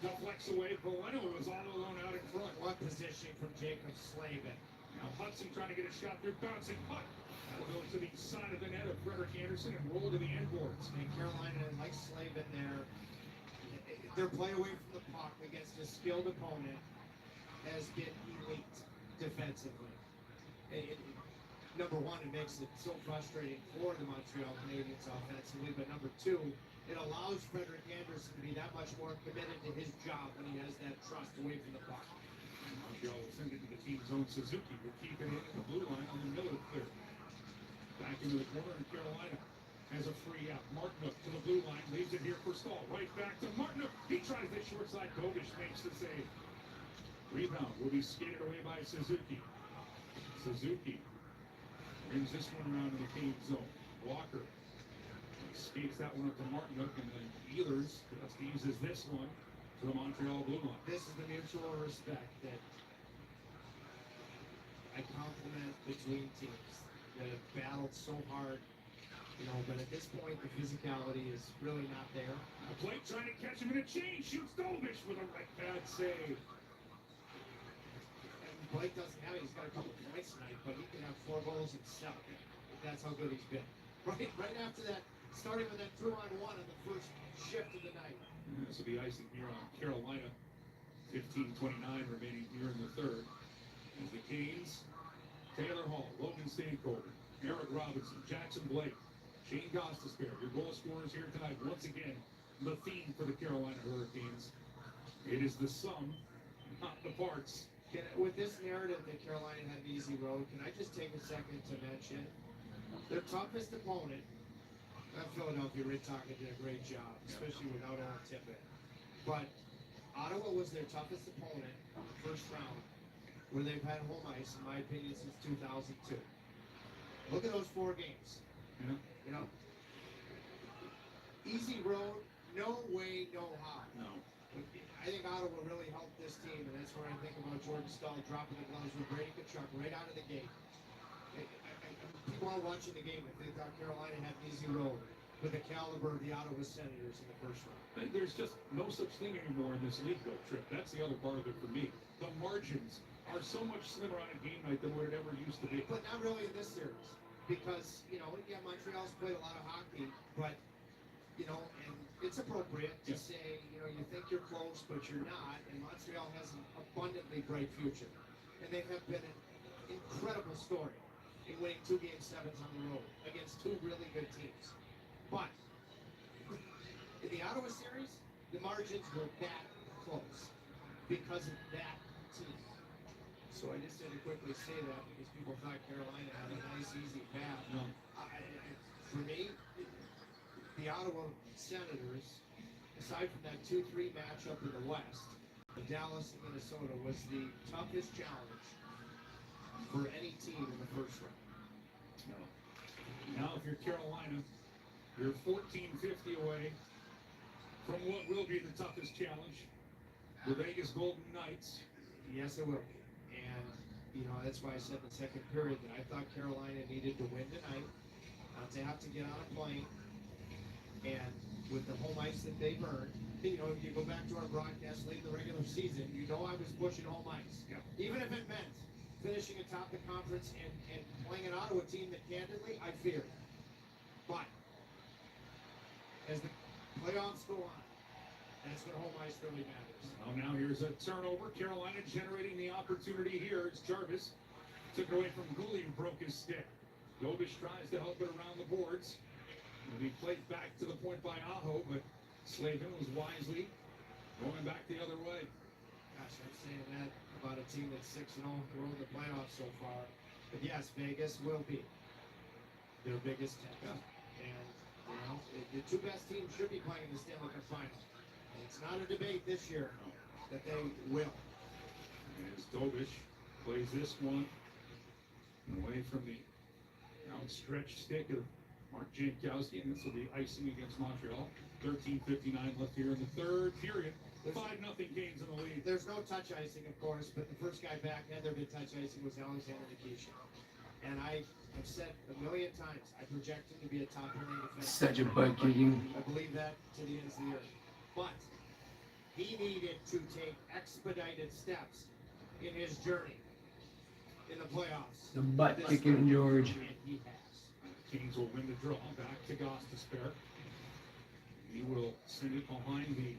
Speaker 18: deflects away. Boleno was all alone out in front.
Speaker 14: What positioning from Jacob Slavin.
Speaker 18: Now Hudson trying to get a shot through, bouncing puck. That'll go to the side of the net of Frederik Andersen and roll to the end boards.
Speaker 14: And Carolina, like Slavin there, their play away from the puck against a skilled opponent has been elite defensively. Number one, it makes it so frustrating for the Montreal Canadiens offensively, but number two, it allows Frederik Andersen to be that much more committed to his job when he has that trust away from the puck.
Speaker 18: Montreal will send it to the team zone. Suzuki will keep it in the blue line on the middle of the clear. Back into the corner, and Carolina has a free out. Martinook to the blue line, leaves it here for Stahl. Right back to Martinook. He tries the short side. Dobiš makes the save. Rebound will be skated away by Suzuki. Suzuki brings this one around to the cage zone. Walker skates that one up to Martinook, and then Ehlers just uses this one to the Montreal blue line.
Speaker 14: This is the mutual respect that I compliment between teams that have battled so hard, you know, but at this point the physicality is really not there.
Speaker 18: Blake trying to catch him in a chain, shoots Dobiš with a right bad save.
Speaker 14: And Blake doesn't have it, he's got a couple points tonight, but he can have 4 goals himself. That's how good he's been. Right after that, starting with that 2-on-1 on the first shift of the night.
Speaker 18: This will be icing here on Carolina. 15:29 remaining here in the third. As the Canes, Taylor Hall, Logan Stankoven, Eric Robinson, Jackson Blake, Shane Gostisbehere, your goal scorers here tonight. Once again, the theme for the Carolina Hurricanes. It is the sum, not the parts.
Speaker 14: With this narrative that Carolina had an easy road, can I just take a second to mention their toughest opponent? Philadelphia Red Sox did a great job, especially without Owen Tippett. But Ottawa was their toughest opponent in the first round, where they've had home ice, in my opinion, since 2002. Look at those 4 games.
Speaker 18: Yeah.
Speaker 14: You know, easy road, no way, no how.
Speaker 18: No.
Speaker 14: I think Ottawa really helped this team, and that's where I think about Jordan Stahl dropping the gloves with Brady Tkachuk right out of the gate. People are watching the game if they thought Carolina had an easy road with the caliber of the Ottawa Senators in the first round.
Speaker 18: There's just no such thing anymore in this league, though, Trip. That's the other part of it for me. The margins are so much slimmer on a game night than what it ever used to be.
Speaker 14: But not really in this series, because, you know, yeah, Montreal's played a lot of hockey, but, you know, and it's appropriate to say, you know, you think you're close, but you're not, and Montreal has an abundantly bright future. And they have been an incredible story in winning 2 Game 7s on the road against 2 really good teams. But in the Ottawa series, the margins were that close because of that team. So I just had to quickly say that because people thought Carolina had a nice, easy path.
Speaker 18: No.
Speaker 14: For me, the Ottawa Senators, aside from that 2-3 matchup in the West, Dallas and Minnesota was the toughest challenge for any team in the first round.
Speaker 18: No. Now, if you're Carolina, you're 1450 away from what will be the toughest challenge, the Vegas Golden Knights.
Speaker 14: Yes, it will be. And, you know, that's why I said in the second period that I thought Carolina needed to win tonight, not to have to get on a plane. And with the home ice that they've earned, you know, you go back to our broadcast late in the regular season, you know I was pushing home ice.
Speaker 18: Yeah.
Speaker 14: Even if it meant finishing atop the conference and playing an Ottawa team that candidly I feared. But as the playoffs go on, that's when home ice really matters.
Speaker 18: Well, now here's a turnover. Carolina generating the opportunity here. It's Jarvis. Took away from Gouli, who broke his stick. Dobish tries to help it around the boards. It'll be played back to the point by Aho, but Slavin was wisely going back the other way.
Speaker 14: Gosh, I'm saying that about a team that's 6-0 in the playoffs so far. But yes, Vegas will be their biggest test.
Speaker 18: Yeah.
Speaker 14: And, you know, the two best teams should be playing in the Stanley Cup Final. And it's not a debate this year that they will.
Speaker 18: As Dobish plays this one away from the outstretched stick of Mark Jankowski, and this will be icing against Montreal. 13:59 left here in the third period. 5-0 gains in the lead.
Speaker 14: There's no touch icing, of course, but the first guy back had there been touch icing was Alexander Nikishin. And I have said a million times, I project him to be a top pairing defenseman.
Speaker 2: Such a butt kicking.
Speaker 14: I believe that to the ends of the earth. But he needed to take expedited steps in his journey in the playoffs.
Speaker 2: The butt kicking George.
Speaker 14: And he has.
Speaker 18: Kings will win the draw. Back to Goss to spare. He will send it behind the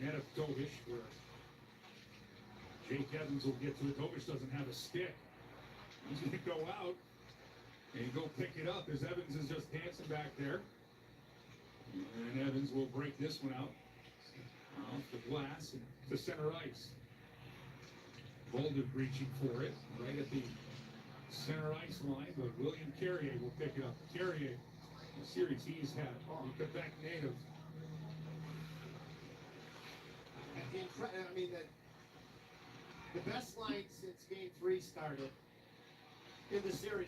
Speaker 18: net of Dobish, where Jake Evans will get to it. Dobish doesn't have a stick. He's going to go out and go pick it up as Evans is just dancing back there. And Evans will break this one out off the glass and to center ice. Bolden reaching for it right at the center ice line, but William Carrier will pick it up. Carrier, the series he's had, the Quebec native.
Speaker 14: I mean, the best line since Game 3 started in the series.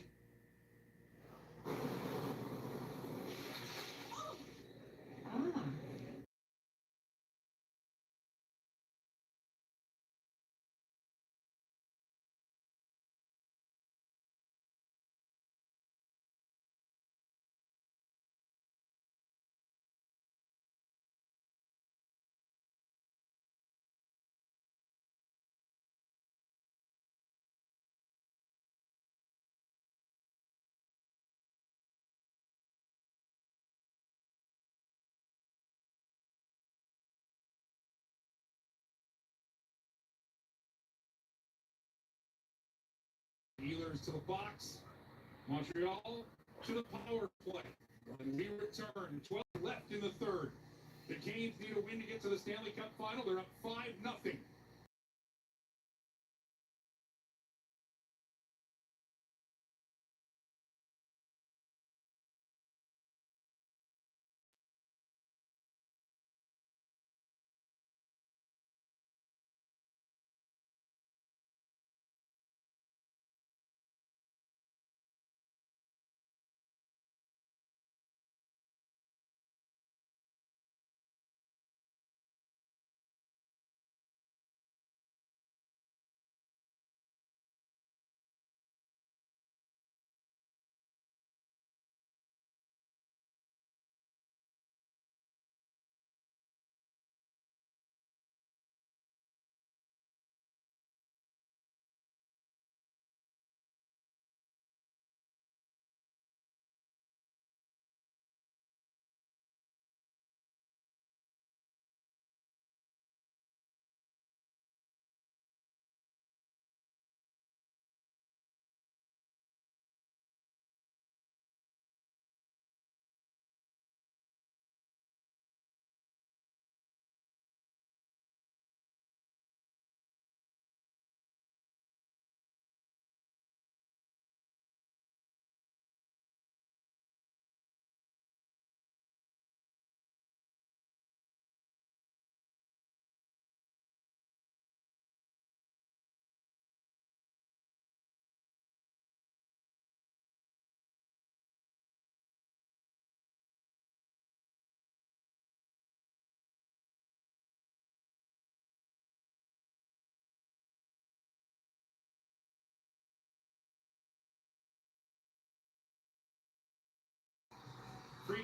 Speaker 18: Wheelers to the box. Montreal to the power play. When we return, 12 left in the third. The Canes need a win to get to the Stanley Cup final. They're up 5-0.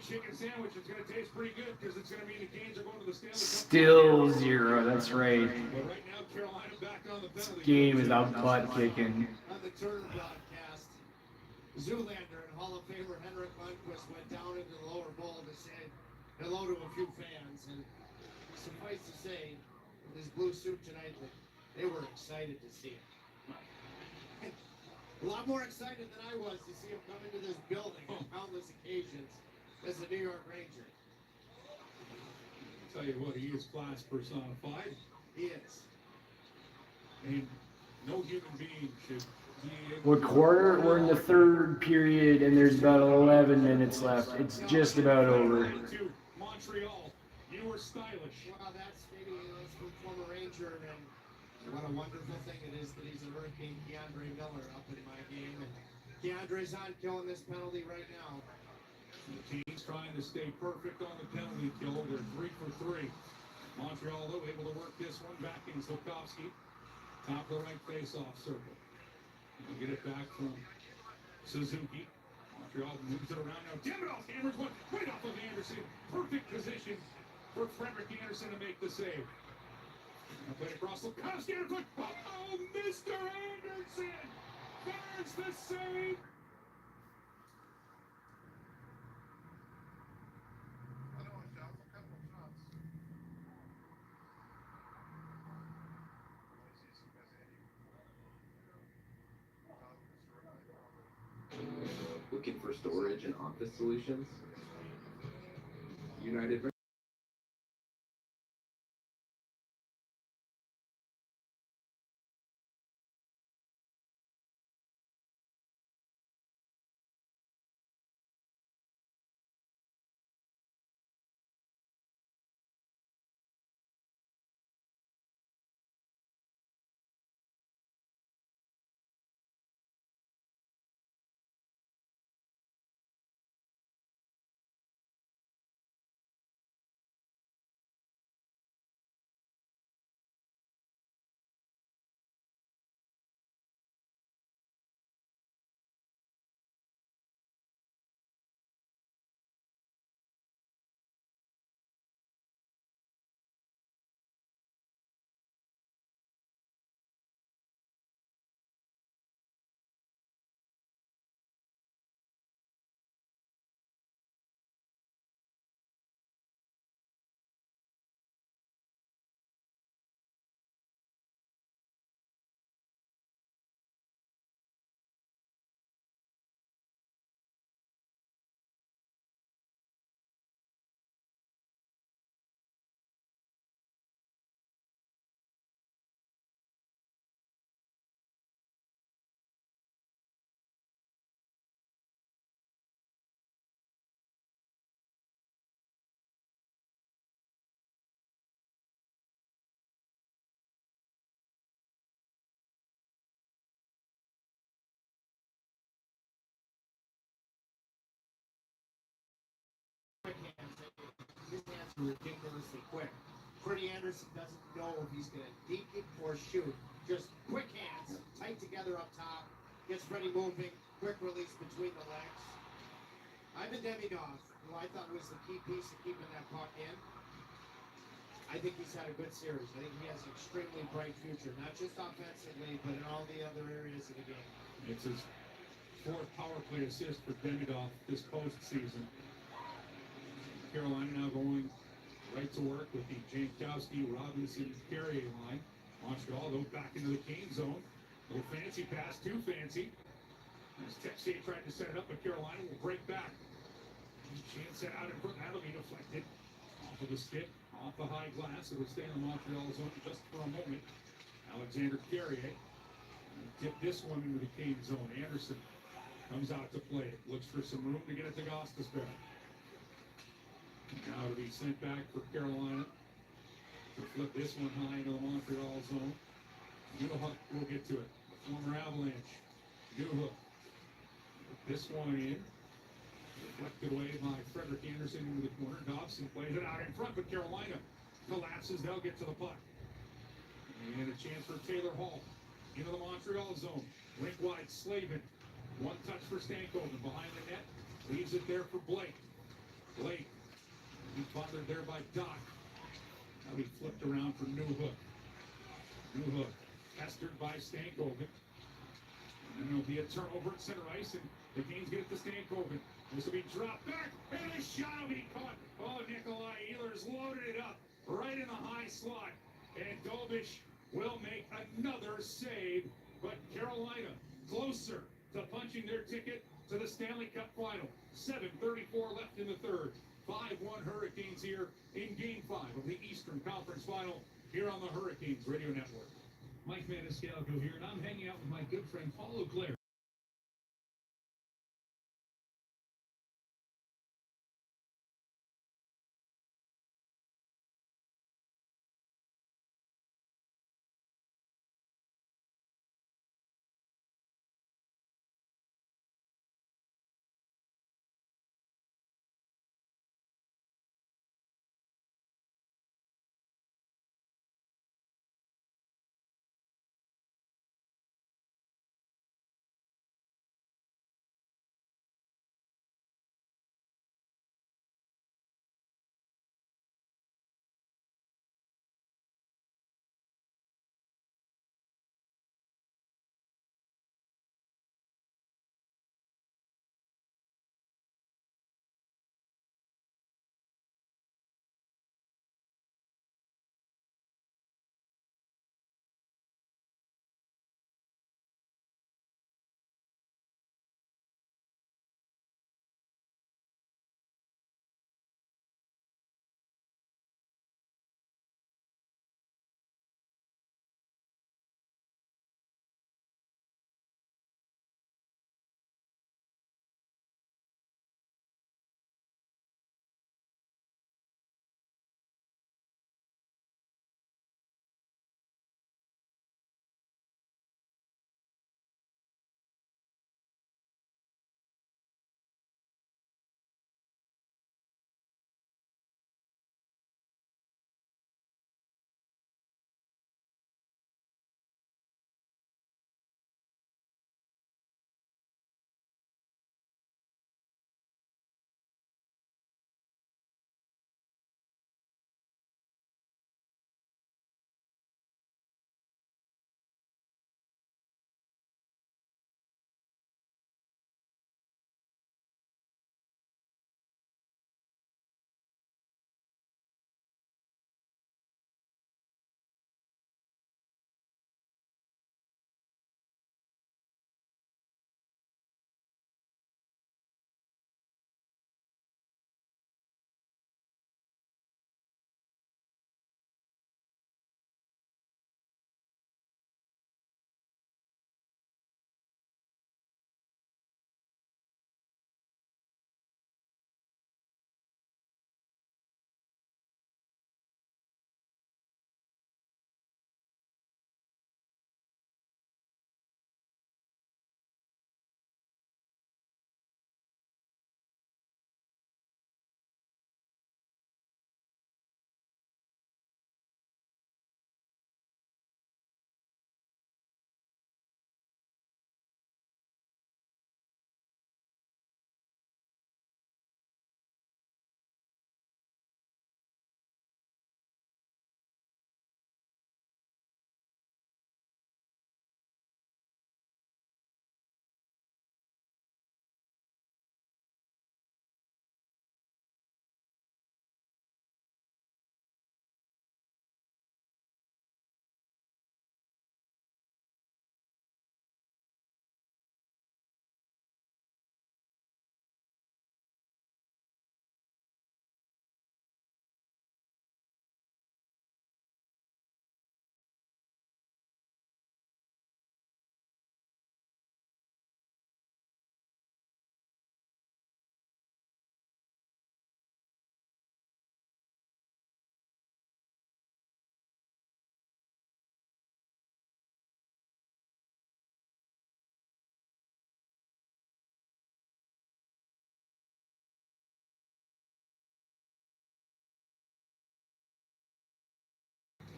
Speaker 18: chicken sandwich is going to taste pretty good because it's going to mean the Canes are going to the Stanley Cup.
Speaker 2: Still 0. That's right.
Speaker 18: But right now, Carolina back on the penalty.
Speaker 2: This game is out butt kicking.
Speaker 14: On the Turner broadcast, Zoolander and Hall of Famer Henrik Lundqvist went down into the lower bowl to say hello to a few fans, and suffice to say, in his blue suit tonight, that they were excited to see him. A lot more excited than I was to see him come into this building on countless occasions as a New York Ranger.
Speaker 18: I'll tell you what, he is class personified.
Speaker 14: He is.
Speaker 18: And no human being should be able
Speaker 2: What quarter? We're in the 3rd period, and there's about 11 minutes left. It's just about over.
Speaker 18: to Montreal. You were stylish.
Speaker 14: Well, that's from former Ranger, and what a wonderful thing it is that he's a Hurricane Keandre Miller up in my game. And Keandre's on killing this penalty right now.
Speaker 18: The Canes trying to stay perfect on the penalty kill. They're 3 for 3. Montreal, though, able to work this one back in Slafkovsky. Top of the right face-off circle. We'll get it back from Suzuki. Montreal moves it around now. Demidov hammers one right off of Anderson. Perfect position for Frederick Anderson to make the save. Now play across Slafkovsky. Oh, Mr. Anderson! There's the save!
Speaker 11: Looking for storage and office solutions? United
Speaker 14: His hands are ridiculously quick. Freddie Anderson doesn't know if he's going to deke it or shoot. Just quick hands, tight together up top. Gets Freddie moving, quick release between the legs. Ivan Demidov, who I thought was the key piece of keeping that puck in. I think he's had a good series. I think he has an extremely bright future, not just offensively, but in all the other areas of the game.
Speaker 18: It's his 4th power play assist for Demidov this postseason. Carolina now going right to work with the Jankowski, Robinson, Carrier line. Montreal, though, back into the Kane zone. Little fancy pass, too fancy. As Texier tried to set it up, but Carolina will break back. Chance set out in front. That'll be deflected. Off of the stick, off the high glass. It will stay in the Montreal zone just for a moment. Alexander Carrier tip this one into the Kane zone. Anderson comes out to play it. Looks for some room to get it to Gostisbehere. Now to be sent back for Carolina to flip this one high into the Montreal zone. Newhook will get to it. The former Avalanche. Newhook. This one in. Deflected away by Frederick Anderson into the corner. Dobson plays it out in front, but Carolina collapses. They'll get to the puck. And a chance for Taylor Hall into the Montreal zone. Rink wide, Slavin. One touch for Stankoven behind the net. Leaves it there for Blake. Blake, he bothered there by Doc. Now he flipped around for Newhook. Newhook, pestered by Stankoven. And there'll be a turnover at center ice, and the Canes get it to Stankoven. This will be dropped back, and a shot will be caught. Oh, Nikolai Ehlers loaded it up right in the high slot. And Dobish will make another save, but Carolina closer to punching their ticket to the Stanley Cup final. 7:34 left in the third. 5-1 Hurricanes here in Game 5 of the Eastern Conference Final here on the Hurricanes Radio Network.
Speaker 19: Mike Maniscalco here, and I'm hanging out with my good friend Paul Auclair.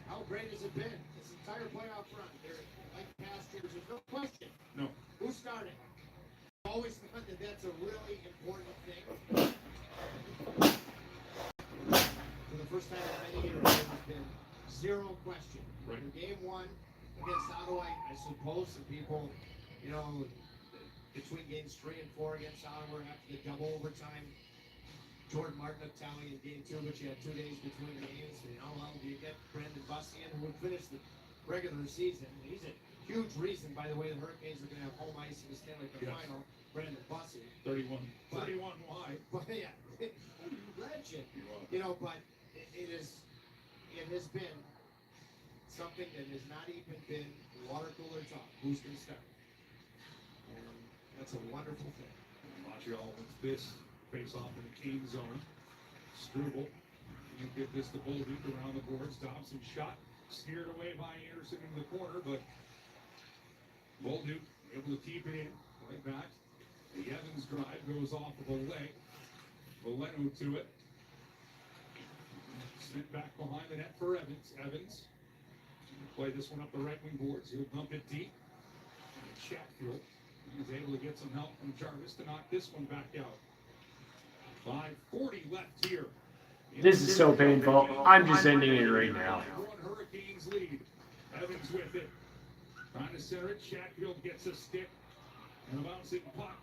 Speaker 14: How great has it been? This entire playoff run here, like past years, there's no question.
Speaker 18: No.
Speaker 14: Who's starting? Always thought that that's a really important thing. first time in many years, there's been zero question.
Speaker 18: Right.
Speaker 14: In game one against Ottawa, I suppose some people, you know, between games 3 and 4 against Ottawa after the double overtime, Jordan Martin of tally in game 2, which you had 2 days between games. You know, well, do you get Brandon Bussey in, who would finish the regular season? He's a huge reason, by the way, the Hurricanes are going to have home ice in the Stanley Cup
Speaker 18: Yes.
Speaker 14: final. Brandon Bussey.
Speaker 18: 31 wide.
Speaker 14: But yeah, legend. You know, but it has been something that has not even been water cooler talk. Who's going to start? And that's a wonderful thing.
Speaker 18: Montreal wins this face off in the King zone. Struble can get this to Bolduc around the boards. Dobson shot steered away by Anderson in the corner, but Bolduc able to keep it in. Right back. The Evans drive goes off of a leg. Valeno to it. Sent back behind the net for Evans. Evans play this one up the right wing boards. He'll dump it deep. And Chatfield, he's able to get some help from Jarvis to knock this one back out. 5:40 left here.
Speaker 2: This is so painful. I'm just ending it right now.
Speaker 18: One Hurricanes lead. Evans with it. Trying to center it. Chatfield gets a stick. And a bouncing puck